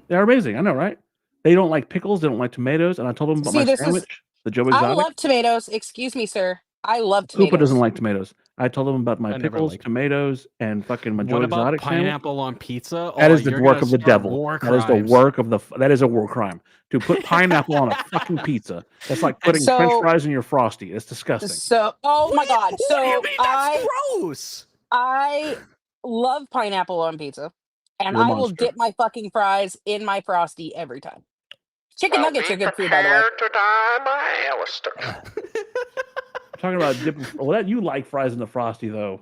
[SPEAKER 2] They're amazing. I know, right? They don't like pickles. They don't like tomatoes. And I told them about
[SPEAKER 4] See,
[SPEAKER 2] my
[SPEAKER 4] this is-
[SPEAKER 2] sandwich, the Joe
[SPEAKER 4] I
[SPEAKER 2] Exotic.
[SPEAKER 4] love tomatoes. Excuse me, sir. I love tomatoes.
[SPEAKER 2] Koopa doesn't like tomatoes. I told them about my
[SPEAKER 3] I never
[SPEAKER 2] pickles,
[SPEAKER 3] liked-
[SPEAKER 2] tomatoes, and fucking my Joe
[SPEAKER 3] What about
[SPEAKER 2] Exotic sandwich.
[SPEAKER 3] pineapple on pizza?
[SPEAKER 2] That
[SPEAKER 3] Oh,
[SPEAKER 2] is the
[SPEAKER 3] you're
[SPEAKER 2] work
[SPEAKER 3] gonna
[SPEAKER 2] of the
[SPEAKER 3] start
[SPEAKER 2] devil.
[SPEAKER 3] war
[SPEAKER 2] That is the
[SPEAKER 3] crimes.
[SPEAKER 2] work of the. That is a war crime. To put pineapple on a fucking pizza. That's like putting French
[SPEAKER 4] So-
[SPEAKER 2] fries in your Frosty. It's disgusting.
[SPEAKER 4] So, oh my god.
[SPEAKER 3] What do
[SPEAKER 4] So
[SPEAKER 3] you mean that's gross?
[SPEAKER 4] I love pineapple on pizza, and
[SPEAKER 2] You're a
[SPEAKER 4] I will
[SPEAKER 2] monster.
[SPEAKER 4] dip my fucking fries in my Frosty every time. Chicken
[SPEAKER 5] Well,
[SPEAKER 4] nuggets
[SPEAKER 5] be
[SPEAKER 4] are good too, by the way.
[SPEAKER 5] prepared to die, my Alistair.
[SPEAKER 2] Talking about dipping. Well, that you like fries in the Frosty though.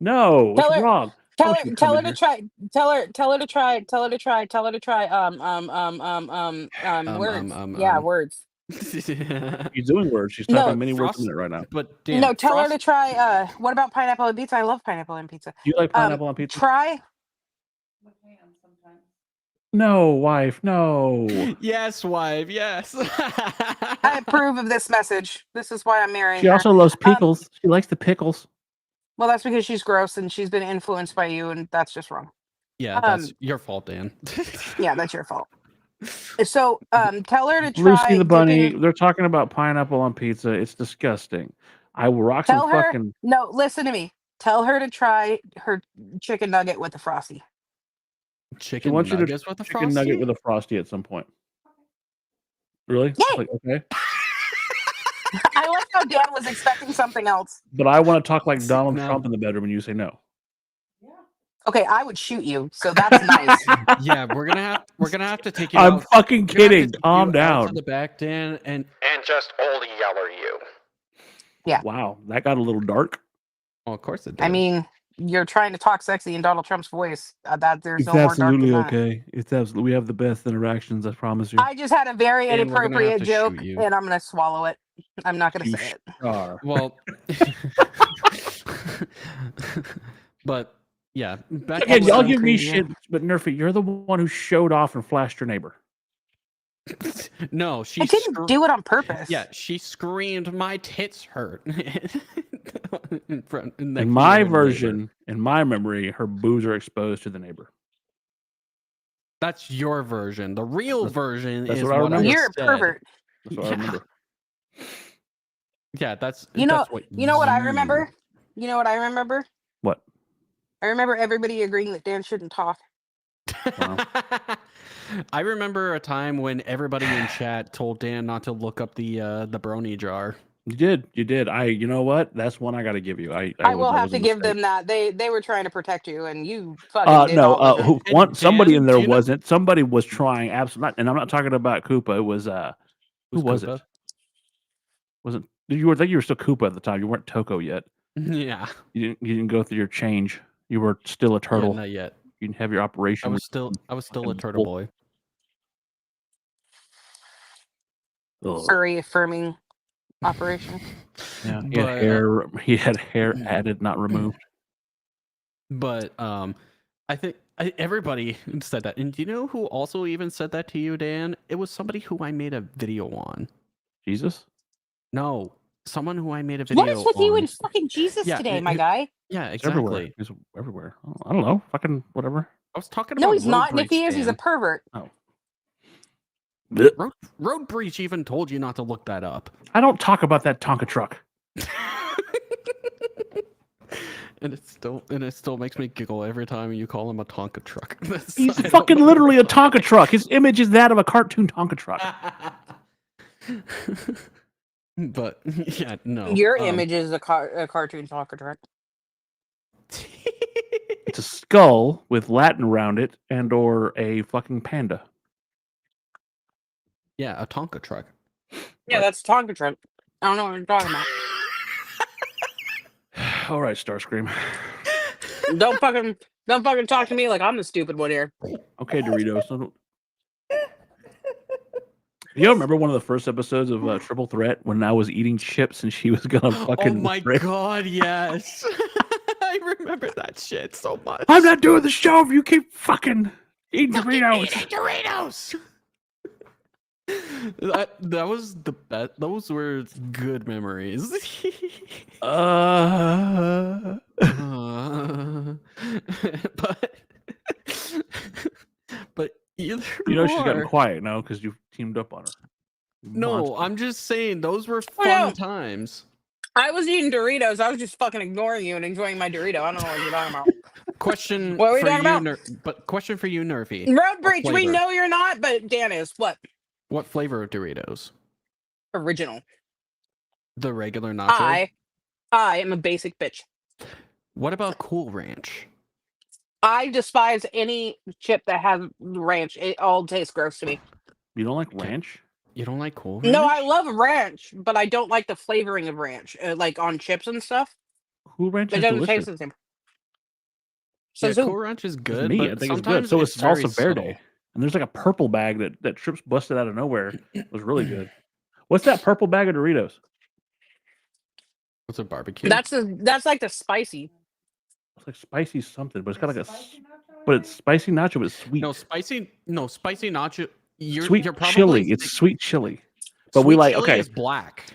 [SPEAKER 2] No, what's
[SPEAKER 4] Tell her-
[SPEAKER 2] wrong?
[SPEAKER 4] Tell
[SPEAKER 2] Don't
[SPEAKER 4] her,
[SPEAKER 2] you
[SPEAKER 4] tell
[SPEAKER 2] come
[SPEAKER 4] her
[SPEAKER 2] in
[SPEAKER 4] to
[SPEAKER 2] here.
[SPEAKER 4] try. Tell her to try. Words. Yeah, words.
[SPEAKER 2] She's doing words. She's
[SPEAKER 4] No,
[SPEAKER 2] talking many words a
[SPEAKER 3] Frost-
[SPEAKER 2] minute right now.
[SPEAKER 3] But damn,
[SPEAKER 4] No, tell her
[SPEAKER 3] Frost-
[SPEAKER 4] to try. What about pineapple on pizza? I love pineapple on pizza.
[SPEAKER 2] Do you like pineapple on pizza?
[SPEAKER 4] Try.
[SPEAKER 2] No, wife. No.
[SPEAKER 3] Yes, wife. Yes.
[SPEAKER 4] I approve of this message. This is why I'm marrying
[SPEAKER 2] She
[SPEAKER 4] her.
[SPEAKER 2] also loves pickles. She likes the pickles.
[SPEAKER 4] Well, that's because she's gross and she's been influenced by you, and that's just wrong.
[SPEAKER 3] Yeah, that's your fault, Dan.
[SPEAKER 4] Yeah, that's your fault. So, tell her to try.
[SPEAKER 2] Lucy the bunny.
[SPEAKER 4] dipping-
[SPEAKER 2] They're talking about pineapple on pizza. It's disgusting. I will rock
[SPEAKER 4] Tell
[SPEAKER 2] some
[SPEAKER 4] her.
[SPEAKER 2] fucking.
[SPEAKER 4] No, listen to me. Tell her to try her chicken nugget with the Frosty.
[SPEAKER 2] She
[SPEAKER 3] Chicken
[SPEAKER 2] wants you to
[SPEAKER 3] nuggets with the
[SPEAKER 2] chicken nugget with a Frosty at some point. Really? It's
[SPEAKER 4] Yay!
[SPEAKER 2] like, okay.
[SPEAKER 4] I like how Dan was expecting something else.
[SPEAKER 2] But I want to talk like Donald
[SPEAKER 3] No.
[SPEAKER 2] Trump in the bedroom, and you say no.
[SPEAKER 4] Okay, I would shoot you, so that's nice.
[SPEAKER 3] Yeah, we're gonna have to take you
[SPEAKER 2] I'm
[SPEAKER 3] out.
[SPEAKER 2] fucking
[SPEAKER 3] we're gonna have to
[SPEAKER 2] kidding.
[SPEAKER 3] take
[SPEAKER 2] Calm
[SPEAKER 3] you out
[SPEAKER 2] down.
[SPEAKER 3] to the back, Dan, and
[SPEAKER 5] And just old yeller you.
[SPEAKER 2] Wow, that got a little dark.
[SPEAKER 3] oh, of course it did.
[SPEAKER 4] I mean, you're trying to talk sexy in Donald Trump's voice. That there's no more dark than that.
[SPEAKER 2] okay. It's absolutely. We have the best interactions. I promise you.
[SPEAKER 4] I just had a very
[SPEAKER 3] Dan, we're gonna have
[SPEAKER 4] inappropriate
[SPEAKER 3] to
[SPEAKER 4] joke,
[SPEAKER 3] shoot you.
[SPEAKER 4] and I'm gonna swallow it. I'm not gonna
[SPEAKER 2] You
[SPEAKER 4] say it.
[SPEAKER 2] are.
[SPEAKER 3] well, but yeah, back to
[SPEAKER 2] Again,
[SPEAKER 3] what
[SPEAKER 2] y'all
[SPEAKER 3] I'm
[SPEAKER 2] give me
[SPEAKER 3] saying,
[SPEAKER 2] shit, but Nerfy, you're the one who showed off and flashed your neighbor.
[SPEAKER 3] yeah. No, she
[SPEAKER 4] I didn't do it on purpose.
[SPEAKER 3] Yeah, she screamed, "My tits hurt."
[SPEAKER 2] In my version, in my memory, her boobs are exposed to the neighbor.
[SPEAKER 3] that's your version. The real version
[SPEAKER 2] that's
[SPEAKER 3] is
[SPEAKER 2] what I
[SPEAKER 3] what
[SPEAKER 2] remember.
[SPEAKER 4] You're a
[SPEAKER 3] said.
[SPEAKER 4] pervert.
[SPEAKER 2] That's what I
[SPEAKER 3] Yeah.
[SPEAKER 2] remember.
[SPEAKER 3] Yeah, that's
[SPEAKER 4] You know.
[SPEAKER 3] that's what
[SPEAKER 4] You know what I remember? You know what I remember?
[SPEAKER 2] What?
[SPEAKER 4] I remember everybody agreeing that Dan shouldn't talk.
[SPEAKER 2] Wow.
[SPEAKER 3] I remember a time when everybody in chat told Dan not to look up the brony jar.
[SPEAKER 2] You did. You know what? That's one I got to give you.
[SPEAKER 4] I
[SPEAKER 2] that
[SPEAKER 4] will have
[SPEAKER 2] was a
[SPEAKER 4] to give
[SPEAKER 2] mistake.
[SPEAKER 4] them that. They were trying to protect you, and you fucking did
[SPEAKER 2] No.
[SPEAKER 4] all of it.
[SPEAKER 2] Somebody
[SPEAKER 3] Dan,
[SPEAKER 2] in there
[SPEAKER 3] do you know-
[SPEAKER 2] wasn't. Somebody was trying. Absolutely, and I'm not talking about Koopa. It was who was
[SPEAKER 3] Koopa?
[SPEAKER 2] it? You were still Koopa at the time. You weren't Toko yet.
[SPEAKER 3] Yeah.
[SPEAKER 2] You didn't go through your change. You were still a
[SPEAKER 3] Yeah,
[SPEAKER 2] turtle.
[SPEAKER 3] not yet.
[SPEAKER 2] You can have your operation.
[SPEAKER 3] I was still a
[SPEAKER 2] fucking
[SPEAKER 3] turtle boy.
[SPEAKER 2] Ugh.
[SPEAKER 4] Furry affirming operation.
[SPEAKER 2] Yeah, he
[SPEAKER 3] But,
[SPEAKER 2] had hair. He had hair added, not removed.
[SPEAKER 3] But I think everybody said that. And do you know who also even said that to you, Dan? It was somebody who I made a video on.
[SPEAKER 2] Jesus.
[SPEAKER 3] No, someone who I made a video
[SPEAKER 4] What is with you
[SPEAKER 3] on.
[SPEAKER 4] and fucking Jesus
[SPEAKER 3] Yeah,
[SPEAKER 4] today, my guy?
[SPEAKER 3] Yeah,
[SPEAKER 2] It's everywhere.
[SPEAKER 3] exactly.
[SPEAKER 2] He's everywhere. I don't know. Fucking whatever.
[SPEAKER 3] I was talking about
[SPEAKER 4] No, he's
[SPEAKER 3] road
[SPEAKER 4] not. And if
[SPEAKER 3] breach,
[SPEAKER 4] he is, he's a
[SPEAKER 3] Dan.
[SPEAKER 4] pervert.
[SPEAKER 2] Oh.
[SPEAKER 3] Road breach even told you not to look that up.
[SPEAKER 2] I don't talk about that Tonka truck.
[SPEAKER 3] And it still makes me giggle every time you call him a Tonka truck.
[SPEAKER 2] He's fucking literally a Tonka truck. His image is that of a cartoon Tonka truck.
[SPEAKER 3] But yeah, no.
[SPEAKER 4] Your image is a cartoon talker truck.
[SPEAKER 2] It's a skull with Latin around it and or a fucking panda.
[SPEAKER 3] Yeah, a Tonka truck.
[SPEAKER 4] Yeah, that's a Tonka truck. I don't know what you're talking about.
[SPEAKER 2] All right, Starscream.
[SPEAKER 4] Don't fucking talk to me like I'm the stupid one here.
[SPEAKER 2] Okay, Doritos. You remember one of the first episodes of Triple Threat when I was eating chips and she was gonna fucking.
[SPEAKER 3] Oh my god, yes. I remember that shit so much.
[SPEAKER 2] I'm not doing the show if you keep fucking eating Doritos.
[SPEAKER 3] Doritos. That was the best. Those were good memories. But either
[SPEAKER 2] you know she's gotten
[SPEAKER 3] or-
[SPEAKER 2] quiet now because you teamed up on her.
[SPEAKER 3] No,
[SPEAKER 2] Monster.
[SPEAKER 3] I'm just saying those were
[SPEAKER 4] Oh,
[SPEAKER 3] fun
[SPEAKER 4] no.
[SPEAKER 3] times.
[SPEAKER 4] I was eating Doritos. I was just fucking ignoring you and enjoying my Dorito. I don't know what you're talking about.
[SPEAKER 3] Question
[SPEAKER 4] What are we
[SPEAKER 3] for
[SPEAKER 4] talking
[SPEAKER 3] you,
[SPEAKER 4] about?
[SPEAKER 3] but question for you, Nerfy.
[SPEAKER 4] Road breach. We
[SPEAKER 3] flavor?
[SPEAKER 4] know you're not, but Dan is. What?
[SPEAKER 3] What flavor of Doritos?
[SPEAKER 4] Original.
[SPEAKER 3] The regular nacho.
[SPEAKER 4] I am a basic bitch.
[SPEAKER 3] What about Cool Ranch?
[SPEAKER 4] I despise any chip that has ranch. It all tastes gross to me.
[SPEAKER 2] You don't like ranch?
[SPEAKER 3] You don't like Cool Ranch?
[SPEAKER 4] No, I love ranch, but I don't like the flavoring of ranch, like on chips and stuff.
[SPEAKER 2] Cool Ranch
[SPEAKER 4] It
[SPEAKER 2] is
[SPEAKER 4] doesn't
[SPEAKER 2] delicious.
[SPEAKER 4] taste the same. So
[SPEAKER 3] Yeah,
[SPEAKER 4] Zoo.
[SPEAKER 3] Cool Ranch is good.
[SPEAKER 2] Me,
[SPEAKER 3] but
[SPEAKER 2] I think it's good.
[SPEAKER 3] sometimes
[SPEAKER 2] So is
[SPEAKER 3] it's very
[SPEAKER 2] Salsa Verde.
[SPEAKER 3] subtle.
[SPEAKER 2] And there's like a purple bag that Trips busted out of nowhere. It was really good. What's that purple bag of Doritos?
[SPEAKER 3] What's a barbecue?
[SPEAKER 4] That's like the spicy.
[SPEAKER 2] It's like spicy something, but it's got like but it's spicy nacho, but it's sweet.
[SPEAKER 3] no spicy nacho.
[SPEAKER 2] Sweet
[SPEAKER 3] you're probably
[SPEAKER 2] chili. It's sweet chili. But we
[SPEAKER 3] sweet
[SPEAKER 2] like
[SPEAKER 3] chili
[SPEAKER 2] okay.
[SPEAKER 3] is black.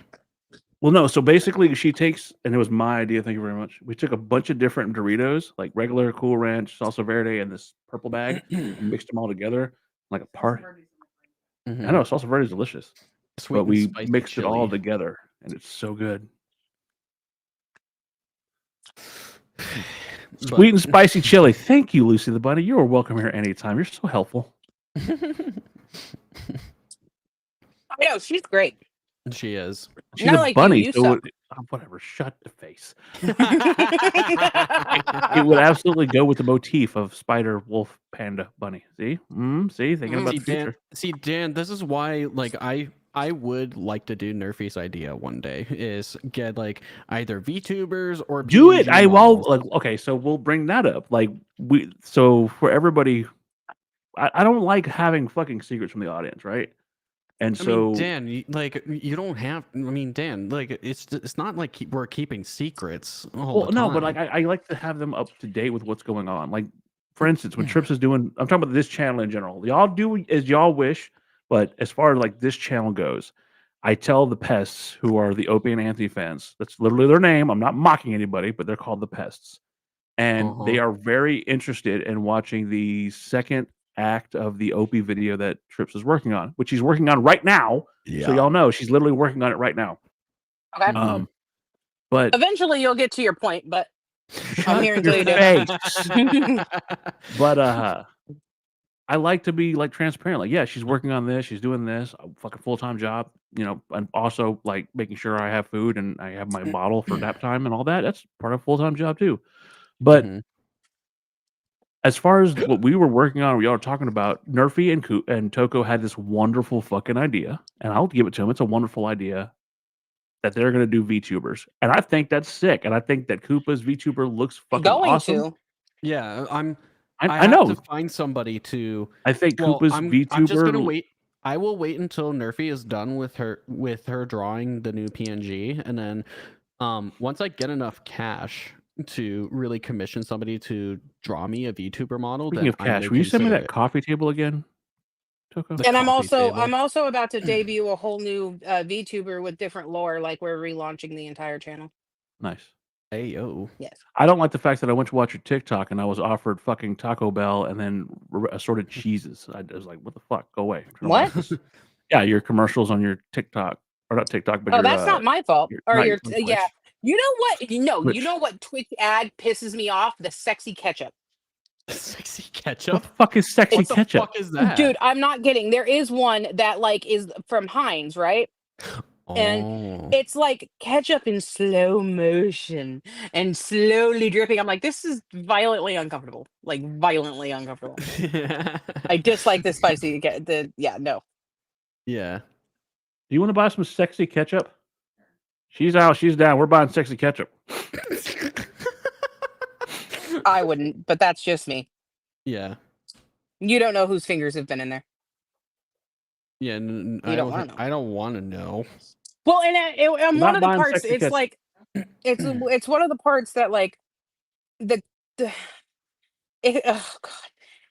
[SPEAKER 2] Well, no. So basically, she takes, and it was my idea. Thank you very much. We took a bunch of different Doritos, like regular, Cool Ranch, Salsa Verde, and this purple bag, and mixed them all together like a part.
[SPEAKER 3] Mhm.
[SPEAKER 2] I know Salsa Verde is delicious,
[SPEAKER 3] Sweet
[SPEAKER 2] but
[SPEAKER 3] and
[SPEAKER 2] we
[SPEAKER 3] spicy
[SPEAKER 2] mixed it all
[SPEAKER 3] chili.
[SPEAKER 2] together, and it's so good.
[SPEAKER 3] But-
[SPEAKER 2] Sweet and spicy chili. Thank you, Lucy the Bunny. You are welcome here anytime. You're so helpful.
[SPEAKER 4] I know she's great.
[SPEAKER 3] She is.
[SPEAKER 2] She's
[SPEAKER 4] Not
[SPEAKER 2] a
[SPEAKER 4] like you,
[SPEAKER 2] bunny,
[SPEAKER 4] you
[SPEAKER 2] so
[SPEAKER 4] suck.
[SPEAKER 2] whatever. Shut the face. It would absolutely go with the motif of spider, wolf, panda, bunny. See, see, thinking about
[SPEAKER 3] See,
[SPEAKER 2] the future.
[SPEAKER 3] Dan, this is why like I would like to do Nerfy's idea one day is get like either VTubers or
[SPEAKER 2] Do it.
[SPEAKER 3] PNG
[SPEAKER 2] I will.
[SPEAKER 3] models.
[SPEAKER 2] Like, okay, so we'll bring that up. Like, so for everybody, I don't like having fucking secrets from the audience, right? And
[SPEAKER 3] I
[SPEAKER 2] so,
[SPEAKER 3] mean, Dan, you don't have. I mean, Dan, like it's not like we're keeping secrets. All the
[SPEAKER 2] no,
[SPEAKER 3] time.
[SPEAKER 2] but like I like to have them up to date with what's going on. Like, for instance, when Trips is doing, I'm talking about this channel in general. Y'all do as y'all wish, but as far as like this channel goes, I tell the pests who are the Opie and Anthony fans. That's literally their name. I'm not mocking anybody, but they're called the pests, and they are very interested in watching the second act of the Opie video that Trips is working on, which he's working on right now. So y'all know she's literally working on it right now.
[SPEAKER 4] Okay.
[SPEAKER 2] But
[SPEAKER 4] Eventually you'll get to your point, but
[SPEAKER 2] shut
[SPEAKER 4] I'm here until
[SPEAKER 2] your
[SPEAKER 4] you do.
[SPEAKER 2] face. But I like to be like transparent. Like, yeah, she's working on this, she's doing this, a fucking full-time job, you know, and also like making sure I have food and I have my bottle for nap time and all that. That's part of a full-time job too. But as far as what we were working on, we all were talking about, Nerfy and Toko had this wonderful fucking idea, and I'll give it to them. It's a wonderful idea that they're going to do VTubers, and I think that's sick. And I think that Koopa's VTuber looks fucking
[SPEAKER 4] Going
[SPEAKER 2] awesome.
[SPEAKER 4] to.
[SPEAKER 3] Yeah, I
[SPEAKER 2] I
[SPEAKER 3] have
[SPEAKER 2] know.
[SPEAKER 3] to find somebody to.
[SPEAKER 2] I think
[SPEAKER 3] Well,
[SPEAKER 2] Koopa's
[SPEAKER 3] I'm just gonna
[SPEAKER 2] VTuber.
[SPEAKER 3] wait. I will wait until Nerfy is done with her drawing the new PNG, and then once I get enough cash to really commission somebody to draw me a VTuber model,
[SPEAKER 2] Speaking
[SPEAKER 3] then
[SPEAKER 2] of
[SPEAKER 3] I
[SPEAKER 2] cash,
[SPEAKER 3] may
[SPEAKER 2] will you send me
[SPEAKER 3] consider
[SPEAKER 2] that
[SPEAKER 3] it.
[SPEAKER 2] coffee table again, Toko?
[SPEAKER 3] The
[SPEAKER 4] And I'm
[SPEAKER 3] coffee table.
[SPEAKER 4] also about to debut a whole new VTuber with different lore. Like we're relaunching the entire channel.
[SPEAKER 2] Nice.
[SPEAKER 3] Hey yo.
[SPEAKER 4] Yes.
[SPEAKER 2] I don't like the fact that I went to watch your TikTok and I was offered fucking Taco Bell and then assorted cheeses. I was like, what the fuck? Go away. I'm trying to watch
[SPEAKER 4] What?
[SPEAKER 2] this. Yeah, your commercials on your TikTok, or not TikTok, but
[SPEAKER 4] Oh,
[SPEAKER 2] your
[SPEAKER 4] that's not my fault. Or
[SPEAKER 2] not
[SPEAKER 4] your
[SPEAKER 2] on
[SPEAKER 4] yeah.
[SPEAKER 2] Twitch.
[SPEAKER 4] You know what? You
[SPEAKER 2] Twitch.
[SPEAKER 4] know what Twitch ad pisses me off? The sexy ketchup.
[SPEAKER 3] Sexy
[SPEAKER 2] What
[SPEAKER 3] ketchup.
[SPEAKER 2] the fuck is sexy
[SPEAKER 3] What the
[SPEAKER 2] ketchup?
[SPEAKER 3] fuck is that,
[SPEAKER 4] Dude, I'm not kidding. There is one that like is from Heinz, right? And
[SPEAKER 3] Oh.
[SPEAKER 4] it's like ketchup in slow motion and slowly dripping. I'm like, this is violently uncomfortable. Like violently uncomfortable. I dislike the spicy. No.
[SPEAKER 3] Yeah.
[SPEAKER 2] Do you want to buy some sexy ketchup? She's out. She's down. We're buying sexy ketchup.
[SPEAKER 4] I wouldn't, but that's just me.
[SPEAKER 3] Yeah.
[SPEAKER 4] You don't know whose fingers have been in there.
[SPEAKER 3] Yeah.
[SPEAKER 4] You don't want to know.
[SPEAKER 3] I don't want to know.
[SPEAKER 4] Well, and one
[SPEAKER 2] not
[SPEAKER 4] of the
[SPEAKER 2] buying
[SPEAKER 4] parts,
[SPEAKER 2] sexy
[SPEAKER 4] it's
[SPEAKER 2] ketchup.
[SPEAKER 4] like, it's one of the parts that like, the oh god,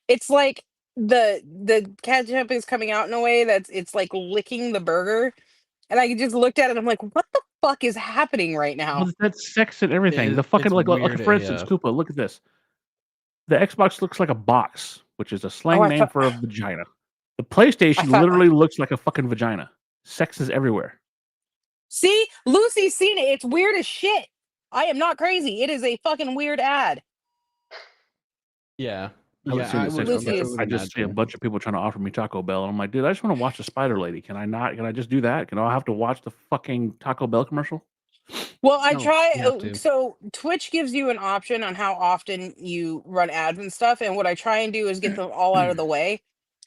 [SPEAKER 4] it's like the ketchup is coming out in a way it's like licking the burger, and I just looked at it. I'm like, what the fuck is happening right now?
[SPEAKER 2] Well, that's sex and everything. The fucking
[SPEAKER 3] It's
[SPEAKER 2] like
[SPEAKER 3] weird
[SPEAKER 2] for instance,
[SPEAKER 3] AF.
[SPEAKER 2] Koopa, look at this. The Xbox looks like a box, which is a slang
[SPEAKER 4] I
[SPEAKER 2] name
[SPEAKER 4] thought-
[SPEAKER 2] for a vagina. The PlayStation
[SPEAKER 4] thought-
[SPEAKER 2] literally looks like a fucking vagina. Sex is everywhere.
[SPEAKER 4] See, Lucy's seen it. It's weird as shit. I am not crazy. It is a fucking weird ad.
[SPEAKER 3] Yeah.
[SPEAKER 2] I haven't seen
[SPEAKER 3] I
[SPEAKER 2] the
[SPEAKER 3] would,
[SPEAKER 2] sex,
[SPEAKER 4] Lucy
[SPEAKER 2] but
[SPEAKER 4] is-
[SPEAKER 2] I just see a
[SPEAKER 3] imagine.
[SPEAKER 2] bunch of people trying to offer me Taco Bell, and I'm like, dude, I just want to watch the Spider Lady. Can I not? Can I just do that? Can I have to watch the fucking Taco Bell commercial?
[SPEAKER 4] Well, I
[SPEAKER 3] No,
[SPEAKER 4] try.
[SPEAKER 3] you have to.
[SPEAKER 4] So Twitch gives you an option on how often you run ads and stuff, and what I try and do is get them all out of the way,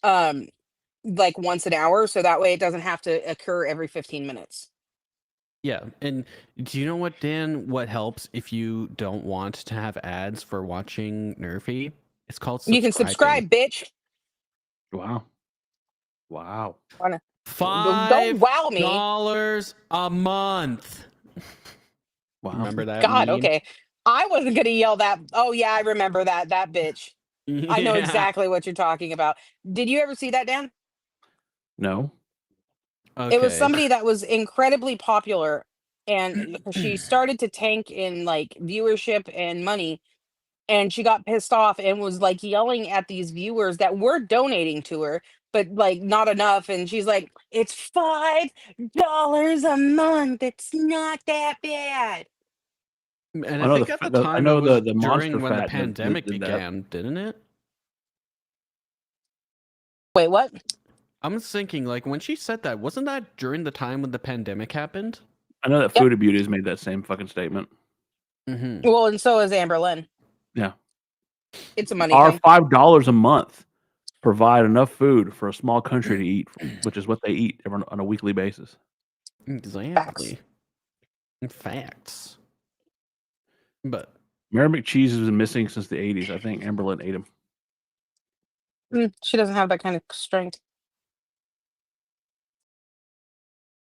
[SPEAKER 4] like once an hour, so that way it doesn't have to occur every 15 minutes.
[SPEAKER 3] Yeah. And do you know what, Dan? What helps if you don't want to have ads for watching Nerfy? It's called
[SPEAKER 4] You can
[SPEAKER 3] subscribing.
[SPEAKER 4] subscribe, bitch.
[SPEAKER 2] Wow. Wow.
[SPEAKER 4] Don't wow me.
[SPEAKER 3] $5 a month.
[SPEAKER 2] Wow.
[SPEAKER 3] Remember that?
[SPEAKER 4] God,
[SPEAKER 3] meme?
[SPEAKER 4] okay. I wasn't gonna yell that. Oh yeah, I remember that bitch. I know
[SPEAKER 3] Yeah.
[SPEAKER 4] exactly what you're talking about. Did you ever see that, Dan?
[SPEAKER 2] No.
[SPEAKER 3] Okay.
[SPEAKER 4] It was somebody that was incredibly popular, and she started to tank in like viewership and money, and she got pissed off and was like yelling at these viewers that were donating to her, but like not enough. And she's like, it's $5 a month. It's not that bad.
[SPEAKER 3] And
[SPEAKER 2] I
[SPEAKER 3] I
[SPEAKER 2] know
[SPEAKER 3] think
[SPEAKER 2] the
[SPEAKER 3] at
[SPEAKER 2] fa-
[SPEAKER 3] the
[SPEAKER 2] the-
[SPEAKER 3] time
[SPEAKER 2] I know
[SPEAKER 3] it was
[SPEAKER 2] the monster
[SPEAKER 3] during when the
[SPEAKER 2] fat that
[SPEAKER 3] pandemic
[SPEAKER 2] did that.
[SPEAKER 3] began, didn't it?
[SPEAKER 4] Wait, what?
[SPEAKER 3] I'm thinking, like, when she said that, wasn't that during the time when the pandemic happened?
[SPEAKER 2] I know that
[SPEAKER 4] Yep.
[SPEAKER 2] Food of Beauty has made that same fucking statement.
[SPEAKER 3] Mm-hmm.
[SPEAKER 4] Well, and so is Amber Lynn.
[SPEAKER 2] Yeah.
[SPEAKER 4] It's a money
[SPEAKER 2] Our
[SPEAKER 4] thing.
[SPEAKER 2] $5 a month provide enough food for a small country to eat, which is what they eat on a weekly basis.
[SPEAKER 3] Exactly. Facts. But
[SPEAKER 2] Mary McCheese has been missing since the 80s. I think Amberlyn ate him.
[SPEAKER 4] She doesn't have that kind of strength.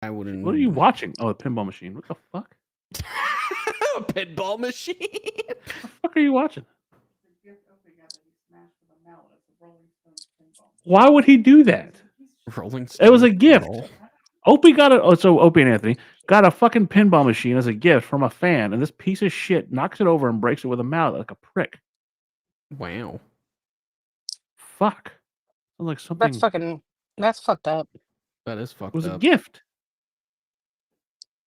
[SPEAKER 3] I wouldn't.
[SPEAKER 2] What are you watching? Oh, a pinball machine. What the fuck?
[SPEAKER 3] A pinball machine.
[SPEAKER 2] What the fuck are you watching? Why would he do that?
[SPEAKER 3] Rolling.
[SPEAKER 2] It was a
[SPEAKER 3] Stone
[SPEAKER 2] gift.
[SPEAKER 3] roll.
[SPEAKER 2] Opie got Opie and Anthony got a fucking pinball machine as a gift from a fan, and this piece of shit knocks it over and breaks it with a mallet like a prick.
[SPEAKER 3] Wow.
[SPEAKER 2] Fuck. Sounds like something.
[SPEAKER 4] That's fucked up.
[SPEAKER 3] That is
[SPEAKER 2] It
[SPEAKER 3] fucked
[SPEAKER 2] was
[SPEAKER 3] up.
[SPEAKER 2] a gift.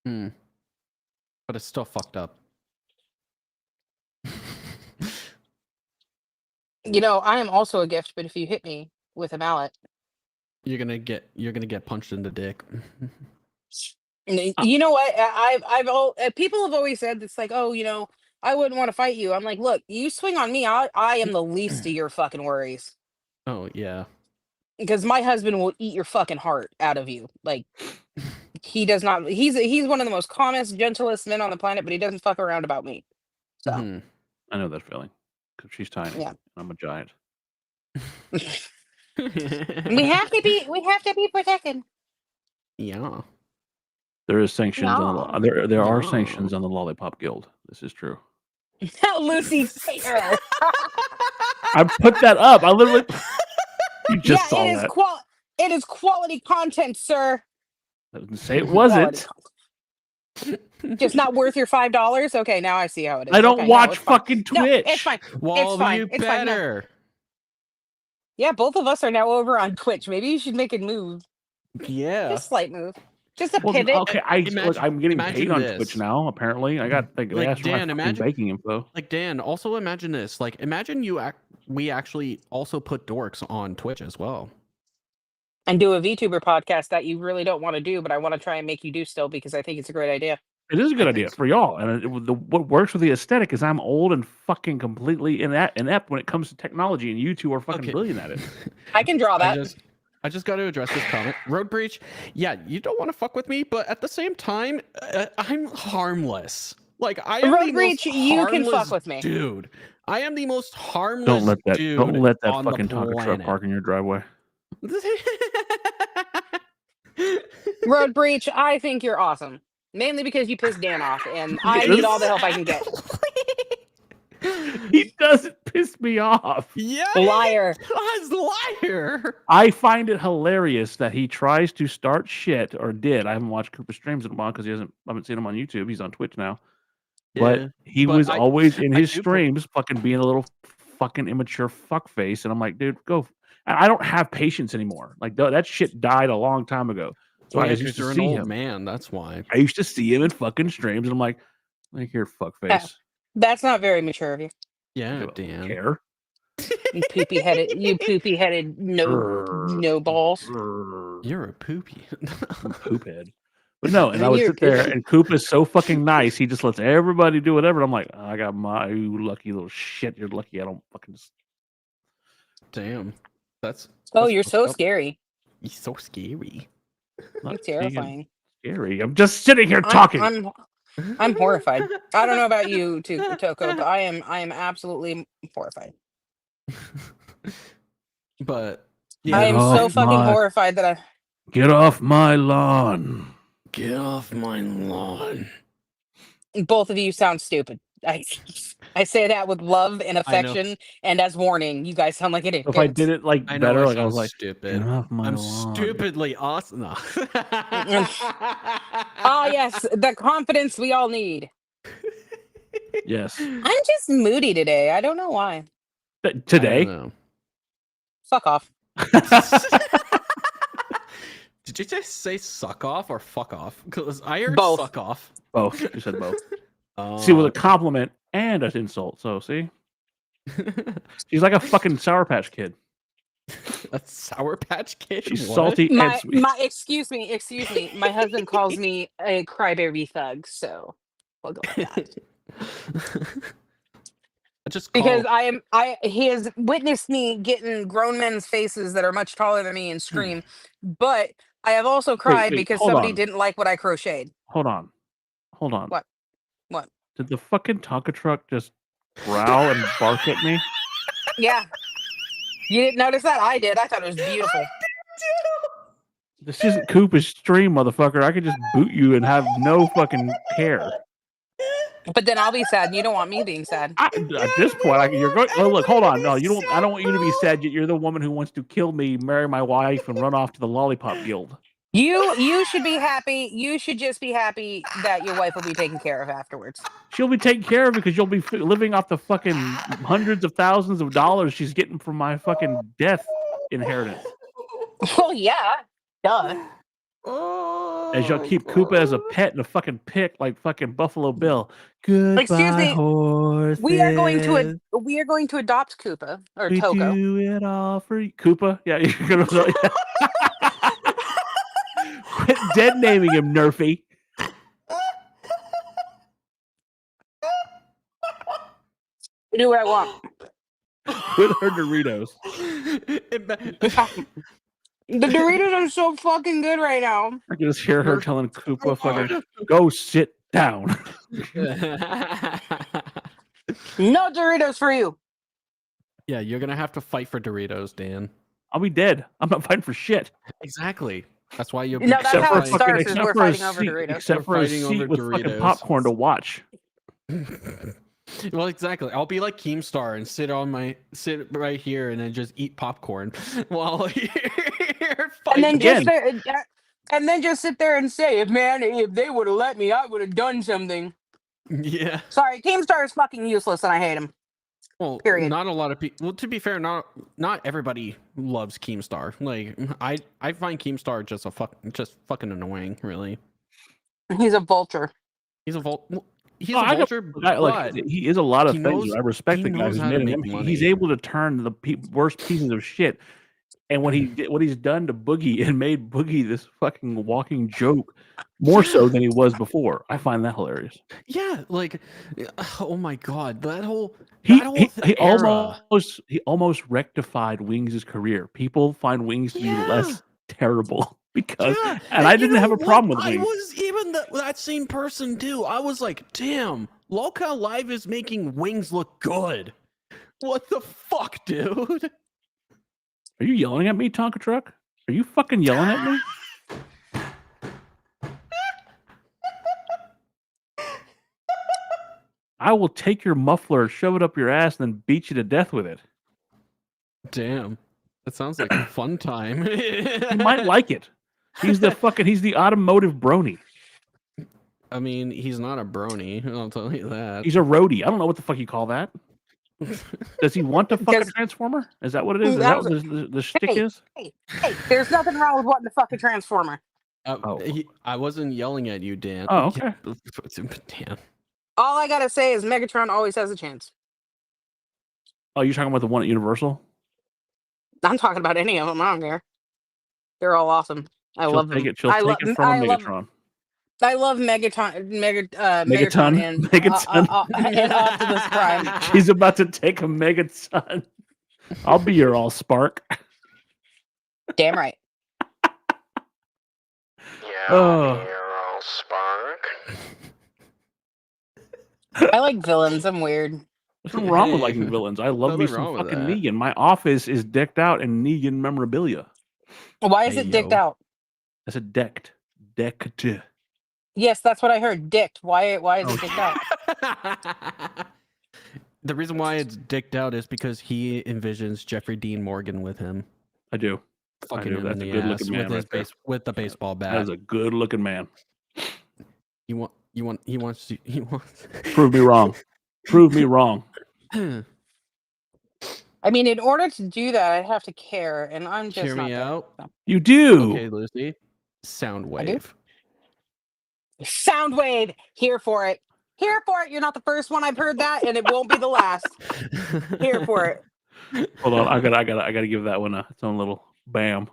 [SPEAKER 3] But it's still fucked up.
[SPEAKER 4] You know, I am also a gift, but if you hit me with a mallet,
[SPEAKER 3] You're gonna get punched in the dick.
[SPEAKER 4] you know what? People have always said it's like, oh, you know, I wouldn't want to fight you. I'm like, look, you swing on me, I am the least of your fucking worries,
[SPEAKER 3] Oh yeah.
[SPEAKER 4] because my husband will eat your fucking heart out of you. Like, he does not. He's one of the most calmest, gentlest men on the planet, but he doesn't fuck around about me. So
[SPEAKER 3] Mhm.
[SPEAKER 2] I know that feeling. because she's tiny.
[SPEAKER 4] Yeah.
[SPEAKER 2] I'm a giant.
[SPEAKER 4] We have to be protected.
[SPEAKER 3] Yeah.
[SPEAKER 2] There is sanctions on the there are
[SPEAKER 3] No.
[SPEAKER 2] sanctions on the Lollipop Guild. This is true.
[SPEAKER 4] Lucy Fair.
[SPEAKER 2] I put that up. I literally. You just saw that.
[SPEAKER 4] It is quality content, sir.
[SPEAKER 2] I didn't say it wasn't.
[SPEAKER 4] Just not worth your $5. Okay, now I see how it is.
[SPEAKER 2] I don't
[SPEAKER 4] Okay,
[SPEAKER 2] watch
[SPEAKER 4] no, it's fine.
[SPEAKER 2] fucking
[SPEAKER 4] No,
[SPEAKER 2] Twitch.
[SPEAKER 4] it's fine.
[SPEAKER 3] Well,
[SPEAKER 4] it's fine.
[SPEAKER 3] you
[SPEAKER 4] It's fine. No.
[SPEAKER 3] better.
[SPEAKER 4] Yeah, both of us are now over on Twitch. Maybe you should make a move.
[SPEAKER 3] Yeah.
[SPEAKER 4] Just a slight move. Just a
[SPEAKER 2] Well,
[SPEAKER 4] pivot.
[SPEAKER 2] okay, I'm getting paid on
[SPEAKER 3] this.
[SPEAKER 2] Twitch now. Apparently, I got they
[SPEAKER 3] Like,
[SPEAKER 2] asked for
[SPEAKER 3] Dan,
[SPEAKER 2] my fucking baking info.
[SPEAKER 3] Like, Dan, also imagine this. Like, imagine we actually also put Dorks on Twitch as well.
[SPEAKER 4] And do a VTuber podcast that you really don't want to do, but I want to try and make you do still because I think it's a great idea.
[SPEAKER 2] It is a good idea for y'all, and what works with the aesthetic is I'm old and fucking completely inept when it comes to technology, and you two are fucking brilliant at it.
[SPEAKER 4] I can draw that.
[SPEAKER 3] I just got to address this comment. Road Breach, yeah, you don't want to fuck with me, but at the same time, I'm harmless. Like, I am
[SPEAKER 4] Road
[SPEAKER 3] the
[SPEAKER 4] Breach,
[SPEAKER 3] most
[SPEAKER 4] you can fuck
[SPEAKER 3] harmless
[SPEAKER 4] with me,
[SPEAKER 3] dude. I am the most harmless.
[SPEAKER 2] Don't let that
[SPEAKER 3] on the
[SPEAKER 2] fucking Tonka truck
[SPEAKER 3] planet.
[SPEAKER 2] park in your driveway.
[SPEAKER 4] Road Breach, I think you're awesome. Mainly because you pissed Dan off, and I need all the help I can get.
[SPEAKER 2] He doesn't piss me off.
[SPEAKER 3] Yeah,
[SPEAKER 4] Liar.
[SPEAKER 3] Liar.
[SPEAKER 2] I find it hilarious that he tries to start shit, or did. I haven't watched Cooper streams in a while because I haven't seen him on YouTube. He's on Twitch now. But
[SPEAKER 3] Yeah,
[SPEAKER 2] he was always in his
[SPEAKER 3] do
[SPEAKER 2] streams fucking being a little fucking immature fuckface. And I'm like, dude, go. I don't have patience anymore. Like, that shit died a long time ago. So I used to see him.
[SPEAKER 3] Man, that's why.
[SPEAKER 2] I used to see him in fucking streams, and I'm like here, fuckface.
[SPEAKER 4] That's not very mature of you.
[SPEAKER 3] Yeah,
[SPEAKER 2] I don't
[SPEAKER 3] Dan.
[SPEAKER 2] care.
[SPEAKER 4] You poopy headed no balls.
[SPEAKER 3] You're a poopy.
[SPEAKER 2] Poop head. But no, and I would sit there, and Coop is so fucking nice. He just lets everybody do whatever. And I'm like, I got my lucky little shit. You're lucky I don't fucking just.
[SPEAKER 3] Damn. That's
[SPEAKER 4] You're so scary.
[SPEAKER 3] You're so scary.
[SPEAKER 4] You're terrifying.
[SPEAKER 2] Scary. I'm just sitting here talking.
[SPEAKER 4] I'm horrified. I don't know about you, Toko, but I am absolutely horrified.
[SPEAKER 3] But
[SPEAKER 4] I am so fucking horrified that
[SPEAKER 2] Get off my lawn.
[SPEAKER 3] Get off my lawn.
[SPEAKER 4] Both of you sound stupid. I say that with love and affection and as warning. You guys sound like idiots.
[SPEAKER 2] If I did it like better, like I was like,
[SPEAKER 3] stupid.
[SPEAKER 2] Get off my
[SPEAKER 3] I'm
[SPEAKER 2] lawn.
[SPEAKER 3] stupidly awesome. No.
[SPEAKER 4] Oh yes, the confidence we all need.
[SPEAKER 2] Yes.
[SPEAKER 4] I'm just moody today. I don't know why.
[SPEAKER 2] Today?
[SPEAKER 4] Fuck off.
[SPEAKER 3] Did you just say suck off or fuck off? Because I heard
[SPEAKER 4] both.
[SPEAKER 3] Suck off.
[SPEAKER 2] Both. You said both. See, with a compliment and an insult. So, see? She's like a fucking Sour Patch Kid.
[SPEAKER 3] A Sour Patch Kid?
[SPEAKER 2] She's
[SPEAKER 3] What?
[SPEAKER 2] salty and sweet.
[SPEAKER 4] Excuse me. My husband calls me a crybaby thug, so we'll go with that. Because he has witnessed me get in grown men's faces that are much taller than me and scream, but I have also cried because somebody didn't like what I crocheted.
[SPEAKER 2] Hold on.
[SPEAKER 4] What?
[SPEAKER 2] Did the fucking Tonka truck just growl and bark at me?
[SPEAKER 4] Yeah. You didn't notice that? I did. I thought it was beautiful.
[SPEAKER 2] This isn't Coop's stream, motherfucker. I could just boot you and have no fucking care.
[SPEAKER 4] But then I'll be sad, and you don't want me being sad.
[SPEAKER 2] At this point, you're going. Oh, look, hold on. No, you don't. I don't want you to be sad. You're the woman who wants to kill me, marry my wife, and run off to the Lollipop Guild.
[SPEAKER 4] You should be happy. You should just be happy that your wife will be taken care of afterwards.
[SPEAKER 2] She'll be taken care of because you'll be living off the fucking hundreds of thousands of dollars she's getting from my fucking death inheritance.
[SPEAKER 4] Well, yeah, duh.
[SPEAKER 2] As y'all keep Koopa as a pet and a fucking pick like fucking Buffalo Bill. Goodbye,
[SPEAKER 4] excuse me.
[SPEAKER 2] horses.
[SPEAKER 4] We are going to adopt Koopa or
[SPEAKER 2] We
[SPEAKER 4] Toko.
[SPEAKER 2] do it all for you. Koopa? Yeah, you're gonna quit dead naming him, Nerfy.
[SPEAKER 4] Do what I want.
[SPEAKER 2] With her Doritos.
[SPEAKER 4] The Doritos are so fucking good right now.
[SPEAKER 2] I can just hear her telling Koopa, fucking, go sit down.
[SPEAKER 4] No Doritos for you.
[SPEAKER 3] Yeah, you're gonna have to fight for Doritos, Dan.
[SPEAKER 2] I'll be dead. I'm not fighting for shit.
[SPEAKER 3] Exactly. That's why you'll be.
[SPEAKER 4] No, that's
[SPEAKER 2] Except
[SPEAKER 4] how
[SPEAKER 2] for
[SPEAKER 4] it
[SPEAKER 2] a fucking,
[SPEAKER 4] starts, is
[SPEAKER 2] except
[SPEAKER 4] we're
[SPEAKER 2] for a
[SPEAKER 4] fighting over
[SPEAKER 2] seat,
[SPEAKER 4] Doritos.
[SPEAKER 2] except
[SPEAKER 3] We're
[SPEAKER 2] for a
[SPEAKER 3] fighting
[SPEAKER 2] seat
[SPEAKER 3] over
[SPEAKER 2] with fucking
[SPEAKER 3] Doritos.
[SPEAKER 2] popcorn to watch.
[SPEAKER 3] Well, exactly. I'll be like Keemstar and sit right here and then just eat popcorn while you're
[SPEAKER 4] And then
[SPEAKER 3] fighting.
[SPEAKER 4] just and then just sit there and say, if they would have let me, I would have done something.
[SPEAKER 3] Yeah.
[SPEAKER 4] Sorry, Keemstar is fucking useless and I hate him.
[SPEAKER 3] Well,
[SPEAKER 4] Period.
[SPEAKER 3] not a lot of people. Well, to be fair, not everybody loves Keemstar. Like I find Keemstar just fucking annoying. Really,
[SPEAKER 4] He's a vulture.
[SPEAKER 3] he's a he's
[SPEAKER 2] Oh,
[SPEAKER 3] a vulture,
[SPEAKER 2] like,
[SPEAKER 3] but
[SPEAKER 2] he is a lot of
[SPEAKER 3] he
[SPEAKER 2] things.
[SPEAKER 3] knows-
[SPEAKER 2] I respect
[SPEAKER 3] he
[SPEAKER 2] the guy
[SPEAKER 3] knows
[SPEAKER 2] who's
[SPEAKER 3] how to
[SPEAKER 2] made him.
[SPEAKER 3] make
[SPEAKER 2] He's
[SPEAKER 3] money.
[SPEAKER 2] able to turn the worst pieces of shit. And what he's done to Boogie and made Boogie this fucking walking joke more so than he was before. I find that hilarious.
[SPEAKER 3] yeah, like, oh my god, that whole
[SPEAKER 2] He
[SPEAKER 3] era.
[SPEAKER 2] almost rectified Wings' career. People find Wings to be less terrible because,
[SPEAKER 3] Yeah,
[SPEAKER 2] and I
[SPEAKER 3] you
[SPEAKER 2] didn't
[SPEAKER 3] know
[SPEAKER 2] have a
[SPEAKER 3] what?
[SPEAKER 2] problem with
[SPEAKER 3] I
[SPEAKER 2] Wings.
[SPEAKER 3] was even that same person too. I was like, damn, Lolcow Live is making Wings look good. What the fuck, dude?
[SPEAKER 2] Are you yelling at me, Tonka Truck? Are you fucking yelling at me? I will take your muffler, shove it up your ass, and then beat you to death with it.
[SPEAKER 3] Damn, that sounds like a fun time.
[SPEAKER 2] You might like it. He's the automotive brony.
[SPEAKER 3] I mean, he's not a brony. I'll tell you that.
[SPEAKER 2] He's a roadie. I don't know what the fuck you call that. Does he want to fuck a
[SPEAKER 4] Does-
[SPEAKER 2] transformer? Is that what it is? Is that what the shtick is?
[SPEAKER 4] Hey, there's nothing wrong with wanting to fuck a transformer.
[SPEAKER 3] I wasn't yelling at you, Dan.
[SPEAKER 2] Oh, okay.
[SPEAKER 3] Damn.
[SPEAKER 4] All I gotta say is Megatron always has a chance.
[SPEAKER 2] Oh, you're talking about the one at Universal?
[SPEAKER 4] I'm talking about any of them. I don't care. They're all awesome. I love them.
[SPEAKER 2] She'll take it from a Megatron.
[SPEAKER 4] I love Megatron
[SPEAKER 2] Megaton
[SPEAKER 4] and Optimus Prime.
[SPEAKER 2] She's about to take a Megaton. I'll be your all spark.
[SPEAKER 4] Damn right.
[SPEAKER 5] Yeah,
[SPEAKER 2] Oh.
[SPEAKER 5] you're all spark.
[SPEAKER 4] I like villains. I'm weird.
[SPEAKER 2] What's wrong with liking villains? I love me
[SPEAKER 3] Nothing
[SPEAKER 2] some
[SPEAKER 3] wrong with
[SPEAKER 2] fucking
[SPEAKER 3] that.
[SPEAKER 2] Negan. My office is decked out in Negan memorabilia.
[SPEAKER 4] Why is
[SPEAKER 3] Hey,
[SPEAKER 4] it dicked
[SPEAKER 3] yo.
[SPEAKER 4] out?
[SPEAKER 2] I said decked. Decked.
[SPEAKER 4] Yes, that's what I heard. Dicked. Why is
[SPEAKER 2] Oh,
[SPEAKER 4] it dicked out?
[SPEAKER 3] The reason why it's dicked out is because he envisions Jeffrey Dean Morgan with him,
[SPEAKER 2] I do.
[SPEAKER 3] fucking
[SPEAKER 2] do.
[SPEAKER 3] him
[SPEAKER 2] That's
[SPEAKER 3] in
[SPEAKER 2] a
[SPEAKER 3] the
[SPEAKER 2] good-looking
[SPEAKER 3] ass
[SPEAKER 2] man
[SPEAKER 3] with his
[SPEAKER 2] right there.
[SPEAKER 3] with the baseball
[SPEAKER 2] That
[SPEAKER 3] bat.
[SPEAKER 2] is a good looking man.
[SPEAKER 3] He wants.
[SPEAKER 2] Prove me wrong. Prove me wrong.
[SPEAKER 4] I mean, in order to do that, I'd have to care, and I'm just
[SPEAKER 3] Hear
[SPEAKER 4] not
[SPEAKER 3] me
[SPEAKER 4] there.
[SPEAKER 3] out.
[SPEAKER 4] So.
[SPEAKER 2] You do.
[SPEAKER 3] Okay, Lucy. Soundwave.
[SPEAKER 4] Soundwave, here for it. Here for it. You're not the first one I've heard that, and it won't be the last. Here for it.
[SPEAKER 2] Hold on. I gotta give that one its own little bam.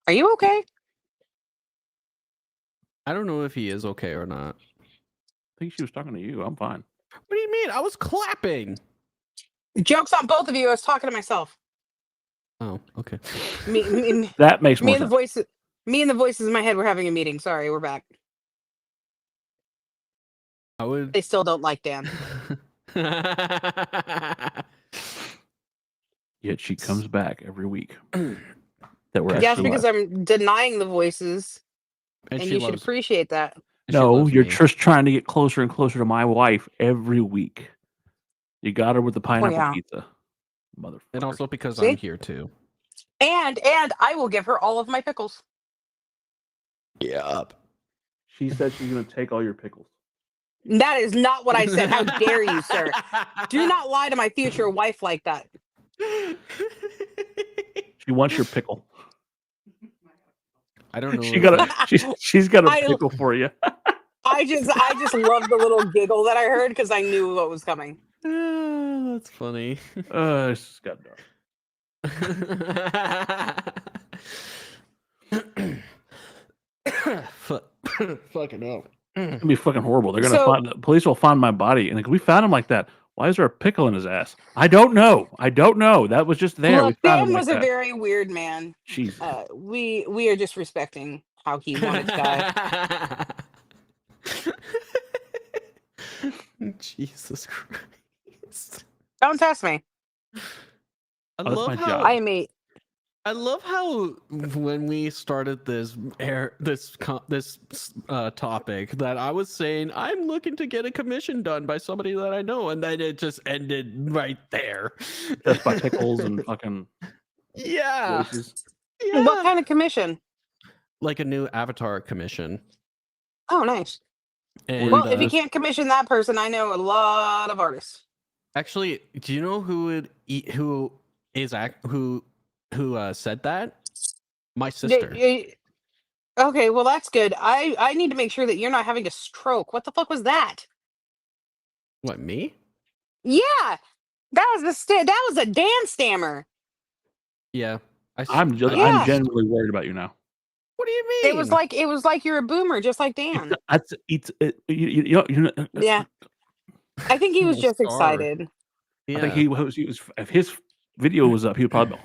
[SPEAKER 4] Are you okay?
[SPEAKER 3] I don't know if he is okay or not.
[SPEAKER 2] I think she was talking to you. I'm fine.
[SPEAKER 3] What do you mean? I was clapping.
[SPEAKER 4] Joke's on both of you. I was talking to myself.
[SPEAKER 3] Oh, okay.
[SPEAKER 4] Me
[SPEAKER 2] That makes more
[SPEAKER 4] and the
[SPEAKER 2] sense.
[SPEAKER 4] voices. Me and the voices in my head were having a meeting. Sorry, we're back.
[SPEAKER 3] I would.
[SPEAKER 4] They still don't like Dan.
[SPEAKER 2] Yet she comes back every week. That we're
[SPEAKER 4] Yes,
[SPEAKER 2] actually
[SPEAKER 4] because
[SPEAKER 2] live.
[SPEAKER 4] I'm denying the voices, and
[SPEAKER 3] she
[SPEAKER 4] you should
[SPEAKER 3] loves-
[SPEAKER 4] appreciate that.
[SPEAKER 3] she
[SPEAKER 2] No,
[SPEAKER 3] loves
[SPEAKER 2] you're
[SPEAKER 3] me.
[SPEAKER 2] just trying to get closer and closer to my wife every week. You got her with the pineapple
[SPEAKER 4] yeah.
[SPEAKER 2] pizza, motherfucker.
[SPEAKER 3] And also because
[SPEAKER 4] See?
[SPEAKER 3] I'm here too.
[SPEAKER 4] And I will give her all of my pickles.
[SPEAKER 3] Yeah.
[SPEAKER 2] She said she's gonna take all your pickles.
[SPEAKER 4] That is not what I said. How dare you, sir? Do not lie to my future wife like that.
[SPEAKER 2] She wants your pickle.
[SPEAKER 3] I don't know.
[SPEAKER 2] She's got a
[SPEAKER 4] I don't-
[SPEAKER 2] pickle for you.
[SPEAKER 4] I just love the little giggle that I heard because I knew what was coming.
[SPEAKER 3] That's funny.
[SPEAKER 2] This just got dark.
[SPEAKER 3] Fucking hell.
[SPEAKER 2] It's gonna be fucking horrible. They're gonna
[SPEAKER 4] So-
[SPEAKER 2] find the police will find my body and like we found him like that. Why is there a pickle in his ass? I don't know. That was just there. We
[SPEAKER 4] Look,
[SPEAKER 2] found
[SPEAKER 4] Dan
[SPEAKER 2] him like
[SPEAKER 4] was a
[SPEAKER 2] that.
[SPEAKER 4] very weird man.
[SPEAKER 2] Jesus.
[SPEAKER 4] We are just respecting how he wanted to die.
[SPEAKER 3] Jesus Christ.
[SPEAKER 4] Don't test me.
[SPEAKER 3] I
[SPEAKER 2] that's
[SPEAKER 3] love
[SPEAKER 2] my
[SPEAKER 3] how
[SPEAKER 2] job.
[SPEAKER 3] I love how when we started this topic that I was saying I'm looking to get a commission done by somebody that I know, and then it just ended right there.
[SPEAKER 2] Just by pickles and fucking
[SPEAKER 3] Yeah.
[SPEAKER 2] voices.
[SPEAKER 3] Yeah.
[SPEAKER 4] What kind of commission?
[SPEAKER 3] Like a new avatar commission.
[SPEAKER 4] Oh, nice.
[SPEAKER 3] And,
[SPEAKER 4] Well, if you can't commission that person, I know a lot of artists.
[SPEAKER 3] actually, do you know who said that? My sister.
[SPEAKER 4] Okay, well that's good. I need to make sure that you're not having a stroke. What the fuck was that?
[SPEAKER 3] What, me?
[SPEAKER 4] Yeah, that was a Dan stammer.
[SPEAKER 3] Yeah.
[SPEAKER 2] I'm
[SPEAKER 4] Yeah.
[SPEAKER 2] genuinely worried about you now.
[SPEAKER 3] What do you mean?
[SPEAKER 4] It was like you're a boomer, just like Dan. Yeah, I think he was
[SPEAKER 3] Oh,
[SPEAKER 4] just
[SPEAKER 3] sorry.
[SPEAKER 4] excited.
[SPEAKER 3] Yeah.
[SPEAKER 2] I think he was. If his video was up, he would probably.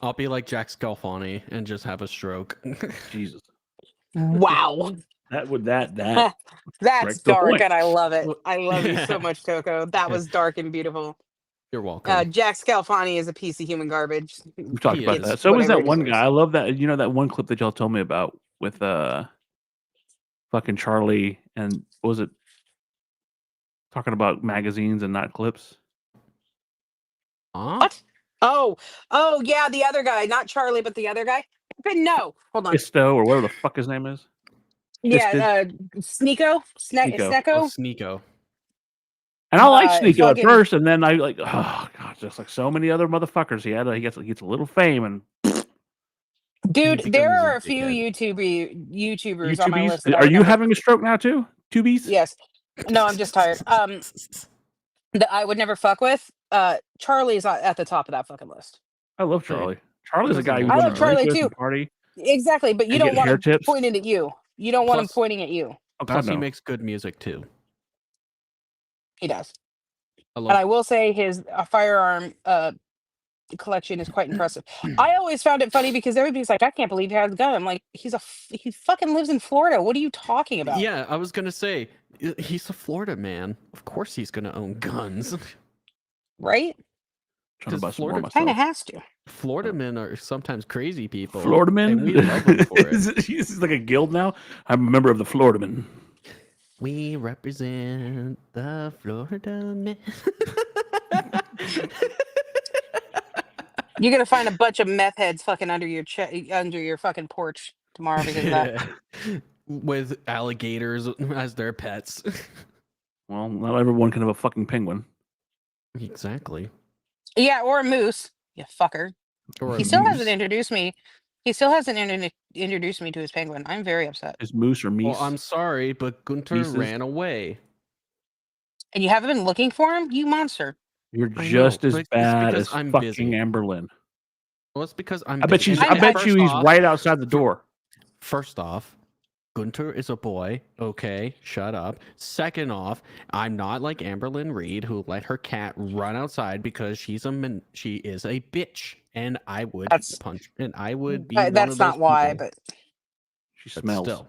[SPEAKER 3] I'll be like Jack Scalfani and just have a stroke.
[SPEAKER 2] Jesus.
[SPEAKER 4] Wow,
[SPEAKER 2] That's
[SPEAKER 4] that's
[SPEAKER 2] the
[SPEAKER 4] dark,
[SPEAKER 2] point.
[SPEAKER 4] and I love it. I love you so much, Coco. That was dark and beautiful.
[SPEAKER 3] You're welcome.
[SPEAKER 4] Jack Scalfani is a piece of human garbage.
[SPEAKER 2] We've talked
[SPEAKER 3] He
[SPEAKER 2] about
[SPEAKER 3] is.
[SPEAKER 2] that. So was
[SPEAKER 4] Whatever
[SPEAKER 2] that
[SPEAKER 4] he
[SPEAKER 2] one
[SPEAKER 4] deserves.
[SPEAKER 2] guy. I love that. You know that one clip that y'all told me about with fucking Charlie and what was it talking about magazines and not clips?
[SPEAKER 3] Huh?
[SPEAKER 4] What? Oh, yeah, the other guy, not Charlie, but the other guy. But no, hold on.
[SPEAKER 2] Fisto or whatever the fuck his name is.
[SPEAKER 4] Yeah, Sneeko,
[SPEAKER 2] Sneeko.
[SPEAKER 3] Oh,
[SPEAKER 4] Snecko.
[SPEAKER 3] Sneeko.
[SPEAKER 2] And I like Sneeko at
[SPEAKER 4] fucking-
[SPEAKER 2] first, and then I like, oh god, just like so many other motherfuckers. He gets a little fame and
[SPEAKER 4] Dude,
[SPEAKER 3] He
[SPEAKER 4] there
[SPEAKER 3] becomes a
[SPEAKER 4] are a few
[SPEAKER 3] dickhead.
[SPEAKER 4] YouTubers on my
[SPEAKER 2] YouTubies.
[SPEAKER 4] list. That I
[SPEAKER 2] Are
[SPEAKER 4] would
[SPEAKER 2] you
[SPEAKER 4] never-
[SPEAKER 2] having a stroke now too? Tubies?
[SPEAKER 4] Yes. No, I'm just tired. That I would never fuck with. Charlie's at the top of that fucking list.
[SPEAKER 2] I love Charlie. Charlie's a guy you
[SPEAKER 3] I
[SPEAKER 2] want
[SPEAKER 4] love
[SPEAKER 2] to
[SPEAKER 4] Charlie
[SPEAKER 2] drink with
[SPEAKER 4] too.
[SPEAKER 2] and party.
[SPEAKER 4] Exactly, but you
[SPEAKER 2] And
[SPEAKER 4] don't
[SPEAKER 2] get
[SPEAKER 4] want
[SPEAKER 2] hair
[SPEAKER 4] him
[SPEAKER 2] tips?
[SPEAKER 4] pointing at you. You don't want him
[SPEAKER 3] Plus-
[SPEAKER 4] pointing at you.
[SPEAKER 2] Oh,
[SPEAKER 3] Plus,
[SPEAKER 2] God,
[SPEAKER 3] he
[SPEAKER 2] no.
[SPEAKER 3] makes good music too.
[SPEAKER 4] He does.
[SPEAKER 3] I
[SPEAKER 4] And
[SPEAKER 3] love.
[SPEAKER 4] I will say his firearm collection is quite impressive. I always found it funny because everybody's like, I can't believe he has a gun. I'm like, he fucking lives in Florida. What are you talking about?
[SPEAKER 3] Yeah, I was gonna say he's a Florida man. Of course, he's gonna own guns.
[SPEAKER 4] Right?
[SPEAKER 2] Trying to buy
[SPEAKER 3] Does
[SPEAKER 2] some more
[SPEAKER 3] Florida
[SPEAKER 4] Kind of
[SPEAKER 2] myself.
[SPEAKER 4] has to.
[SPEAKER 3] Florida men are sometimes crazy people.
[SPEAKER 2] Florida men?
[SPEAKER 3] and we love them for it.
[SPEAKER 2] This is like a guild now. I'm a member of the Florida men.
[SPEAKER 3] We represent the Florida men.
[SPEAKER 4] You're gonna find a bunch of meth heads fucking under your fucking porch tomorrow because of that.
[SPEAKER 3] With alligators as their pets.
[SPEAKER 2] Well, not everyone can have a fucking penguin.
[SPEAKER 3] Exactly.
[SPEAKER 4] Yeah, or a moose. You fucker.
[SPEAKER 3] Or
[SPEAKER 4] He still hasn't introduced me. He still hasn't introduced me to his penguin. I'm very upset.
[SPEAKER 2] Is moose or meese?
[SPEAKER 3] Well, I'm sorry, but Gunter
[SPEAKER 2] Mises.
[SPEAKER 3] ran away.
[SPEAKER 4] And you haven't been looking for him, you monster.
[SPEAKER 2] You're
[SPEAKER 3] I
[SPEAKER 2] just
[SPEAKER 3] know,
[SPEAKER 2] as
[SPEAKER 3] but it's
[SPEAKER 2] bad
[SPEAKER 3] because
[SPEAKER 2] as
[SPEAKER 3] I'm
[SPEAKER 2] fucking
[SPEAKER 3] busy.
[SPEAKER 2] Amberlyn.
[SPEAKER 3] Well, it's because I'm.
[SPEAKER 2] I bet
[SPEAKER 3] busy.
[SPEAKER 2] you.
[SPEAKER 3] And
[SPEAKER 2] I bet
[SPEAKER 3] first
[SPEAKER 2] you he's
[SPEAKER 3] off-
[SPEAKER 2] right outside the door.
[SPEAKER 3] First off, Gunter is a boy. Okay, shut up. Second off, I'm not like Amberlyn Reed who let her cat run outside because she is a bitch, and I would
[SPEAKER 4] That's-
[SPEAKER 3] punch, and I would be. One
[SPEAKER 4] That's
[SPEAKER 3] of
[SPEAKER 4] not
[SPEAKER 3] those
[SPEAKER 4] why,
[SPEAKER 3] people,
[SPEAKER 4] but
[SPEAKER 2] She
[SPEAKER 3] but
[SPEAKER 2] smells.
[SPEAKER 3] still.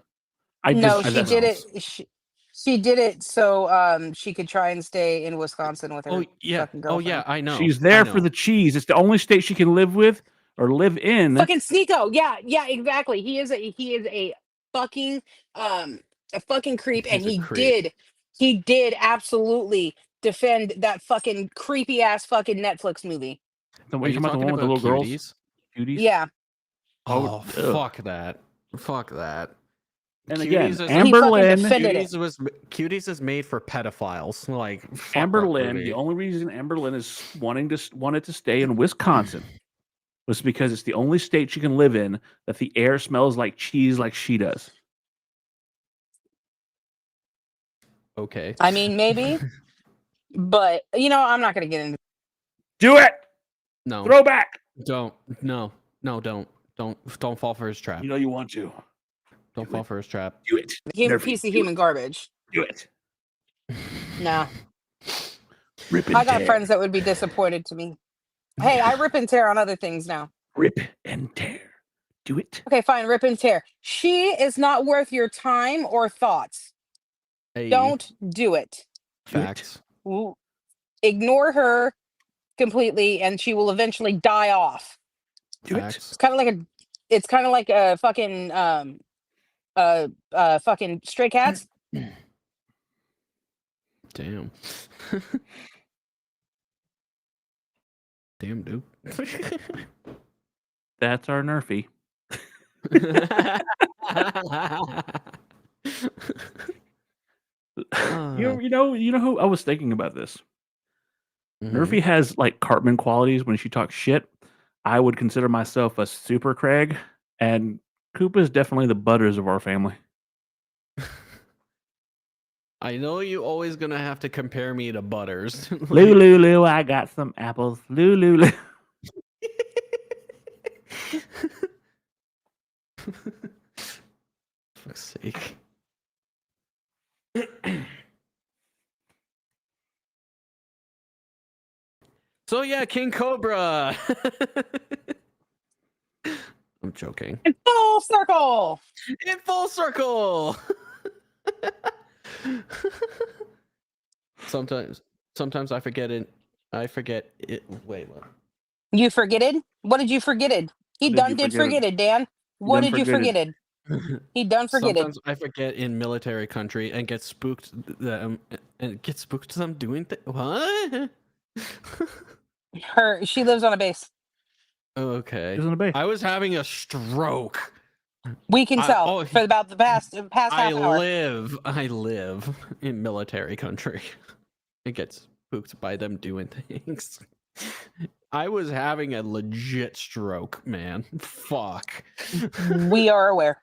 [SPEAKER 4] no,
[SPEAKER 2] I
[SPEAKER 4] she
[SPEAKER 2] just-
[SPEAKER 4] did it. She did it so she could try and stay in Wisconsin with her.
[SPEAKER 3] Oh yeah.
[SPEAKER 4] fucking
[SPEAKER 3] Oh yeah.
[SPEAKER 4] girlfriend.
[SPEAKER 3] I know.
[SPEAKER 2] She's
[SPEAKER 3] I
[SPEAKER 2] there
[SPEAKER 3] know.
[SPEAKER 2] for the cheese. It's the only state she can live with or live in.
[SPEAKER 4] Fucking Sneeko. Yeah, exactly. He is a fucking a fucking creep, and
[SPEAKER 3] He's a
[SPEAKER 4] he
[SPEAKER 3] creep.
[SPEAKER 4] did absolutely defend that fucking creepy ass fucking Netflix movie.
[SPEAKER 2] The
[SPEAKER 3] Are
[SPEAKER 2] way
[SPEAKER 3] you
[SPEAKER 2] you talking about the
[SPEAKER 3] talking
[SPEAKER 2] one with the little
[SPEAKER 3] about
[SPEAKER 2] girls,
[SPEAKER 3] cuties?
[SPEAKER 2] cuties.
[SPEAKER 4] Yeah.
[SPEAKER 3] Oh,
[SPEAKER 2] ugh.
[SPEAKER 3] fuck that. Fuck that.
[SPEAKER 2] And
[SPEAKER 3] Cuties
[SPEAKER 2] again,
[SPEAKER 3] is-
[SPEAKER 2] Amberlyn.
[SPEAKER 4] defended it.
[SPEAKER 3] Cuties is made for pedophiles. Like fuck that
[SPEAKER 2] Amberlyn.
[SPEAKER 3] movie.
[SPEAKER 2] The only reason Amberlyn is wanted to stay in Wisconsin was because it's the only state she can live in that the air smells like cheese, like she does.
[SPEAKER 3] Okay.
[SPEAKER 4] I mean, maybe, but I'm not gonna get into.
[SPEAKER 2] Do it.
[SPEAKER 3] No.
[SPEAKER 2] Throw back.
[SPEAKER 3] Don't. No. No. Don't fall for his trap.
[SPEAKER 2] You know you want to.
[SPEAKER 3] Don't fall for his trap.
[SPEAKER 2] Do it.
[SPEAKER 4] Human
[SPEAKER 2] Nerfy,
[SPEAKER 4] piece of
[SPEAKER 2] do
[SPEAKER 4] human garbage.
[SPEAKER 2] Do it.
[SPEAKER 4] No,
[SPEAKER 2] Rip and
[SPEAKER 4] I got
[SPEAKER 2] tear.
[SPEAKER 4] friends that would be disappointed to me. Hey, I rip and tear on other things now.
[SPEAKER 2] Rip and tear. Do it.
[SPEAKER 4] Okay, fine, rip and tear. She is not worth your time or thoughts.
[SPEAKER 3] Hey,
[SPEAKER 4] Don't do it.
[SPEAKER 3] facts.
[SPEAKER 4] Ignore her completely, and she will eventually die off.
[SPEAKER 2] Do it.
[SPEAKER 3] Facts.
[SPEAKER 4] It's kind of like a fucking fucking stray cats.
[SPEAKER 3] Damn. Damn, dude.
[SPEAKER 2] That's our Nerfy. You know who I was thinking about this. Nerfy has like Cartman qualities when she talks shit. I would consider myself a super Craig, and Koopa's definitely the Butters of our family.
[SPEAKER 3] I know you always gonna have to compare me to Butters.
[SPEAKER 2] Lulu, I got some apples. Lulu.
[SPEAKER 3] Fuck's sake. So yeah, King Cobra. I'm joking.
[SPEAKER 4] In full circle.
[SPEAKER 3] In full circle. Sometimes I forget it. I forget it. Wait, what?
[SPEAKER 4] You forgetted? What did you forgetted? He
[SPEAKER 2] What did
[SPEAKER 4] done
[SPEAKER 2] you
[SPEAKER 4] did
[SPEAKER 2] forgetted?
[SPEAKER 4] forgetted, Dan. What
[SPEAKER 2] done
[SPEAKER 4] did you
[SPEAKER 2] forgetted.
[SPEAKER 4] forgetted? He done forgetted.
[SPEAKER 3] Sometimes I forget in military country and get spooked. And get spooked to them doing things. What?
[SPEAKER 4] She lives on a base.
[SPEAKER 3] Okay.
[SPEAKER 2] She's on a base.
[SPEAKER 3] I was having a stroke.
[SPEAKER 4] We can tell for about the past
[SPEAKER 3] I
[SPEAKER 4] half hour.
[SPEAKER 3] live in military country. It gets spooked by them doing things. I was having a legit stroke, man. Fuck.
[SPEAKER 4] We are aware.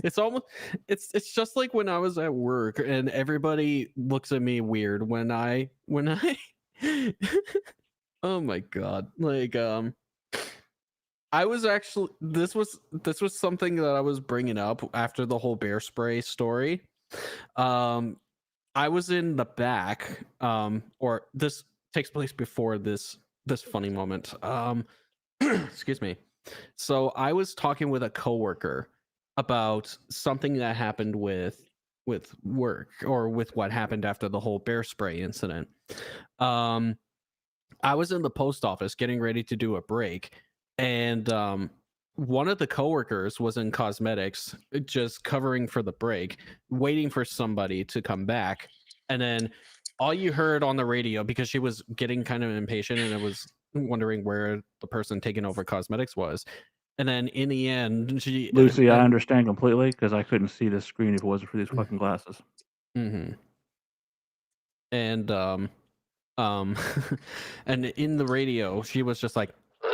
[SPEAKER 3] It's almost it's just like when I was at work and everybody looks at me weird when I oh my god. Like I was actually this was something that I was bringing up after the whole bear spray story. I was in the back, or this takes place before this funny moment. Excuse me. So I was talking with a coworker about something that happened with work, or with what happened after the whole bear spray incident. I was in the post office getting ready to do a break, and one of the coworkers was in cosmetics, just covering for the break, waiting for somebody to come back. And then all you heard on the radio, because she was getting kind of impatient and it was wondering where the person taking over cosmetics was. And then in the end,
[SPEAKER 2] Lucy, I understand completely because I couldn't see the screen if it wasn't for these fucking glasses.
[SPEAKER 3] Mm-hmm. And and in the radio, she was just like,
[SPEAKER 5] Liar.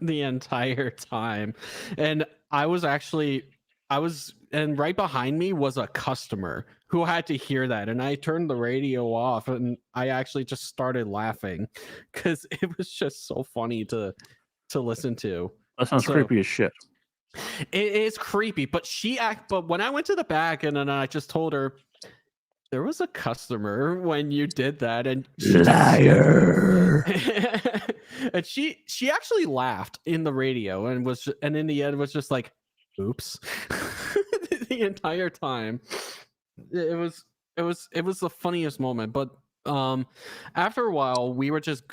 [SPEAKER 3] the entire time. And and right behind me was a customer who had to hear that, and I turned the radio off and I actually just started laughing because it was just so funny to listen to.
[SPEAKER 2] That sounds creepy as shit.
[SPEAKER 3] It is creepy, but but when I went to the back and then I just told her there was a customer when you did that, and
[SPEAKER 2] Liar.
[SPEAKER 3] and she actually laughed in the radio and in the end was just like, oops. The entire time. It was the funniest moment. But after a while we were just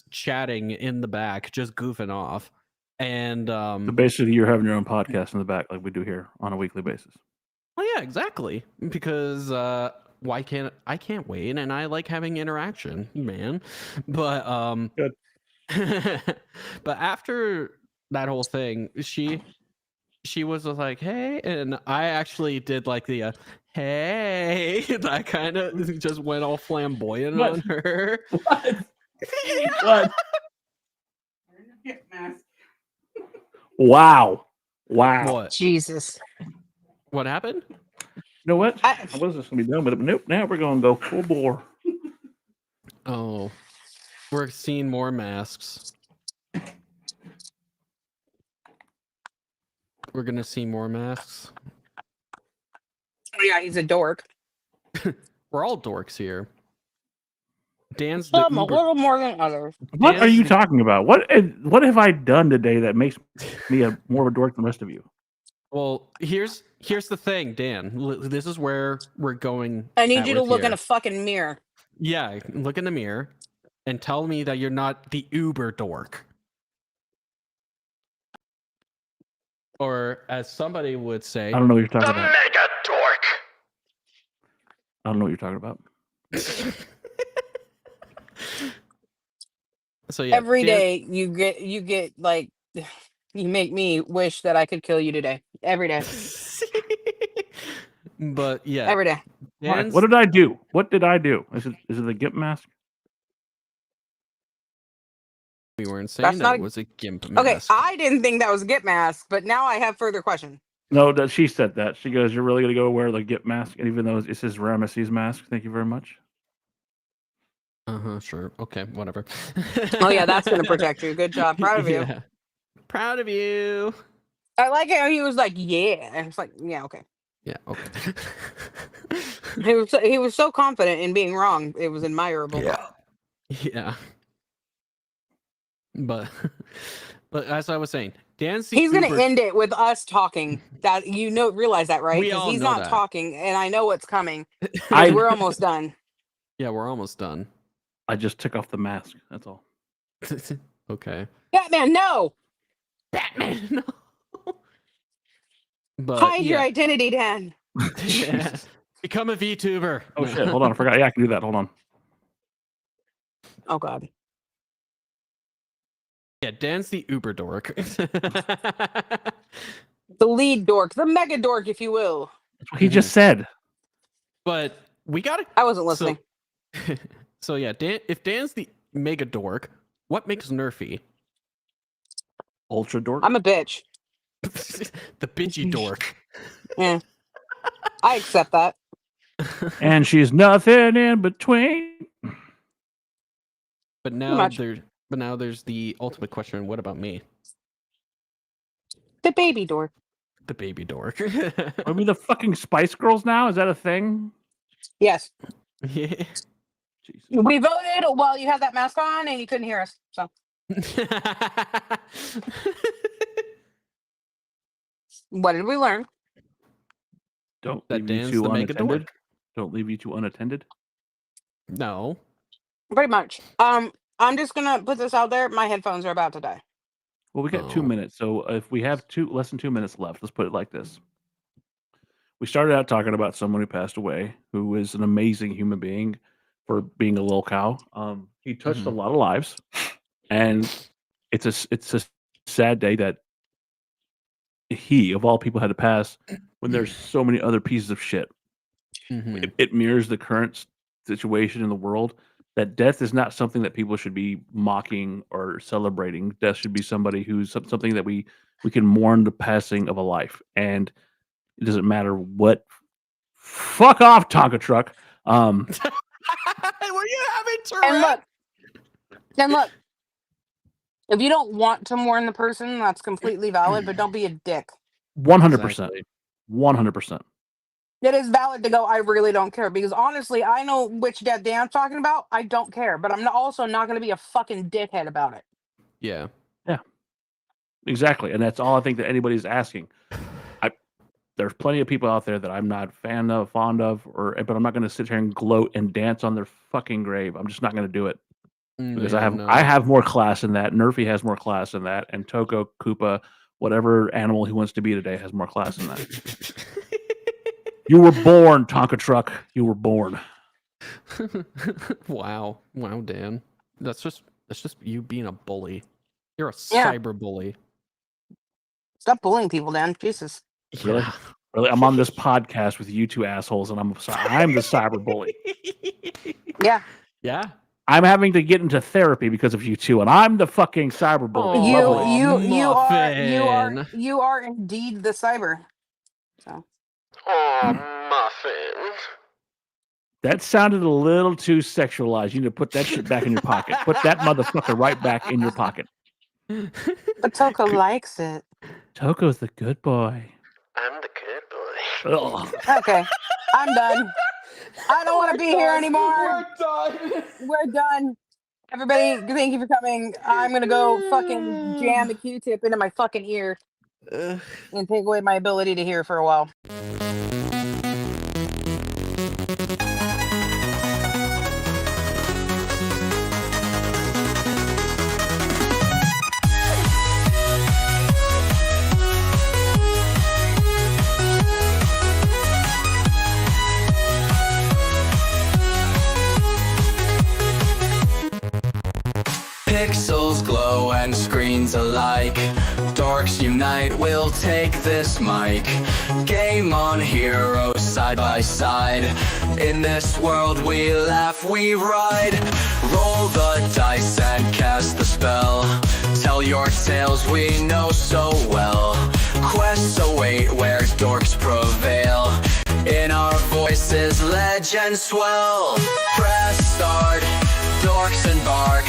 [SPEAKER 3] chatting in the back, just goofing off. And
[SPEAKER 2] So basically you're having your own podcast in the back like we do here on a weekly basis.
[SPEAKER 3] well, yeah, exactly. Because I can't wait, and I like having interaction, man. But
[SPEAKER 2] Good.
[SPEAKER 3] but after that whole thing, she was like, hey, and I actually did like the hey, and I kind of just went all flamboyant
[SPEAKER 2] What?
[SPEAKER 3] on her.
[SPEAKER 2] What? What? Wow.
[SPEAKER 3] What
[SPEAKER 4] Jesus.
[SPEAKER 3] what happened?
[SPEAKER 2] You know what? I was just gonna be done with it, but nope. Now we're gonna go full bore.
[SPEAKER 3] Oh, we're seeing more masks. We're gonna see more masks.
[SPEAKER 4] yeah, he's a dork.
[SPEAKER 3] We're all dorks here. Dan's the
[SPEAKER 4] Some a
[SPEAKER 3] uber.
[SPEAKER 4] little more than others.
[SPEAKER 2] What are
[SPEAKER 3] Dan's
[SPEAKER 2] you
[SPEAKER 3] the-
[SPEAKER 2] talking about? What have I done today that makes me more of a dork than the rest of you?
[SPEAKER 3] Well, here's the thing, Dan. This is where we're going.
[SPEAKER 4] I need
[SPEAKER 3] at
[SPEAKER 4] you to
[SPEAKER 3] with
[SPEAKER 4] look
[SPEAKER 3] here.
[SPEAKER 4] in a fucking mirror.
[SPEAKER 3] Yeah, look in the mirror and tell me that you're not the uber dork. Or as somebody would say,
[SPEAKER 2] I don't know what you're talking
[SPEAKER 5] The
[SPEAKER 2] about.
[SPEAKER 5] mega dork.
[SPEAKER 2] I don't know what you're talking about.
[SPEAKER 3] so yeah,
[SPEAKER 4] Every
[SPEAKER 3] Dan-
[SPEAKER 4] day you get like you make me wish that I could kill you today. Every day.
[SPEAKER 3] But yeah,
[SPEAKER 4] Every day.
[SPEAKER 2] Why?
[SPEAKER 3] Dan's-
[SPEAKER 2] What did I do? What did I do? Is it the gimp mask?
[SPEAKER 3] we weren't saying
[SPEAKER 4] That's
[SPEAKER 3] that
[SPEAKER 4] not
[SPEAKER 3] it
[SPEAKER 4] a-
[SPEAKER 3] was a gimp
[SPEAKER 4] Okay,
[SPEAKER 3] mask.
[SPEAKER 4] I didn't think that was a get mask, but now I have further questions.
[SPEAKER 2] No, that she said that. She goes, "You're really gonna go wear the gimp mask?" And even though it says Ramesses mask, thank you very much.
[SPEAKER 3] Sure. Okay, whatever.
[SPEAKER 4] Oh yeah, that's gonna protect you. Good job. Proud of you.
[SPEAKER 3] Yeah. Proud of you.
[SPEAKER 4] I like it how he was like, yeah. And it's like, yeah, okay.
[SPEAKER 3] Yeah, okay.
[SPEAKER 4] He was so confident in being wrong. It was admirable.
[SPEAKER 3] Yeah. But as I was saying, Dan's the
[SPEAKER 4] He's gonna
[SPEAKER 3] uber-
[SPEAKER 4] end it with us talking. That realize that, right?
[SPEAKER 3] We
[SPEAKER 4] Because
[SPEAKER 3] all
[SPEAKER 4] he's
[SPEAKER 3] know
[SPEAKER 4] not
[SPEAKER 3] that.
[SPEAKER 4] talking, and I know what's coming.
[SPEAKER 2] I-
[SPEAKER 4] We're almost done.
[SPEAKER 3] Yeah, we're almost done.
[SPEAKER 2] I just took off the mask. That's all.
[SPEAKER 3] Okay.
[SPEAKER 4] Batman, no!
[SPEAKER 3] Batman. No. But
[SPEAKER 4] Hide your
[SPEAKER 3] yeah.
[SPEAKER 4] identity, Dan.
[SPEAKER 3] Yeah. Become a VTuber.
[SPEAKER 2] Oh shit! Hold on, I forgot. Yeah, I can do that. Hold on.
[SPEAKER 4] Oh god.
[SPEAKER 3] Yeah, Dan's the uber dork.
[SPEAKER 4] The lead dork, the mega dork, if you will.
[SPEAKER 2] That's what he just said.
[SPEAKER 3] But we gotta.
[SPEAKER 4] I wasn't listening.
[SPEAKER 3] So yeah, if Dan's the mega dork, what makes Nerfy?
[SPEAKER 2] Ultra dork.
[SPEAKER 4] I'm a bitch.
[SPEAKER 3] The bitchy dork.
[SPEAKER 4] Yeah. I accept that.
[SPEAKER 2] And she's nothing in between.
[SPEAKER 3] But now
[SPEAKER 4] much.
[SPEAKER 3] there's the ultimate question: what about me,
[SPEAKER 4] The baby dork.
[SPEAKER 3] the baby dork?
[SPEAKER 2] Are we the fucking Spice Girls now? Is that a thing?
[SPEAKER 4] Yes.
[SPEAKER 3] Yeah.
[SPEAKER 2] Jesus.
[SPEAKER 4] We voted while you had that mask on and you couldn't hear us. So what did we learn?
[SPEAKER 2] Don't
[SPEAKER 3] That
[SPEAKER 2] leave you
[SPEAKER 3] Dan's
[SPEAKER 2] two
[SPEAKER 3] the mega
[SPEAKER 2] unattended.
[SPEAKER 3] dork.
[SPEAKER 2] Don't leave you two unattended.
[SPEAKER 3] No.
[SPEAKER 4] Pretty much. I'm just gonna put this out there. My headphones are about to die.
[SPEAKER 2] Well, we got 2
[SPEAKER 3] Oh.
[SPEAKER 2] minutes, so if we have less than 2 minutes left, let's put it like this. We started out talking about someone who passed away, who is an amazing human being for being a little cow. He touched a
[SPEAKER 3] Mhm.
[SPEAKER 2] lot of lives, and it's a sad day that he, of all people, had to pass when there's so many other pieces of shit.
[SPEAKER 3] Mhm.
[SPEAKER 2] It mirrors the current situation in the world. That death is not something that people should be mocking or celebrating. Death should be somebody who's something that we can mourn the passing of a life, and it doesn't matter what. Fuck off, Tonka truck.
[SPEAKER 3] Were you having Tourette?
[SPEAKER 4] And look. If you don't want to mourn the person, that's completely valid, but don't be a dick.
[SPEAKER 2] 100%.
[SPEAKER 3] Exactly.
[SPEAKER 2] 100%.
[SPEAKER 4] It is valid to go, I really don't care. Because honestly, I know which dead day I'm talking about. I don't care. But I'm also not going to be a fucking dickhead about it.
[SPEAKER 3] Yeah.
[SPEAKER 2] Exactly, and that's all I think that anybody's asking. There's plenty of people out there that I'm not fond of, but I'm not going to sit here and gloat and dance on their fucking grave. I'm just not going to do it because I have more class in that. Nerfy has more class in that, and Toko, Koopa, whatever animal he wants to be today has more class in that. You were born, Tonka truck. You were born.
[SPEAKER 3] Wow, Dan. That's just you being a bully. You're a
[SPEAKER 4] Yeah.
[SPEAKER 3] cyber bully.
[SPEAKER 4] Stop bullying people, Dan. Jesus.
[SPEAKER 2] Really?
[SPEAKER 3] Yeah.
[SPEAKER 2] Really, I'm on this podcast with you two assholes, and I'm the cyber bully.
[SPEAKER 4] Yeah.
[SPEAKER 3] Yeah.
[SPEAKER 2] I'm having to get into therapy because of you two, and I'm the fucking cyber bully.
[SPEAKER 3] Oh,
[SPEAKER 2] Lovely.
[SPEAKER 4] You are indeed the cyber. So
[SPEAKER 5] Oh, muffin.
[SPEAKER 2] That sounded a little too sexualized. You need to put that shit back in your pocket. Put that motherfucker right back in your pocket.
[SPEAKER 4] but Toko likes it.
[SPEAKER 2] Toko's the good boy.
[SPEAKER 5] I'm the good boy.
[SPEAKER 2] Ugh.
[SPEAKER 9] Okay, I'm done. I don't want to be here anymore.
[SPEAKER 3] We're done.
[SPEAKER 9] We're done. Everybody, thank you for coming. I'm gonna go fucking jam a Q-tip into my fucking ear and take away my ability to hear for a while.
[SPEAKER 1] Pixels glow and screens alike. Dorks unite, we'll take this mic. Game on, heroes side by side. In this world we laugh, we ride. Roll the dice and cast the spell. Tell your tales we know so well. Quests await where dorks prevail. In our voices legends swell. Press start, dorks embark.